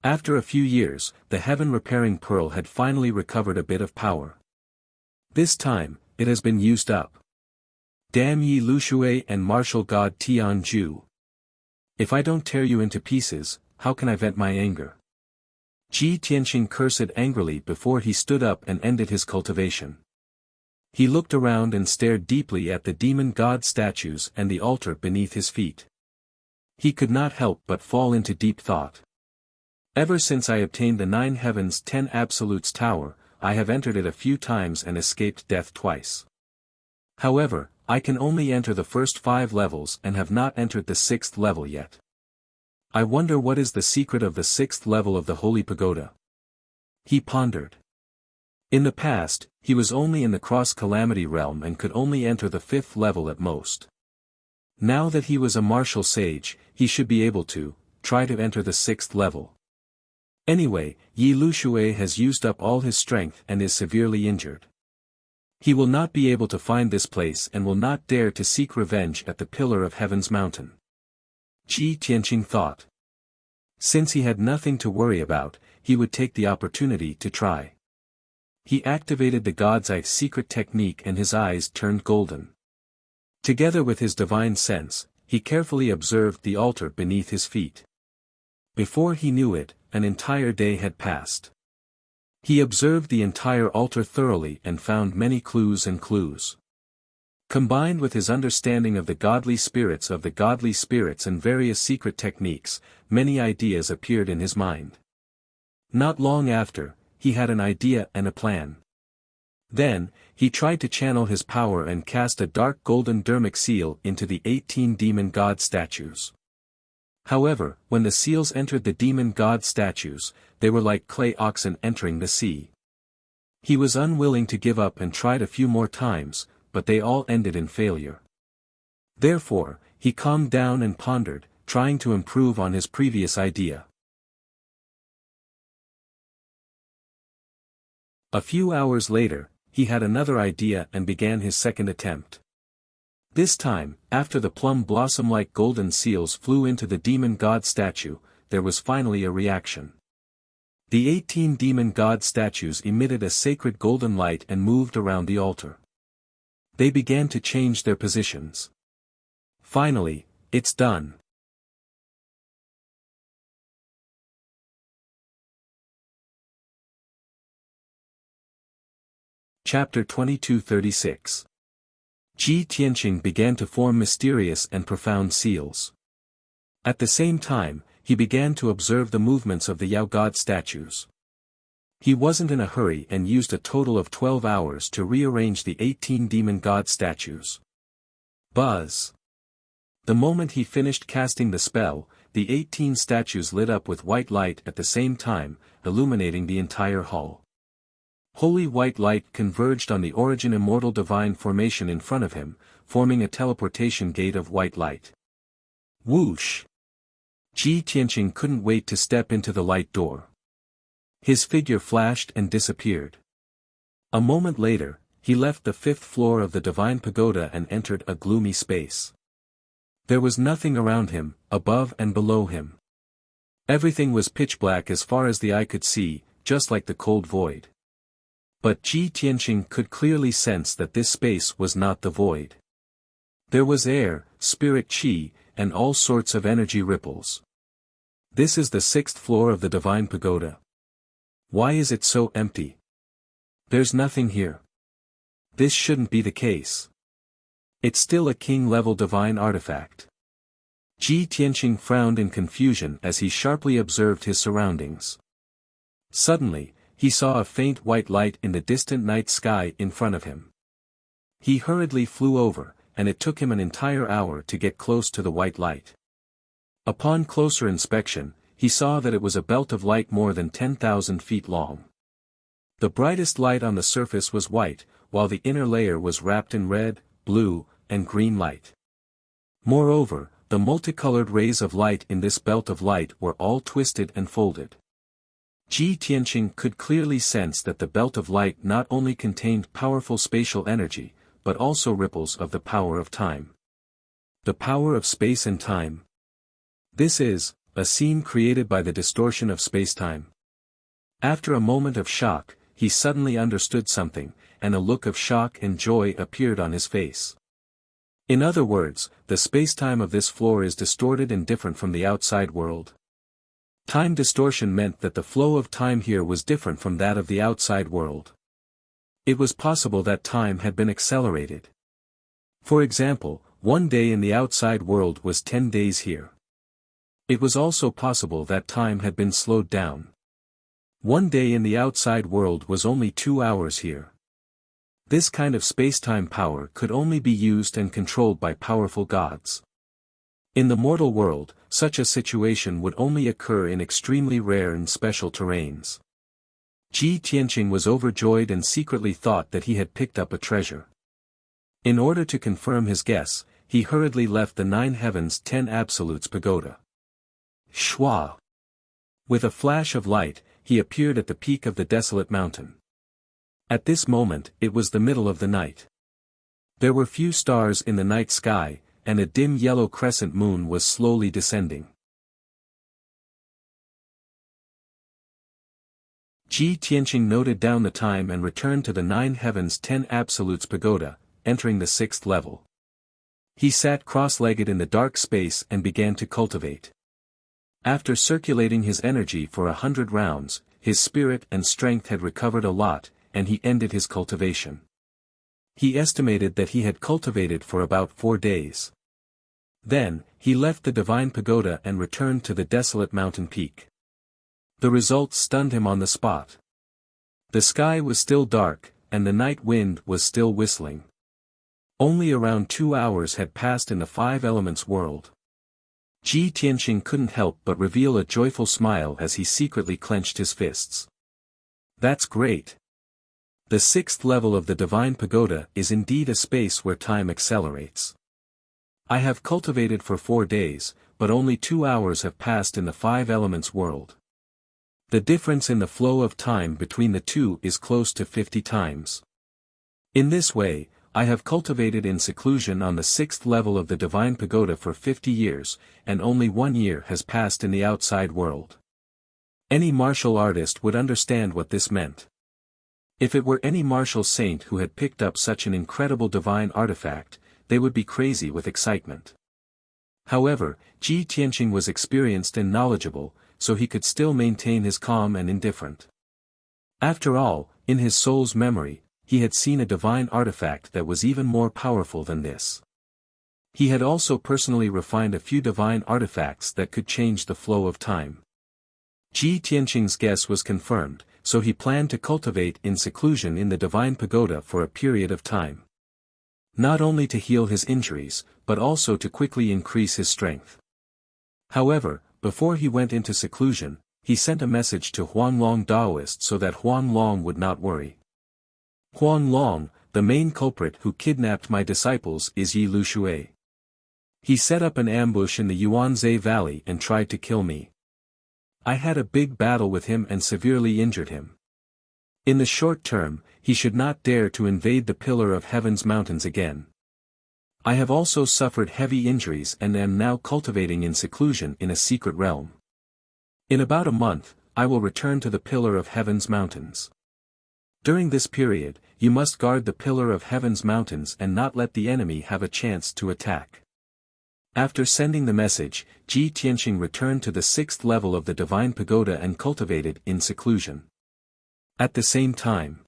After a few years, the heaven-repairing pearl had finally recovered a bit of power. This time, it has been used up. Damn Yi Lushui and martial god Tianju. If I don't tear you into pieces, how can I vent my anger? Ji Tianqing cursed angrily before he stood up and ended his cultivation. He looked around and stared deeply at the demon god statues and the altar beneath his feet. He could not help but fall into deep thought. Ever since I obtained the 9 Heavens 10 Absolutes Tower, I have entered it a few times and escaped death twice. However, I can only enter the first 5 levels and have not entered the 6th level yet. I wonder what is the secret of the 6th level of the Holy Pagoda. He pondered. In the past, he was only in the cross-calamity realm and could only enter the 5th level at most. Now that he was a martial sage, he should be able to try to enter the 6th level. Anyway, Yi Luxue has used up all his strength and is severely injured. He will not be able to find this place and will not dare to seek revenge at the Pillar of Heaven's mountain. Ji Tianqing thought. Since he had nothing to worry about, he would take the opportunity to try. He activated the God's Eye secret technique and his eyes turned golden. Together with his divine sense, he carefully observed the altar beneath his feet. Before he knew it, an entire day had passed. He observed the entire altar thoroughly and found many clues and clues. Combined with his understanding of the godly spirits and various secret techniques, many ideas appeared in his mind. Not long after, he had an idea and a plan. Then, he tried to channel his power and cast a dark golden dermic seal into the 18 demon god statues. However, when the seals entered the demon god statues, they were like clay oxen entering the sea. He was unwilling to give up and tried a few more times, but they all ended in failure. Therefore, he calmed down and pondered, trying to improve on his previous idea. A few hours later, he had another idea and began his second attempt. This time, after the plum blossom-like golden seals flew into the demon god statue, there was finally a reaction. The 18 demon god statues emitted a sacred golden light and moved around the altar. They began to change their positions. Finally, it's done. Chapter 2236. Ji Tianqing began to form mysterious and profound seals. At the same time, he began to observe the movements of the Yao God statues. He wasn't in a hurry and used a total of 12 hours to rearrange the 18 demon god statues. Buzz! The moment he finished casting the spell, the 18 statues lit up with white light at the same time, illuminating the entire hall. Holy white light converged on the origin immortal divine formation in front of him, forming a teleportation gate of white light. Whoosh! Ji Tianqing couldn't wait to step into the light door. His figure flashed and disappeared. A moment later, he left the 5th floor of the divine pagoda and entered a gloomy space. There was nothing around him, above and below him. Everything was pitch black as far as the eye could see, just like the cold void. But Ji Tianqing could clearly sense that this space was not the void. There was air, spirit qi, and all sorts of energy ripples. This is the 6th floor of the divine pagoda. Why is it so empty? There's nothing here. This shouldn't be the case. It's still a king-level divine artifact. Ji Tianqing frowned in confusion as he sharply observed his surroundings. Suddenly, he saw a faint white light in the distant night sky in front of him. He hurriedly flew over, and it took him an entire hour to get close to the white light. Upon closer inspection, he saw that it was a belt of light more than 10,000 feet long. The brightest light on the surface was white, while the inner layer was wrapped in red, blue, and green light. Moreover, the multicolored rays of light in this belt of light were all twisted and folded. Ji Tianqing could clearly sense that the belt of light not only contained powerful spatial energy, but also ripples of the power of time. The power of space and time. This is a scene created by the distortion of spacetime. After a moment of shock, he suddenly understood something, and a look of shock and joy appeared on his face. In other words, the spacetime of this floor is distorted and different from the outside world. Time distortion meant that the flow of time here was different from that of the outside world. It was possible that time had been accelerated. For example, one day in the outside world was 10 days here. It was also possible that time had been slowed down. One day in the outside world was only 2 hours here. This kind of spacetime power could only be used and controlled by powerful gods. In the mortal world, such a situation would only occur in extremely rare and special terrains. Ji Tianqing was overjoyed and secretly thought that he had picked up a treasure. In order to confirm his guess, he hurriedly left the 9 Heavens 10 Absolutes pagoda. Shwa! With a flash of light, he appeared at the peak of the desolate mountain. At this moment, it was the middle of the night. There were few stars in the night sky, and a dim yellow crescent moon was slowly descending. Ji Tianqing noted down the time and returned to the 9 Heavens 10 Absolutes pagoda, entering the 6th level. He sat cross-legged in the dark space and began to cultivate. After circulating his energy for 100 rounds, his spirit and strength had recovered a lot, and he ended his cultivation. He estimated that he had cultivated for about 4 days. Then, he left the divine pagoda and returned to the desolate mountain peak. The result stunned him on the spot. The sky was still dark, and the night wind was still whistling. Only around 2 hours had passed in the 5 elements world. Ji Tianqing couldn't help but reveal a joyful smile as he secretly clenched his fists. That's great. The 6th level of the Divine Pagoda is indeed a space where time accelerates. I have cultivated for 4 days, but only 2 hours have passed in the 5 elements world. The difference in the flow of time between the two is close to 50 times. In this way, I have cultivated in seclusion on the 6th level of the Divine Pagoda for 50 years, and only 1 year has passed in the outside world. Any martial artist would understand what this meant. If it were any martial saint who had picked up such an incredible divine artifact, they would be crazy with excitement. However, Ji Tianqing was experienced and knowledgeable, so he could still maintain his calm and indifferent. After all, in his soul's memory, he had seen a divine artifact that was even more powerful than this. He had also personally refined a few divine artifacts that could change the flow of time. Ji Tianqing's guess was confirmed, so he planned to cultivate in seclusion in the divine pagoda for a period of time. Not only to heal his injuries, but also to quickly increase his strength. However, before he went into seclusion, he sent a message to Huanglong Daoist so that Huanglong would not worry. Huanglong, the main culprit who kidnapped my disciples, is Yi Lushui. He set up an ambush in the Yuanzhe Valley and tried to kill me. I had a big battle with him and severely injured him. In the short term, he should not dare to invade the Pillar of Heaven's mountains again. I have also suffered heavy injuries and am now cultivating in seclusion in a secret realm. In about a month, I will return to the Pillar of Heaven's mountains. During this period, you must guard the Pillar of Heaven's mountains and not let the enemy have a chance to attack. After sending the message, Ji Tianqing returned to the 6th level of the Divine Pagoda and cultivated in seclusion. At the same time,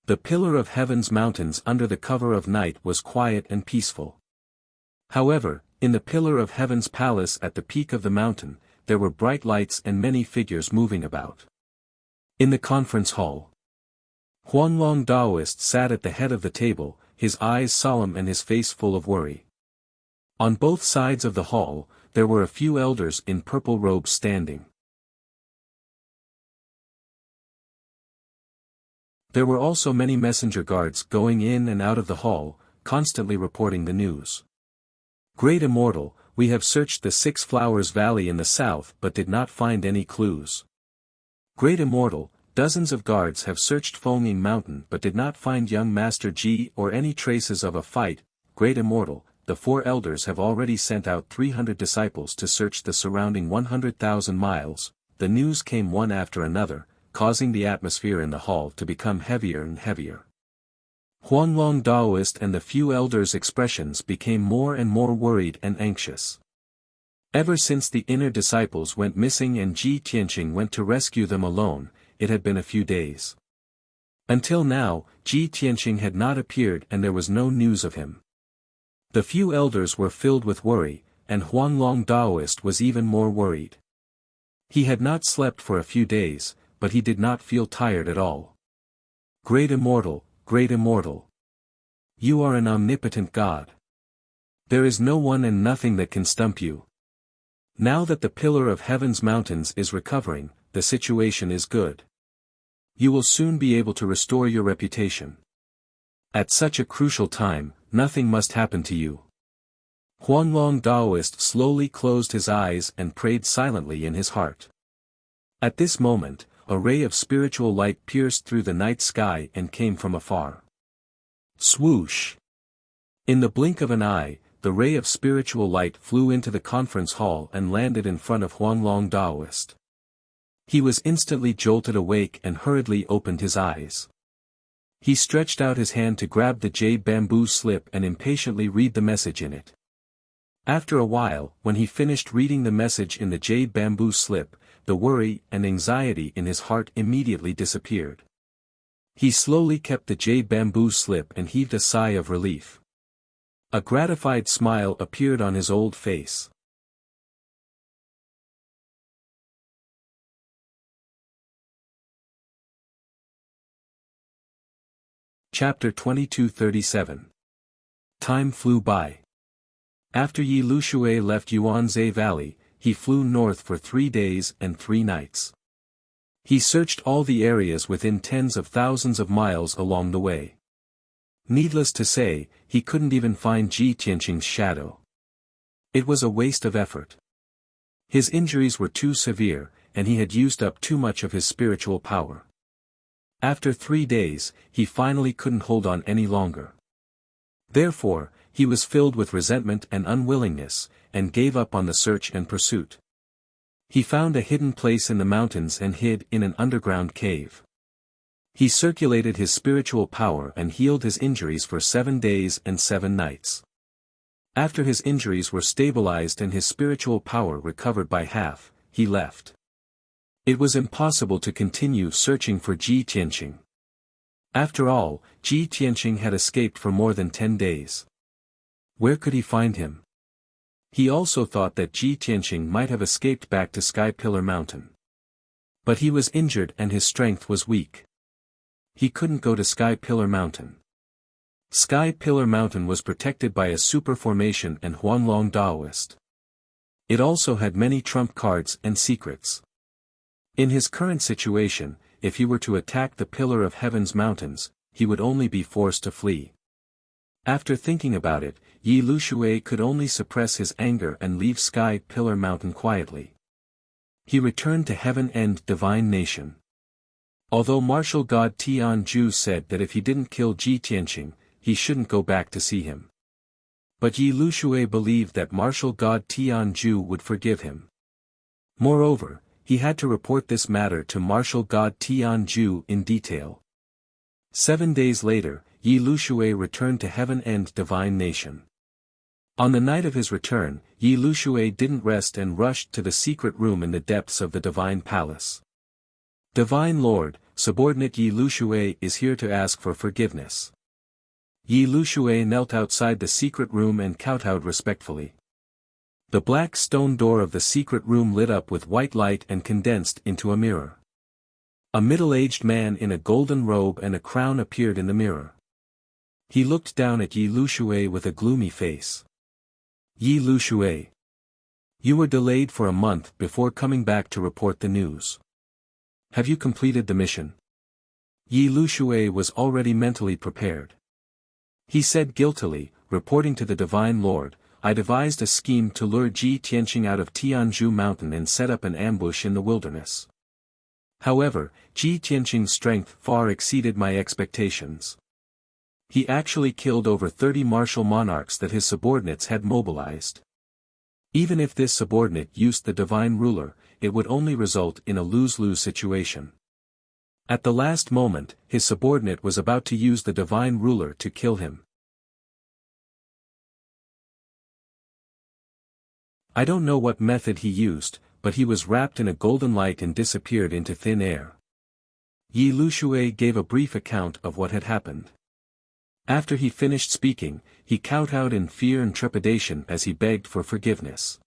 the Pillar of Heaven's mountains under the cover of night was quiet and peaceful. However, in the Pillar of Heaven's palace at the peak of the mountain, there were bright lights and many figures moving about. In the conference hall, Huanglong Daoist sat at the head of the table, his eyes solemn and his face full of worry. On both sides of the hall, there were a few elders in purple robes standing. There were also many messenger guards going in and out of the hall, constantly reporting the news. Great Immortal, we have searched the 6 Flowers Valley in the south but did not find any clues. Great Immortal, dozens of guards have searched Fenging Mountain but did not find young Master Ji or any traces of a fight. Great Immortal, the 4 elders have already sent out 300 disciples to search the surrounding 100,000 miles. The news came one after another, causing the atmosphere in the hall to become heavier and heavier. Huanglong Daoist and the few elders' expressions became more and more worried and anxious. Ever since the inner disciples went missing and Ji Tianqing went to rescue them alone, it had been a few days. Until now, Ji Tianqing had not appeared and there was no news of him. The few elders were filled with worry, and Huanglong Daoist was even more worried. He had not slept for a few days, but he did not feel tired at all. Great Immortal, Great Immortal. You are an omnipotent God. There is no one and nothing that can stump you. Now that the pillar of heaven's mountains is recovering, the situation is good. You will soon be able to restore your reputation. At such a crucial time, nothing must happen to you. Huanglong Daoist slowly closed his eyes and prayed silently in his heart. At this moment, a ray of spiritual light pierced through the night sky and came from afar. Swoosh! In the blink of an eye, the ray of spiritual light flew into the conference hall and landed in front of Huanglong Daoist. He was instantly jolted awake and hurriedly opened his eyes. He stretched out his hand to grab the jade bamboo slip and impatiently read the message in it. After a while, when he finished reading the message in the jade bamboo slip, the worry and anxiety in his heart immediately disappeared. He slowly kept the jade bamboo slip and heaved a sigh of relief. A gratified smile appeared on his old face. Chapter 2237. Time flew by. After Yi Lushui left Yuanzhe Valley, he flew north for 3 days and 3 nights. He searched all the areas within tens of thousands of miles along the way. Needless to say, he couldn't even find Ji Tianqing's shadow. It was a waste of effort. His injuries were too severe, and he had used up too much of his spiritual power. After 3 days, he finally couldn't hold on any longer. Therefore, he was filled with resentment and unwillingness, and gave up on the search and pursuit. He found a hidden place in the mountains and hid in an underground cave. He circulated his spiritual power and healed his injuries for 7 days and 7 nights. After his injuries were stabilized and his spiritual power recovered by half, he left. It was impossible to continue searching for Ji Tianqing. After all, Ji Tianqing had escaped for more than 10 days. Where could he find him? He also thought that Ji Tianqing might have escaped back to Sky Pillar Mountain. But he was injured and his strength was weak. He couldn't go to Sky Pillar Mountain. Sky Pillar Mountain was protected by a super formation and Huanglong Daoist. It also had many trump cards and secrets. In his current situation, if he were to attack the Pillar of Heaven's mountains, he would only be forced to flee. After thinking about it, Yi Lushui could only suppress his anger and leave Sky Pillar Mountain quietly. He returned to Heaven and Divine Nation. Although martial god Tianju said that if he didn't kill Ji Tianqing, he shouldn't go back to see him. But Yi Lushui believed that martial god Tianju would forgive him. Moreover, he had to report this matter to martial god Tianju in detail. 7 days later, Yi Lushui returned to Heaven and Divine Nation. On the night of his return, Yi Lushui didn't rest and rushed to the secret room in the depths of the Divine Palace. Divine Lord, subordinate Yi Lushui is here to ask for forgiveness. Yi Lushui knelt outside the secret room and kowtowed respectfully. The black stone door of the secret room lit up with white light and condensed into a mirror. A middle-aged man in a golden robe and a crown appeared in the mirror. He looked down at Yi Lushui with a gloomy face. Yi Lushui. You were delayed for a month before coming back to report the news. Have you completed the mission? Yi Lushui was already mentally prepared. He said guiltily, reporting to the Divine Lord, I devised a scheme to lure Ji Tianqing out of Tianju Mountain and set up an ambush in the wilderness. However, Ji Tianqing's strength far exceeded my expectations. He actually killed over 30 martial monarchs that his subordinates had mobilized. Even if this subordinate used the divine ruler, it would only result in a lose-lose situation. At the last moment, his subordinate was about to use the divine ruler to kill him. I don't know what method he used, but he was wrapped in a golden light and disappeared into thin air. Yi Lushui gave a brief account of what had happened. After he finished speaking, he kowtowed in fear and trepidation as he begged for forgiveness.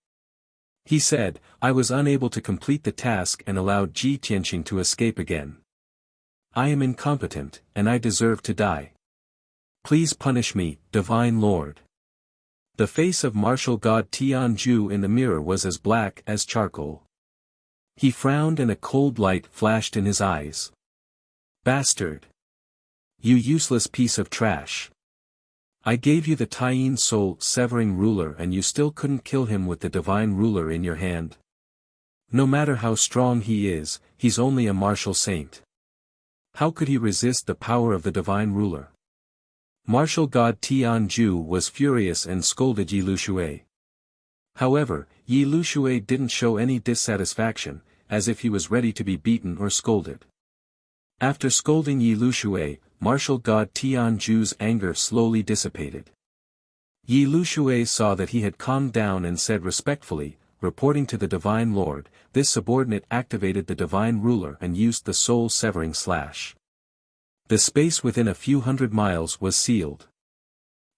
He said, "I was unable to complete the task and allowed Ji Tianqing to escape again. I am incompetent, and I deserve to die. Please punish me, Divine Lord." The face of martial god Tianju in the mirror was as black as charcoal. He frowned and a cold light flashed in his eyes. "Bastard! You useless piece of trash! I gave you the Taiyin soul-severing ruler and you still couldn't kill him with the divine ruler in your hand. No matter how strong he is, he's only a martial saint. How could he resist the power of the divine ruler?" Martial god Tianju was furious and scolded Yi Lushui. However, Yi Lushui didn't show any dissatisfaction, as if he was ready to be beaten or scolded. After scolding Yi Lushui, martial god Tianju's anger slowly dissipated. Yi Lushui saw that he had calmed down and said respectfully, reporting to the Divine Lord, this subordinate activated the Divine Ruler and used the soul-severing slash. The space within a few hundred miles was sealed.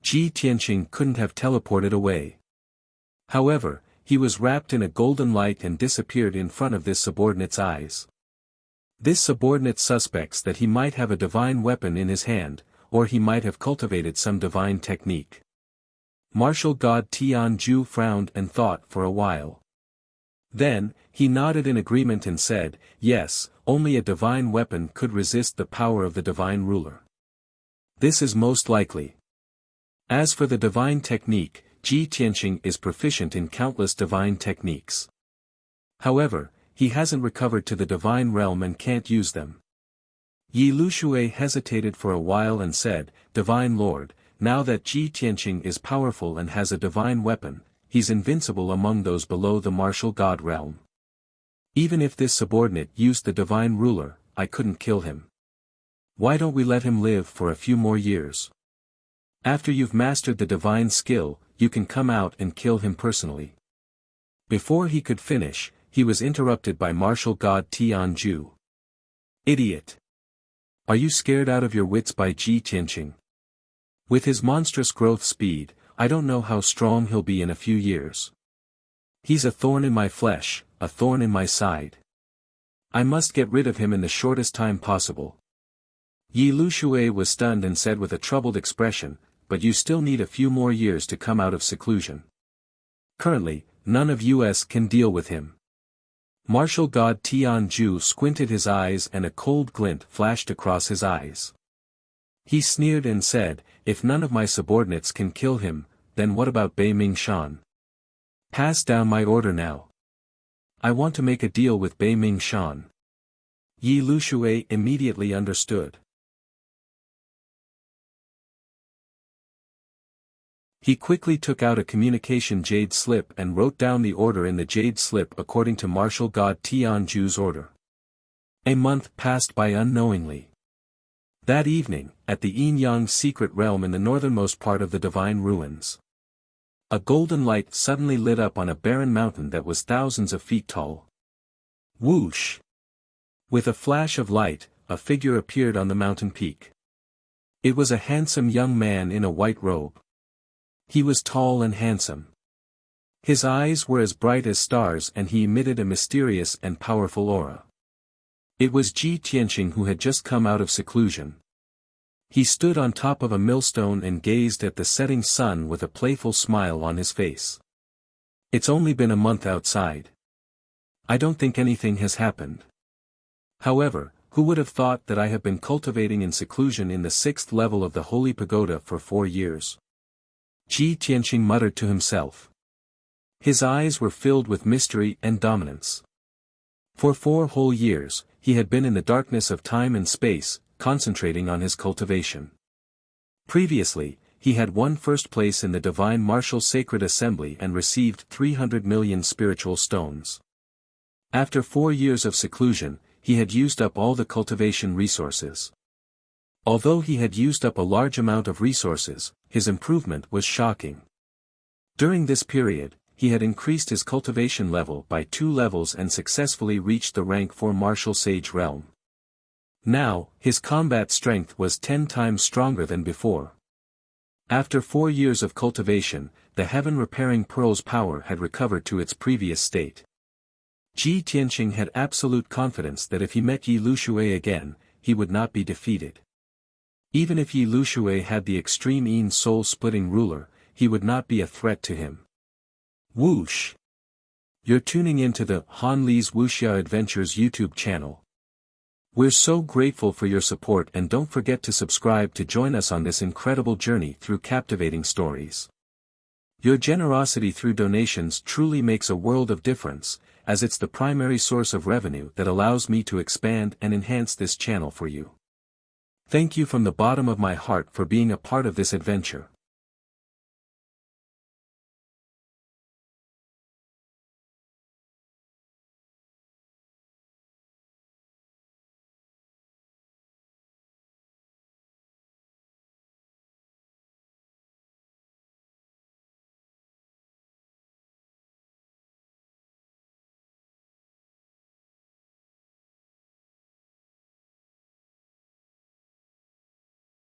Ji Tianqing couldn't have teleported away. However, he was wrapped in a golden light and disappeared in front of this subordinate's eyes. This subordinate suspects that he might have a divine weapon in his hand, or he might have cultivated some divine technique. Martial god Tianju frowned and thought for a while. Then, he nodded in agreement and said, "Yes, only a divine weapon could resist the power of the divine ruler. This is most likely. As for the divine technique, Ji Tianqing is proficient in countless divine techniques. However, he hasn't recovered to the divine realm and can't use them." Yi Lushui hesitated for a while and said, "Divine Lord, now that Ji Tianqing is powerful and has a divine weapon, he's invincible among those below the martial god realm. Even if this subordinate used the divine ruler, I couldn't kill him. Why don't we let him live for a few more years? After you've mastered the divine skill, you can come out and kill him personally." Before he could finish, he was interrupted by martial god Tianju. "Idiot! Are you scared out of your wits by Ji Tianqing? With his monstrous growth speed, I don't know how strong he'll be in a few years. He's a thorn in my flesh, a thorn in my side. I must get rid of him in the shortest time possible." Yi Lushui was stunned and said with a troubled expression, "But you still need a few more years to come out of seclusion. Currently, none of us can deal with him." Martial god Tianju squinted his eyes and a cold glint flashed across his eyes. He sneered and said, "If none of my subordinates can kill him, then what about Bei Mingshan? Pass down my order now. I want to make a deal with Bei Mingshan." Yi Lushui immediately understood. He quickly took out a communication jade slip and wrote down the order in the jade slip according to martial god Tianju's order. A month passed by unknowingly. That evening, at the Yin-Yang secret realm in the northernmost part of the divine ruins, a golden light suddenly lit up on a barren mountain that was thousands of feet tall. Whoosh! With a flash of light, a figure appeared on the mountain peak. It was a handsome young man in a white robe. He was tall and handsome. His eyes were as bright as stars and he emitted a mysterious and powerful aura. It was Ji Tianqing who had just come out of seclusion. He stood on top of a millstone and gazed at the setting sun with a playful smile on his face. "It's only been a month outside. I don't think anything has happened. However, who would have thought that I have been cultivating in seclusion in the 6th level of the Holy Pagoda for 4 years?" Ji Tianqing muttered to himself. His eyes were filled with mystery and dominance. For 4 whole years, he had been in the darkness of time and space, concentrating on his cultivation. Previously, he had won first place in the Divine Martial Sacred Assembly and received 300 million spiritual stones. After 4 years of seclusion, he had used up all the cultivation resources. Although he had used up a large amount of resources, his improvement was shocking. During this period, he had increased his cultivation level by 2 levels and successfully reached the rank 4 Martial Sage realm. Now, his combat strength was 10 times stronger than before. After 4 years of cultivation, the heaven-repairing pearl's power had recovered to its previous state. Ji Tianqing had absolute confidence that if he met Yi Lushui again, he would not be defeated. Even if Yi Lushui had the extreme Yin soul-splitting ruler, he would not be a threat to him. Whoosh! You're tuning into the Han Li's Wuxia Adventures YouTube channel. We're so grateful for your support, and don't forget to subscribe to join us on this incredible journey through captivating stories. Your generosity through donations truly makes a world of difference, as it's the primary source of revenue that allows me to expand and enhance this channel for you. Thank you from the bottom of my heart for being a part of this adventure.